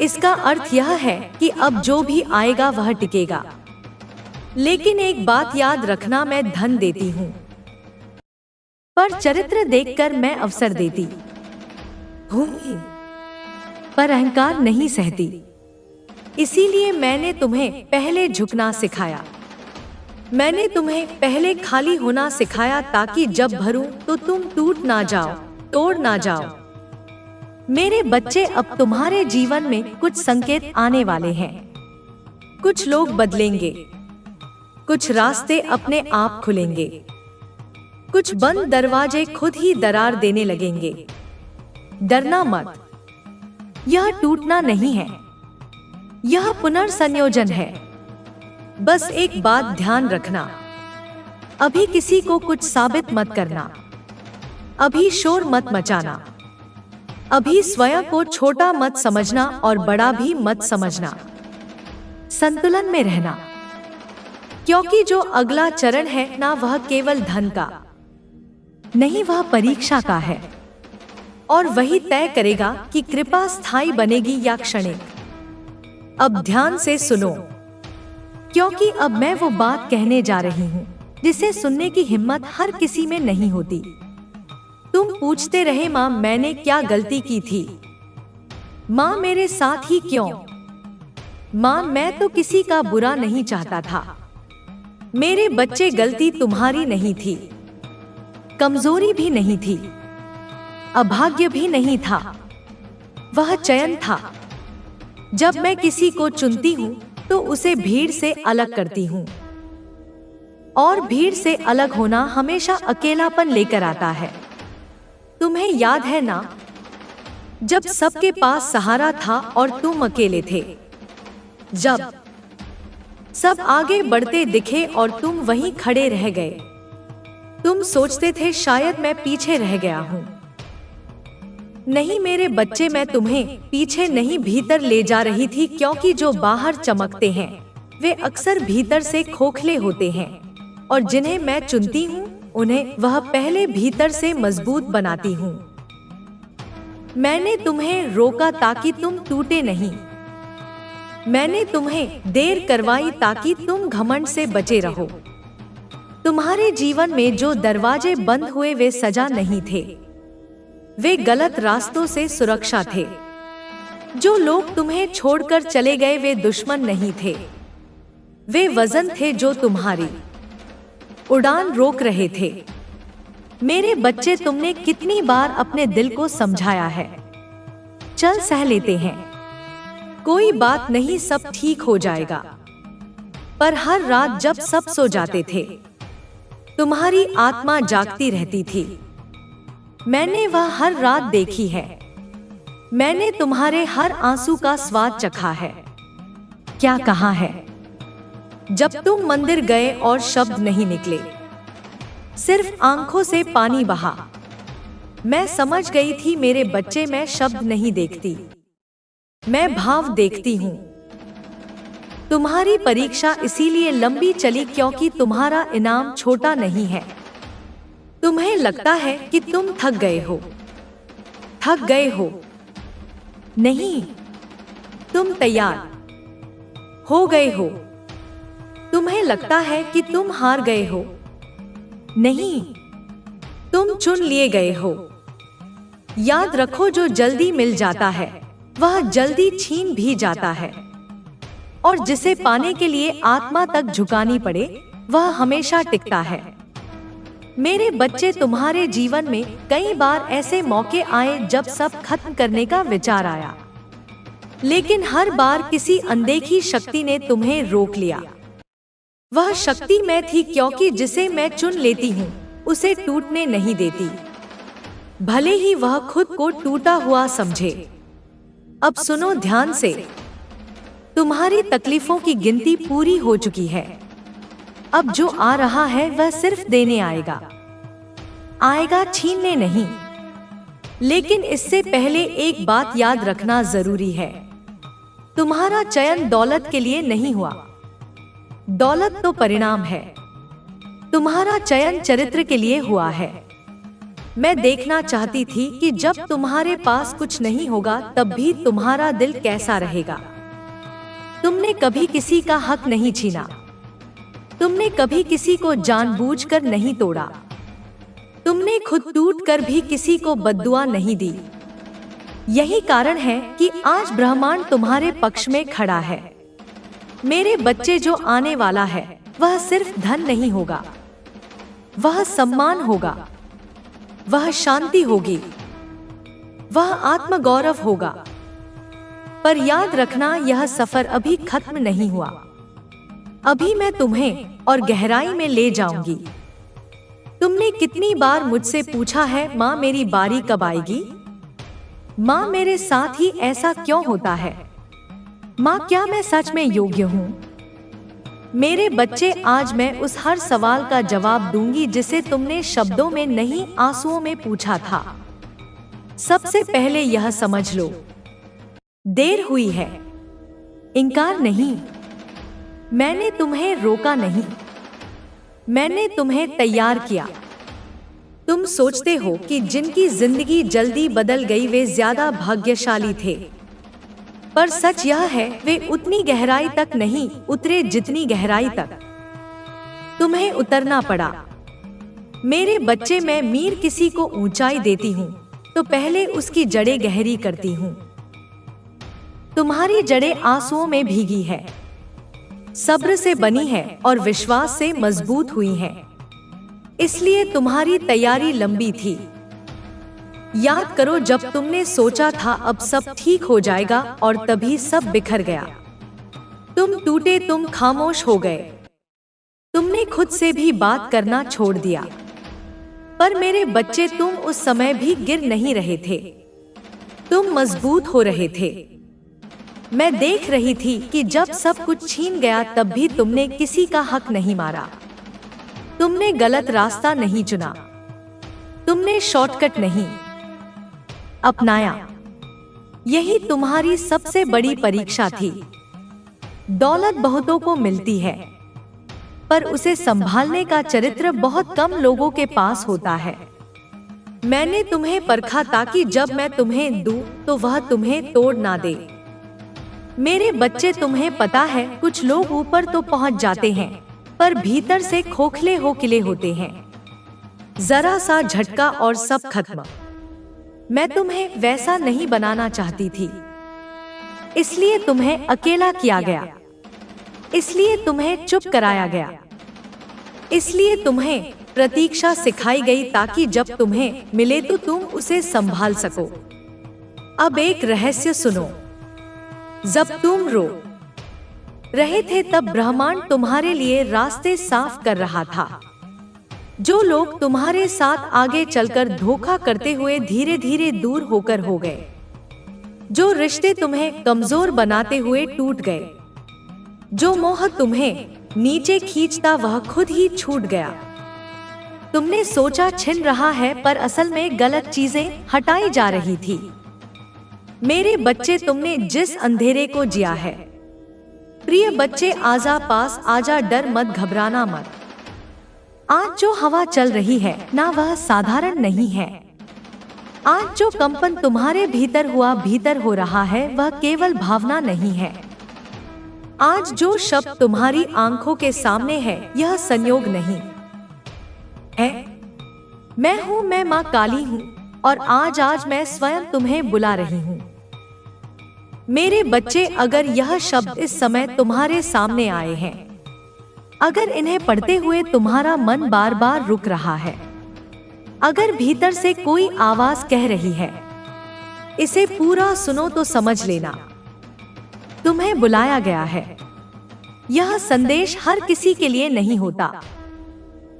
इसका अर्थ यह है कि अब जो भी आएगा वह टिकेगा। लेकिन एक बात याद रखना, मैं धन देती हूँ पर चरित्र देखकर मैं अवसर देती हूँ, पर अहंकार नहीं सहती। इसीलिए मैंने तुम्हें पहले झुकना सिखाया। मैंने तुम्हें पहले खाली होना सिखाया ताकि जब भरूं तो तुम टूट ना जाओ, तोड़ ना जाओ। मेरे बच्चे, अब तुम्हारे जीवन में कुछ संकेत आने वाले हैं। कुछ लोग बदलेंगे, कुछ रास्ते अपने आप खुलेंगे, कुछ बंद दरवाजे खुद ही दरार देने लगेंगे। डरना मत, यह टूटना नहीं है, यह पुनर्संयोजन है। बस एक बात ध्यान रखना, अभी किसी को कुछ साबित मत करना, अभी शोर मत मचाना, अभी स्वयं को छोटा मत समझना और बड़ा भी मत समझना। संतुलन में रहना, क्योंकि जो अगला चरण है ना, वह केवल धन का नहीं, वह परीक्षा का है, और वही तय करेगा कि कृपा स्थायी बनेगी या क्षणिक। अब ध्यान से सुनो, क्योंकि अब मैं वो बात कहने जा रही हूँ जिसे सुनने की हिम्मत हर किसी में नहीं होती। तुम पूछते रहे, माँ मैंने क्या गलती की थी? माँ मेरे साथ ही क्यों? माँ मैं तो किसी का बुरा नहीं चाहता था। मेरे बच्चे, गलती तुम्हारी नहीं थी, कमजोरी भी नहीं थी, अभाग्य भी नहीं था, वह चयन था। जब मैं किसी को चुनती हूँ तो उसे भीड़ से अलग करती हूँ, और भीड़ से अलग होना हमेशा अकेलापन लेकर आता है। तुम्हें याद है ना, जब सबके पास सहारा था और तुम अकेले थे, जब सब आगे बढ़ते दिखे और तुम वहीं खड़े रह गए। तुम सोचते थे शायद मैं पीछे रह गया हूँ। नहीं मेरे बच्चे, मैं तुम्हें पीछे नहीं भीतर ले जा रही थी, क्योंकि जो बाहर चमकते हैं वे अक्सर भीतर से खोखले होते हैं, और जिन्हें मैं चुनती हूँ उन्हें वह पहले भीतर से मजबूत बनाती हूँ। मैंने तुम्हें रोका ताकि तुम टूटे नहीं। मैंने तुम्हें देर करवाई ताकि तुम घमंड से बचे रहो। तुम्हारे जीवन में जो दरवाजे बंद हुए वे सजा नहीं थे, वे गलत रास्तों से सुरक्षा थे। जो लोग तुम्हें छोड़कर चले गए वे दुश्मन नहीं थे, वे वजन थे जो तुम्हारी उड़ान रोक रहे थे। मेरे बच्चे, तुमने कितनी बार अपने दिल को समझाया है, चल सह लेते हैं, कोई बात नहीं, सब ठीक हो जाएगा। पर हर रात जब सब सो जाते थे, तुम्हारी आत्मा जागती रहती थी। मैंने वह हर रात देखी है। मैंने तुम्हारे हर आंसू का स्वाद चखा है। क्या कहा है? जब तुम मंदिर गए और शब्द नहीं निकले, सिर्फ आंखों से पानी बहा, मैं समझ गई थी मेरे बच्चे, मैं शब्द नहीं देखती, मैं भाव देखती हूँ। तुम्हारी परीक्षा इसीलिए लंबी चली क्योंकि तुम्हारा इनाम छोटा नहीं है। तुम्हें लगता है कि तुम थक गए हो। थक गए हो नहीं, तुम तैयार हो गए हो। तुम्हें लगता है कि तुम हार गए हो। नहीं, तुम चुन लिए गए हो। याद रखो, जो जल्दी मिल जाता है वह जल्दी छीन भी जाता है, और जिसे पाने के लिए आत्मा तक झुकानी पड़े वह हमेशा टिकता है। मेरे बच्चे, तुम्हारे जीवन में कई बार ऐसे मौके आए जब सब खत्म करने का विचार आया, लेकिन हर बार किसी अनदेखी शक्ति ने तुम्हें रोक लिया। वह शक्ति मैं थी, क्योंकि जिसे मैं चुन लेती हूँ उसे टूटने नहीं देती, भले ही वह खुद को टूटा हुआ समझे। अब सुनो ध्यान से, तुम्हारी तकलीफों की गिनती पूरी हो चुकी है। अब जो आ रहा है वह सिर्फ देने आएगा, आएगा छीनने नहीं। लेकिन इससे पहले एक बात याद रखना जरूरी है, तुम्हारा चयन दौलत के लिए नहीं हुआ। दौलत तो परिणाम है, तुम्हारा चयन चरित्र के लिए हुआ है। मैं देखना चाहती थी कि जब तुम्हारे पास कुछ नहीं होगा तब भी तुम्हारा दिल कैसा रहेगा। तुमने कभी किसी का हक नहीं छीना, तुमने कभी किसी को जानबूझकर नहीं तोड़ा, तुमने खुद टूटकर भी किसी को बद्दुआ नहीं दी। यही कारण है कि आज ब्रह्मांड तुम्हारे पक्ष में खड़ा है। मेरे बच्चे, जो आने वाला है वह सिर्फ धन नहीं होगा, वह सम्मान होगा, वह शांति होगी, वह आत्मगौरव होगा। पर याद रखना, यह सफर अभी खत्म नहीं हुआ। अभी मैं तुम्हें और गहराई में ले जाऊंगी। तुमने कितनी बार मुझसे पूछा है, माँ मेरी बारी कब आएगी? माँ मेरे साथ ही ऐसा क्यों होता है? माँ क्या मैं सच में योग्य हूँ? मेरे बच्चे, आज मैं उस हर सवाल का जवाब दूंगी जिसे तुमने शब्दों में नहीं आंसुओं में पूछा था। सबसे पहले यह समझ लो, देर हुई है, इनकार नहीं। मैंने तुम्हें रोका नहीं, मैंने तुम्हें तैयार किया। तुम सोचते हो कि जिनकी जिंदगी जल्दी बदल गई वे ज्यादा भाग्यशाली थे, पर सच यह है वे उतनी गहराई तक नहीं उतरे जितनी गहराई तक तुम्हें उतरना पड़ा। मेरे बच्चे, मैं मीर किसी को ऊंचाई देती हूँ तो पहले उसकी जड़ें गहरी करती हूँ। तुम्हारी जड़ें आंसुओं में भीगी है, सब्र से बनी है और विश्वास से मजबूत हुई है, इसलिए तुम्हारी तैयारी लंबी थी। याद करो, जब तुमने सोचा था अब सब ठीक हो जाएगा और तभी सब बिखर गया। तुम टूटे, तुम खामोश हो गए, तुमने खुद से भी बात करना छोड़ दिया। पर मेरे बच्चे, तुम उस समय भी गिर नहीं रहे थे, तुम मजबूत हो रहे थे। मैं देख रही थी कि जब सब कुछ छीन गया तब भी तुमने किसी का हक नहीं मारा। तुमने गलत रास्ता नहीं चुना, तुमने शॉर्टकट नहीं अपनाया। यही तुम्हारी सबसे बड़ी परीक्षा थी। दौलत बहुतों को मिलती है, पर उसे संभालने का चरित्र बहुत कम लोगों के पास होता है। मैंने तुम्हें परखा ताकि जब मैं तुम्हें दूं तो वह तुम्हें तोड़ ना दे। मेरे बच्चे, तुम्हें पता है कुछ लोग ऊपर तो पहुंच जाते हैं, पर भीतर से खोखले हो किले होते हैं। जरा सा झटका और सब खत्म। मैं तुम्हें वैसा नहीं बनाना चाहती थी, इसलिए तुम्हें अकेला किया गया, इसलिए तुम्हें चुप कराया गया, इसलिए तुम्हें प्रतीक्षा सिखाई गई ताकि जब तुम्हें मिले तो तुम उसे संभाल सको। अब एक रहस्य सुनो। जब तुम रो रहे थे तब ब्रह्मांड तुम्हारे लिए रास्ते साफ कर रहा था। जो लोग तुम्हारे साथ आगे चलकर धोखा करते हुए धीरे धीरे दूर होकर हो गए। जो रिश्ते तुम्हें कमजोर बनाते हुए टूट गए। जो मोह तुम्हें नीचे खींचता वह खुद ही छूट गया। तुमने सोचा छिन रहा है, पर असल में गलत चीजें हटाई जा रही थी। मेरे बच्चे, तुमने जिस अंधेरे को जिया है, प्रिय बच्चे, आजा पास आजा, डर मत, घबराना मत। आज जो हवा चल रही है ना, वह साधारण नहीं है। आज जो कंपन तुम्हारे भीतर हो रहा है, वह केवल भावना नहीं है। आज जो शब्द तुम्हारी आंखों के सामने है, यह संयोग नहीं है। मैं हूँ, मैं माँ काली हूँ, और आज मैं स्वयं तुम्हें बुला रही हूँ। मेरे बच्चे, अगर यह शब्द इस समय तुम्हारे सामने आए हैं, अगर इन्हें पढ़ते हुए तुम्हारा मन बार बार रुक रहा है, अगर भीतर से कोई आवाज कह रही है, इसे पूरा सुनो तो समझ लेना, तुम्हें बुलाया गया है। यह संदेश हर किसी के लिए नहीं होता।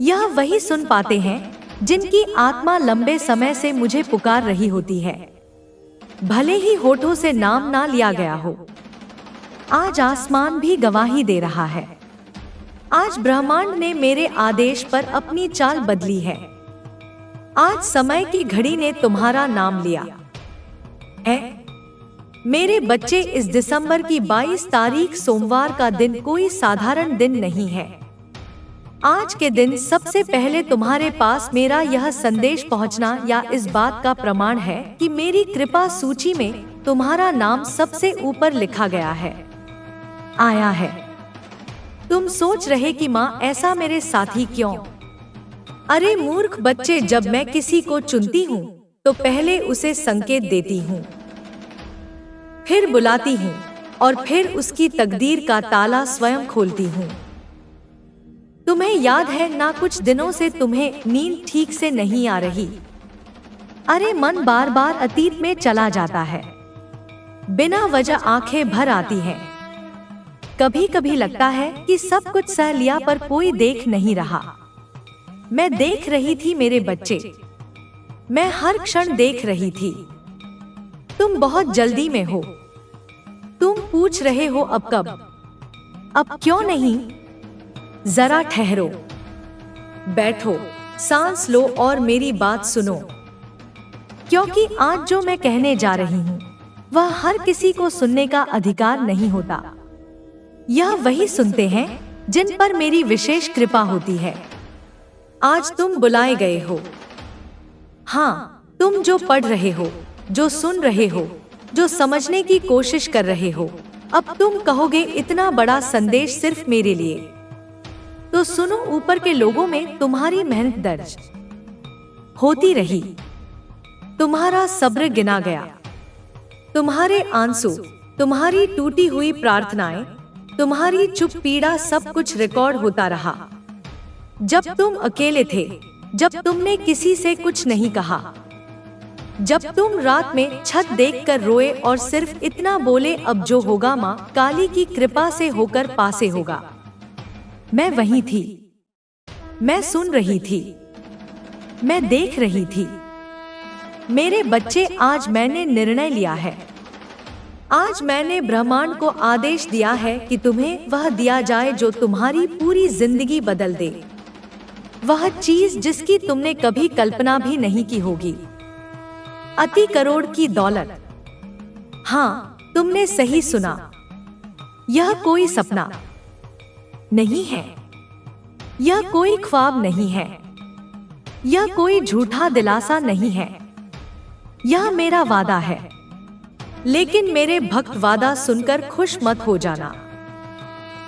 यह वही सुन पाते हैं जिनकी आत्मा लंबे समय से मुझे पुकार रही होती है, भले ही होठों से नाम ना लिया गया हो। आज आसमान भी गवाही दे रहा है। आज ब्रह्मांड ने मेरे आदेश पर अपनी चाल बदली है। आज समय की घड़ी ने तुम्हारा नाम लिया है। मेरे बच्चे, इस दिसंबर की 22 तारीख सोमवार का दिन कोई साधारण दिन नहीं है। आज के दिन सबसे पहले तुम्हारे पास मेरा यह संदेश पहुंचना या इस बात का प्रमाण है कि मेरी कृपा सूची में तुम्हारा नाम सबसे ऊपर लिखा गया है, आया है। तुम सोच रहे कि माँ, ऐसा मेरे साथ ही क्यों? अरे मूर्ख बच्चे, जब मैं किसी को चुनती हूँ तो पहले उसे संकेत देती हूँ, फिर बुलाती हूँ और फिर उसकी तकदीर का ताला स्वयं खोलती हूँ। तुम्हें याद है ना, कुछ दिनों से तुम्हें नींद ठीक से नहीं आ रही। अरे मन बार बार अतीत में चला जाता है, बिना वजह आंखें भर आती हैं। कभी कभी लगता है कि सब कुछ सह लिया, पर कोई देख नहीं रहा। मैं देख रही थी मेरे बच्चे, मैं हर क्षण देख रही थी। तुम बहुत जल्दी में हो। तुम पूछ रहे हो अब कब, अब क्यों नहीं? जरा ठहरो, बैठो, सांस लो और मेरी बात सुनो, क्योंकि आज जो मैं कहने जा रही हूँ वह हर किसी को सुनने का अधिकार नहीं होता। यह वही सुनते हैं जिन पर मेरी विशेष कृपा होती है। आज तुम बुलाए गए हो। हाँ, तुम जो पढ़ रहे हो, जो सुन रहे हो, जो समझने की कोशिश कर रहे हो। अब तुम कहोगे, इतना बड़ा संदेश सिर्फ मेरे लिए? तो सुनो, ऊपर के लोगों में तुम्हारी मेहनत दर्ज होती रही, तुम्हारा सब्र गिना गया, तुम्हारे आंसू, तुम्हारी टूटी हुई प्रार्थनाएं, तुम्हारी चुप पीड़ा, सब कुछ रिकॉर्ड होता रहा। जब तुम अकेले थे, जब तुमने किसी से कुछ नहीं कहा, जब तुम रात में छत देखकर रोए और सिर्फ इतना बोले, अब जो होगा माँ काली की कृपा से होकर पासे होगा। मैं वहीं थी, मैं सुन रही थी, मैं देख रही थी। मेरे बच्चे, आज मैंने निर्णय लिया है। आज मैंने ब्रह्मांड को आदेश दिया है कि तुम्हें वह दिया जाए जो तुम्हारी पूरी जिंदगी बदल दे। वह चीज जिसकी तुमने कभी कल्पना भी नहीं की होगी। अति करोड़ की दौलत। हाँ, तुमने सही सुना। यह कोई सपना नहीं है, यह कोई ख्वाब नहीं है, यह कोई झूठा दिलासा नहीं है, यह मेरा वादा है। लेकिन मेरे भक्त, वादा सुनकर खुश मत हो जाना।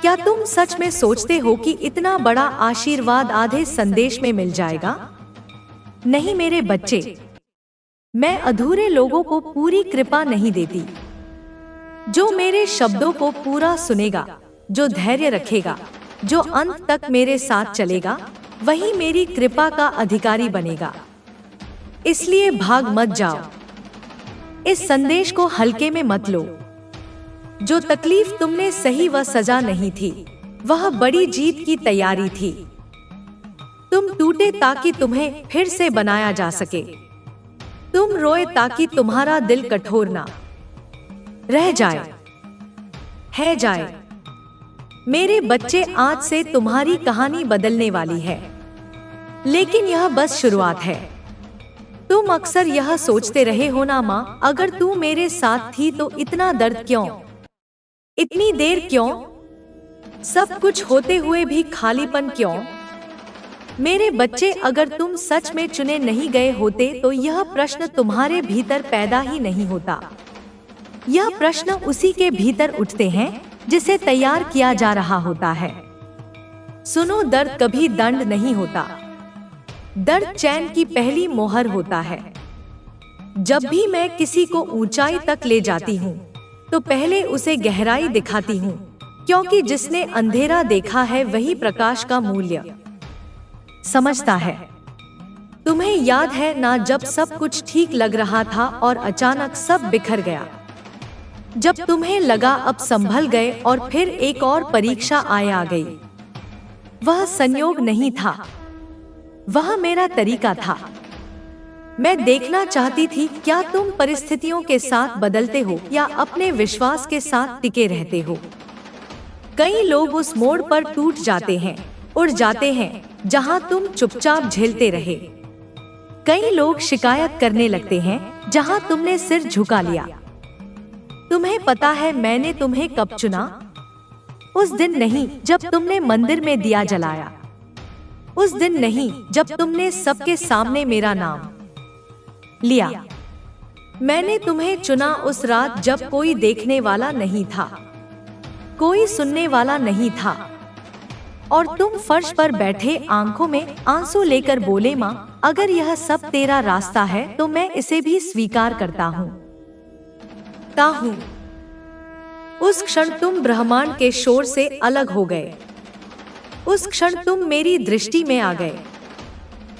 क्या तुम सच में सोचते हो कि इतना बड़ा आशीर्वाद आधे संदेश में मिल जाएगा? नहीं मेरे बच्चे, मैं अधूरे लोगों को पूरी कृपा नहीं देती। जो मेरे शब्दों को पूरा सुनेगा, जो धैर्य रखेगा, जो अंत तक मेरे साथ चलेगा, वही मेरी कृपा का अधिकारी बनेगा। इसलिए भाग मत जाओ, इस संदेश को हल्के में मत लो। जो तकलीफ तुमने सही व सजा नहीं थी, वह बड़ी जीत की तैयारी थी। तुम टूटे ताकि तुम्हें फिर से बनाया जा सके। तुम रोए ताकि तुम्हारा दिल कठोर ना रह जाए। मेरे बच्चे, आज से तुम्हारी कहानी बदलने वाली है, लेकिन यह बस शुरुआत है। तुम अक्सर यह सोचते रहे हो ना, माँ, अगर तू मेरे साथ थी तो इतना दर्द क्यों, इतनी देर क्यों, सब कुछ होते हुए भी खालीपन क्यों? मेरे बच्चे, अगर तुम सच में चुने नहीं गए होते तो यह प्रश्न तुम्हारे भीतर पैदा ही नहीं होता। यह प्रश्न उसी के भीतर उठते हैं जिसे तैयार किया जा रहा होता है। सुनो, दर्द कभी दंड नहीं होता। दर्द चैन की पहली मोहर होता है। जब भी मैं किसी को ऊंचाई तक ले जाती हूँ तो पहले उसे गहराई दिखाती हूँ, क्योंकि जिसने अंधेरा देखा है वही प्रकाश का मूल्य समझता है। तुम्हें याद है ना, जब सब कुछ ठीक लग रहा था और अचानक सब बिखर गया। जब तुम्हें लगा अब संभल गए और फिर एक और परीक्षा आ गई। वह संयोग नहीं था, वह मेरा तरीका था। मैं देखना चाहती थी क्या तुम परिस्थितियों के साथ बदलते हो या अपने विश्वास के साथ टिके रहते हो। कई लोग उस मोड़ पर टूट जाते हैं, उड़ जाते हैं जहां तुम चुपचाप झेलते रहे। कई लोग शिकायत करने लगते हैं जहां तुमने सिर झुका लिया। तुम्हें पता है मैंने तुम्हें कब चुना? उस दिन नहीं जब तुमने मंदिर में दिया जलाया, उस दिन नहीं जब तुमने सबके सामने मेरा नाम लिया। मैंने तुम्हें चुना उस रात जब कोई देखने वाला नहीं था, कोई सुनने वाला नहीं था, और तुम फर्श पर बैठे आंखों में आंसू लेकर बोले, माँ, अगर यह सब तेरा रास्ता है तो मैं इसे भी स्वीकार करता हूँ। उस क्षण तुम ब्रह्मांड के शोर से अलग हो गए। उस क्षण तुम मेरी दृष्टि में आ गए।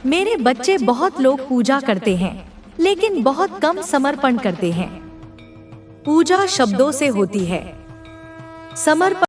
मेरे बच्चे, बहुत लोग पूजा करते हैं लेकिन बहुत कम समर्पण करते हैं। पूजा शब्दों से होती है, समर्पण